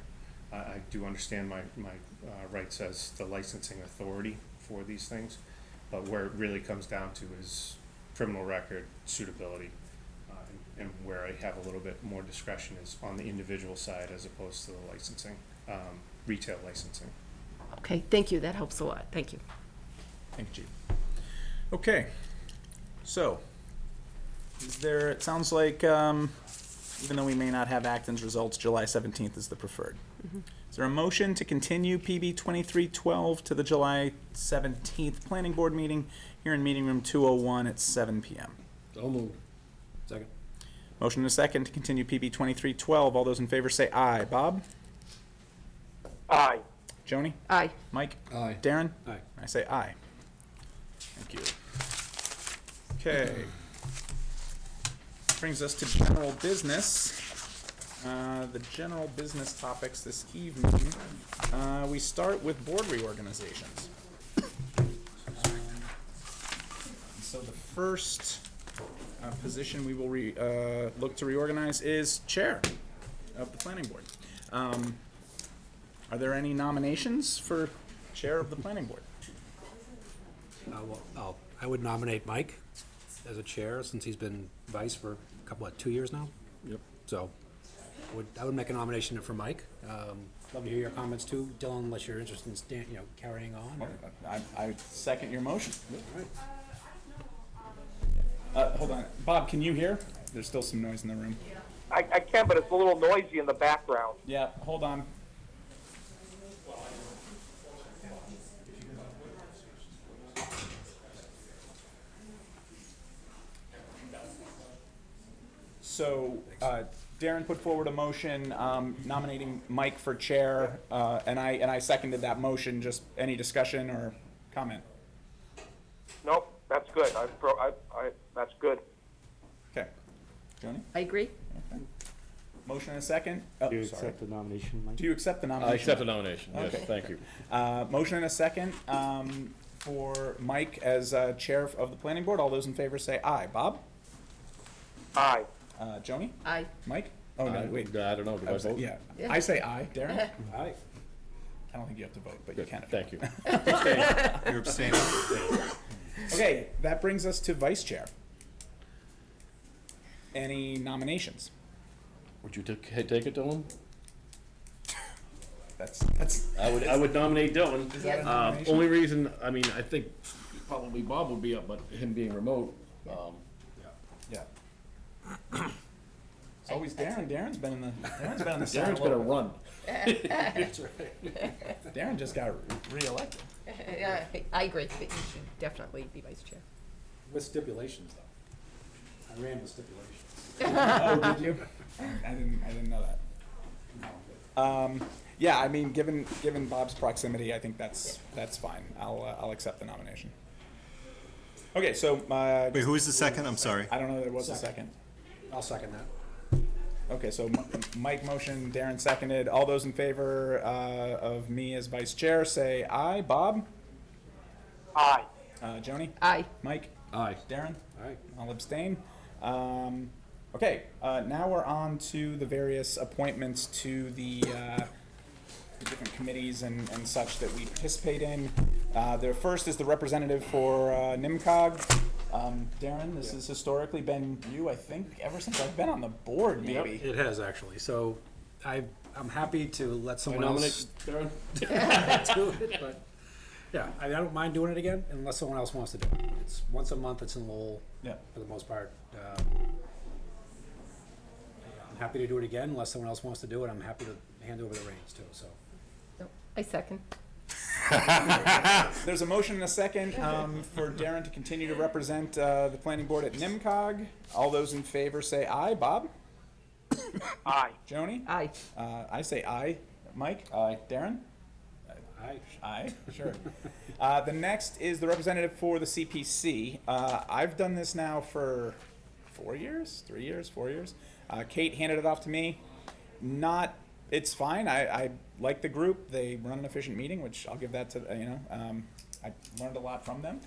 S11: I do understand my rights as the licensing authority for these things, but where it really comes down to is criminal record, suitability, and where I have a little bit more discretion is on the individual side as opposed to the licensing, retail licensing.
S5: Okay, thank you. That helps a lot. Thank you.
S1: Thank you, Chief. Okay, so, it sounds like, even though we may not have Acton's results, July 17th is the preferred. Is there a motion to continue PB 2312 to the July 17th Planning Board meeting here in Meeting Room 201 at 7 p.m.?
S4: So moved. Second.
S1: Motion and a second to continue PB 2312. All those in favor say aye. Bob?
S6: Aye.
S1: Joni?
S5: Aye.
S1: Mike?
S4: Aye.
S1: Darren?
S8: Aye.
S1: I say aye. Thank you. Okay. Brings us to general business. The general business topics this evening. We start with board reorganizations. So the first position we will look to reorganize is chair of the planning board. Are there any nominations for chair of the planning board?
S8: I would nominate Mike as a chair, since he's been vice for a couple, 2 years now?
S4: Yep.
S8: So, I would make a nomination for Mike. Love to hear your comments too, Dylan, unless you're interested in carrying on. or-
S1: I second your motion.
S8: All right.
S1: Hold on. Bob, can you hear? There's still some noise in the room.
S6: I can, but it's a little noisy in the background.
S1: Yeah, hold on. So, Darren put forward a motion nominating Mike for chair, and I seconded that motion. Just any discussion or comment?
S6: Nope, that's good. That's good.
S1: Okay. Joni?
S5: I agree.
S1: Okay. Motion and a second. Oh,
S10: Do you
S1: sorry.
S10: accept the nomination, Mike?
S1: Do you accept the nomination?
S4: I accept the nomination, yes,
S1: Okay.
S4: thank you.
S1: Motion and a second for Mike as chair of the planning board. All those in favor say aye. Bob?
S6: Aye.
S1: Joni?
S5: Aye.
S1: Mike? Oh, no, wait.
S4: I don't know, do I vote?
S1: Yeah.
S5: Yeah.
S1: I say aye. Darren?
S8: Aye.
S1: I don't think you have to vote, but you can.
S4: Thank you.
S7: You're abstaining?
S1: Okay, that brings us to vice chair. Any nominations?
S4: Would you take it, Dylan?
S1: That's.
S4: I would nominate Dylan.
S1: Is that a nomination?
S4: Only reason, I mean, I think probably Bob would be up, but him being remote,
S1: Yeah. It's always Darren. Darren's been on the side.
S4: Darren's gonna run.
S8: That's right.
S1: Darren just got re-elected.
S5: Yeah, I agree that you should definitely be vice chair.
S8: With stipulations, though. I ran with stipulations.
S1: Oh, did you? I didn't know that. Yeah, I mean, given Bob's proximity, I think that's fine. I'll accept the nomination. Okay, so
S7: Wait, who was the second? I'm sorry.
S1: I don't know. There was a second.
S8: I'll second that.
S1: Okay, so Mike motion, Darren seconded. All those in favor of me as vice chair say aye. Bob?
S6: Aye.
S1: Joni?
S5: Aye.
S1: Mike?
S4: Aye.
S1: Darren?
S8: Aye.
S1: I'll abstain. Okay, now we're on to the various appointments to the different committees and such that we participate in. The first is the representative for NIMCOG. Darren, this has historically been you, I think, ever since I've been on the board, maybe.
S8: It has, actually. So I'm happy to let someone
S4: nominate
S8: else
S4: Darren?
S8: do it, but yeah, I don't mind doing it again unless someone else wants to do it. It's once a month, it's in Lowell,
S1: Yeah.
S8: for the most part. I'm happy to do it again unless someone else wants to do it. I'm happy to hand over the reins too, so.
S5: I second.
S1: There's a motion and a second for Darren to continue to represent the planning board at NIMCOG. All those in favor say aye. Bob?
S6: Aye.
S1: Joni?
S5: Aye.
S1: I say aye. Mike?
S4: Aye.
S1: Darren?
S8: Aye.
S1: Aye, sure. The next is the representative for the CPC. I've done this now for 4 years, 3 years, 4 years. Kate handed it off to me. It's fine. I like the group. They run an efficient meeting, which I'll give that to, I learned a lot from them.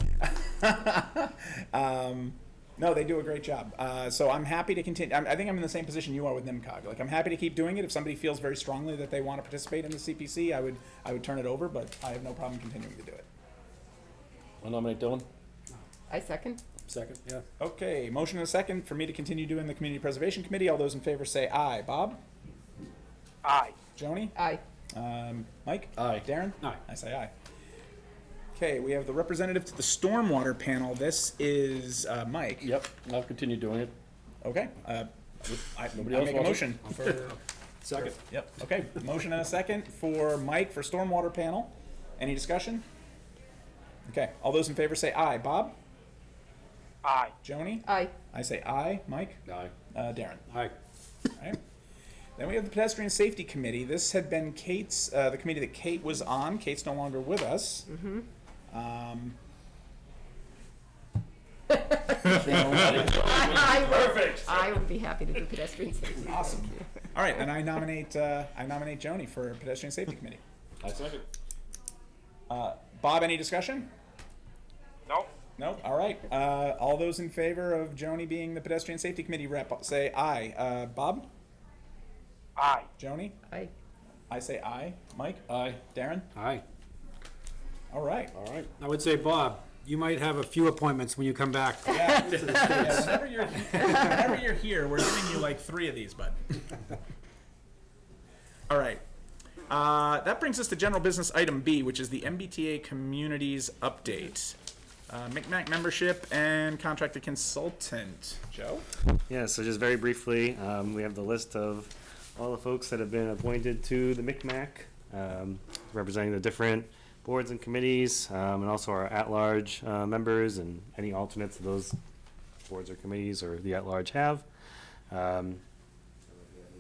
S1: No, they do a great job. So I'm happy to continue. I think I'm in the same position you are with NIMCOG. Like, I'm happy to keep doing it. If somebody feels very strongly that they want to participate in the CPC, I would turn it over, but I have no problem continuing to do it.
S4: I'll nominate Dylan.
S5: I second.
S8: Second, yeah.
S1: Okay, motion and a second for me to continue doing the Community Preservation Committee. All those in favor say aye. Bob?
S6: Aye.
S1: Joni?
S5: Aye.
S1: Mike?
S4: Aye.
S1: Darren?
S8: Aye.
S1: I say aye. Okay, we have the representative to the stormwater panel. This is Mike.
S4: Yep, I'll continue doing it.
S1: Okay.
S4: Nobody
S1: I
S4: else
S1: make a
S4: wants it?
S1: motion for.
S4: Second.
S1: Yep. Okay. Motion and a second for Mike for stormwater panel. Any discussion? Okay. All those in favor say aye. Bob?
S6: Aye.
S1: Joni?
S5: Aye.
S1: I say aye. Mike?
S4: Aye.
S1: Darren?
S8: Aye.
S1: All right. Then we have the Pedestrian Safety Committee. This had been Kate's, the committee that Kate was on. Kate's no longer with us.
S5: Mm-hmm.
S1: Perfect.
S5: I would be happy to do pedestrian safety.
S1: Awesome. All right, and I nominate Joni for Pedestrian Safety Committee.
S4: I second.
S1: Bob, any discussion?
S6: No?
S1: No? All right. All those in favor of Joni being the Pedestrian Safety Committee rep, say aye. Bob?
S6: Aye.
S1: Joni?
S5: Aye.
S1: I say aye. Mike?
S4: Aye.
S1: Darren?
S8: Aye.
S1: All right.
S4: All right.
S8: I would say, Bob, you might have a few appointments when you come back.
S1: Yeah, whenever you're here, we're giving you like 3 of these, bud. All right. That brings us to general business item B, which is the MBTA Communities Update. MCMAC membership and contracted consultant. Joe?
S10: Yeah, so just very briefly, we have the list of all the folks that have been appointed to the MCMAC, representing the different boards and committees, and also our at-large members and any alternates that those boards or committees or the at-large have. Any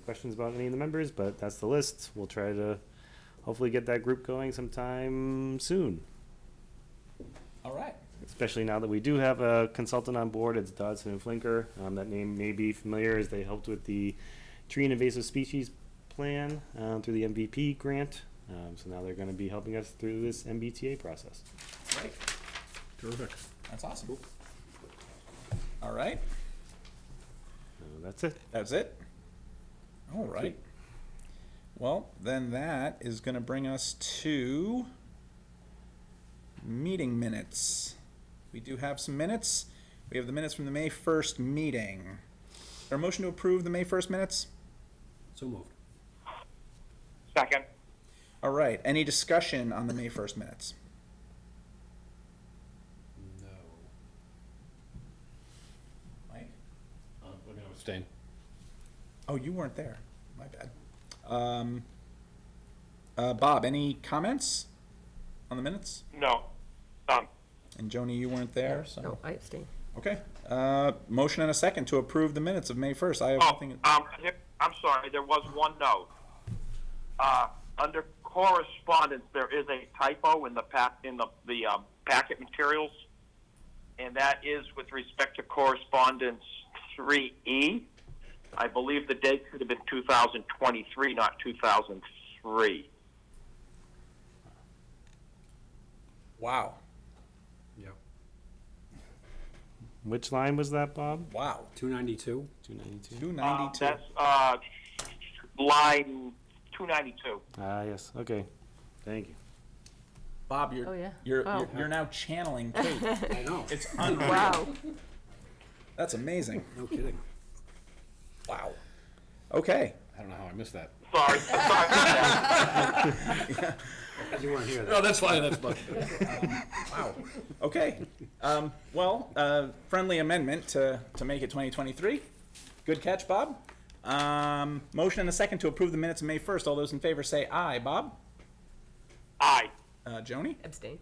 S10: questions about any of the members, but that's the list. We'll try to hopefully get that group going sometime soon.
S1: All right.
S10: Especially now that we do have a consultant on board, it's Dodson and Flinker. That name may be familiar as they helped with the tree and invasive species plan through the MVP grant. So now they're going to be helping us through this MBTA process.
S1: Right.
S4: Terrific.
S1: That's awesome. All right.
S10: That's it.
S1: That's it? All right. Well, then that is going to bring us to meeting minutes. We do have some minutes. We have the minutes from the May 1st meeting. Is there a motion to approve the May 1st minutes?
S8: So moved.
S6: Second.
S1: All right. Any discussion on the May 1st minutes?
S4: No.
S1: Mike?
S4: We're going to abstain.
S1: Oh, you weren't there. My bad. Bob, any comments on the minutes?
S6: No. None.
S1: And Joni, you weren't there, so.
S5: No, I abstain.
S1: Okay. Motion and a second to approve the minutes of May 1st. I have nothing.
S6: I'm sorry, there was one note. Under correspondence, there is a typo in the packet materials, and that is with respect to correspondence 3E. I believe the date should have been 2023, not 2003.
S1: Wow.
S8: Yep.
S10: Which line was that, Bob?
S1: Wow.
S8: 292.
S10: 292.
S1: 292.
S6: That's line 292.
S10: Yes. Okay. Thank you.
S1: Bob, you're
S5: Oh, yeah.
S1: you're now channeling Kate.
S8: I know.
S1: It's unreal.
S5: Wow.
S1: That's amazing.
S8: No kidding.
S1: Wow. Okay.
S4: I don't know how I missed that.
S6: Sorry.
S8: Because you weren't here.
S4: No, that's fine, that's fine.
S1: Wow. Okay. Friendly amendment to make it 2023. Good catch, Bob. Motion and a second to approve the minutes of May 1st. All those in favor say aye. Bob?
S6: Aye.
S1: Joni?
S5: Abstain.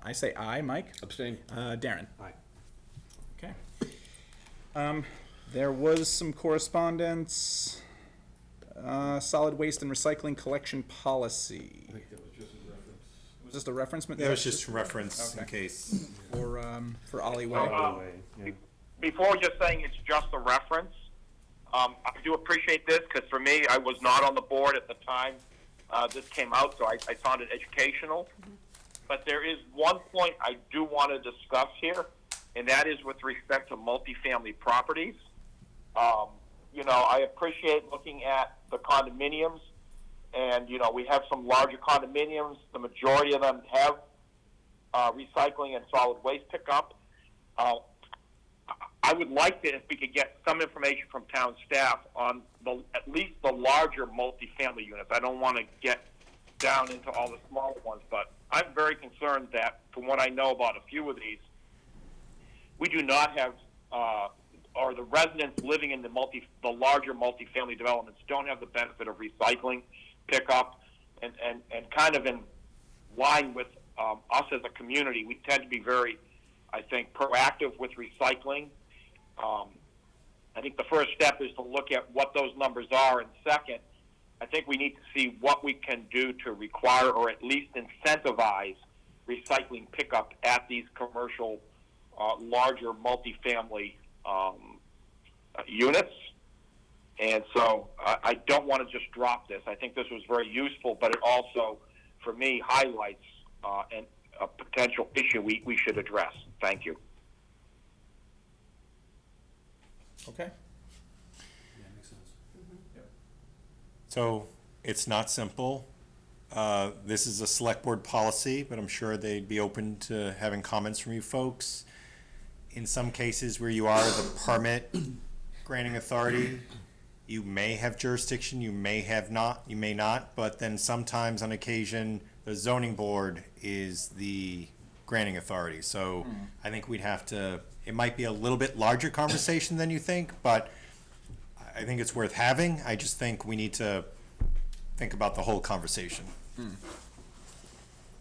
S1: I say aye. Mike?
S4: Abstain.
S1: Darren?
S8: Aye.
S1: Okay. There was some correspondence. Solid waste and recycling collection policy.
S4: I think that was just a reference.
S1: Was this a reference?
S7: That was just reference in case.
S1: For Ollie Way.
S10: Yeah.
S6: Before just saying it's just a reference, I do appreciate this because for me, I was not on the board at the time this came out, so I found it educational. But there is one point I do want to discuss here, and that is with respect to multifamily properties. I appreciate looking at the condominiums, and, we have some larger condominiums. The majority of them have recycling and solid waste pickup. I would like to, if we could get some information from town staff on at least the larger multifamily units. I don't want to get down into all the smaller ones. But I'm very concerned that, from what I know about a few of these, we do not have, or the residents living in the larger multifamily developments don't have the benefit of recycling pickup, and kind of in line with us as a community, we tend to be very, I think, proactive with recycling. I think the first step is to look at what those numbers are, and second, I think we need to see what we can do to require or at least incentivize recycling pickup at these commercial, larger multifamily units. And so I don't want to just drop this. I think this was very useful, but it also, for me, highlights a potential issue we should address. Thank you.
S1: Okay.
S8: Yeah, makes sense.
S7: So it's not simple. This is a select board policy, but I'm sure they'd be open to having comments from you folks. In some cases where you are the permit granting authority, you may have jurisdiction, you may not, but then sometimes on occasion, the zoning board is the granting authority. So I think we'd have to, it might be a little bit larger conversation than you think, but I think it's worth having. I just think we need to think about the whole conversation.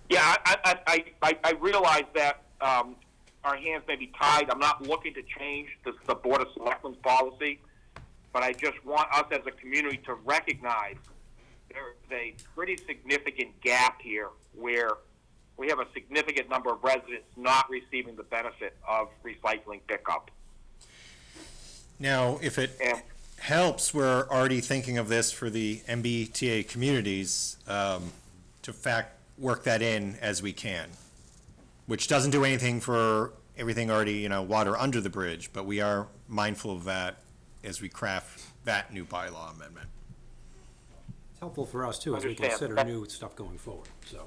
S6: Yeah, I realize that our hands may be tied. I'm not looking to change the Board of Selectmen's policy, but I just want us as a community to recognize there is a pretty significant gap here where we have a significant number of residents not receiving the benefit of recycling pickup.
S7: Now, if it helps, we're already thinking of this for the MBTA communities, to work that in as we can, which doesn't do anything for everything already, water under the bridge, but we are mindful of that as we craft that new bylaw amendment.
S8: It's helpful for us too, as we
S6: Understand.
S8: consider new stuff going forward, so.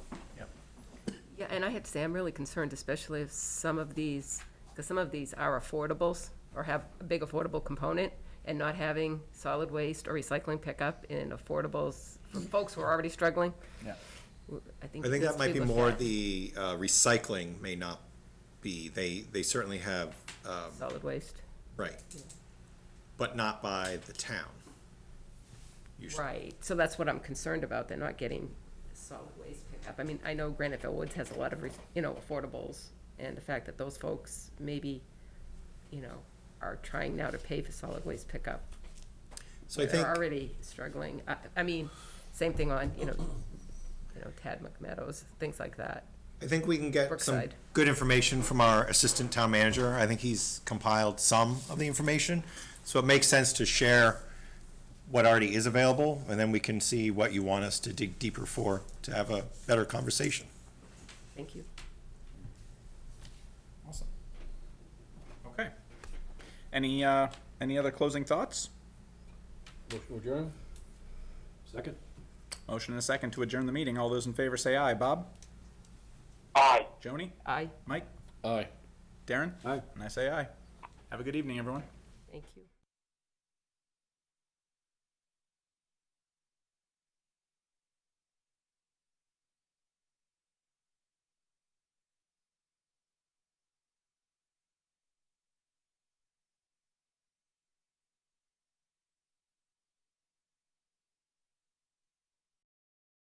S5: Yeah, and I have to say, I'm really concerned, especially if some of these, because some of these are affordables or have a big affordable component, and not having solid waste or recycling pickup in affordables for folks who are already struggling.
S1: Yeah.
S5: I think
S7: That might be more the recycling may not be, they certainly have.
S5: Solid waste.
S7: Right. But not by the town. Usually.
S5: Right, so that's what I'm concerned about, they're not getting solid waste pickup. I mean, I know Graniteville Woods has a lot of, affordables, and the fact that those folks maybe, are trying now to pay for solid waste pickup.
S7: So I think.
S5: They're already struggling. I mean, same thing on, Tadmuck Meadows, things like that.
S7: I think we can get some
S5: Brookside.
S7: good information from our assistant town manager. I think he's compiled some of the information. So it makes sense to share what already is available, and then we can see what you want us to dig deeper for to have a better conversation.
S5: Thank you.
S1: Awesome. Okay. Any other closing thoughts?
S4: Motion to adjourn?
S8: Second?
S1: Motion and a second to adjourn the meeting. All those in favor say aye. Bob?
S6: Aye.
S1: Joni?
S5: Aye.
S1: Mike?
S4: Aye.
S1: Darren?
S8: Aye.
S1: And I say aye. Have a good evening, everyone.
S5: Thank you.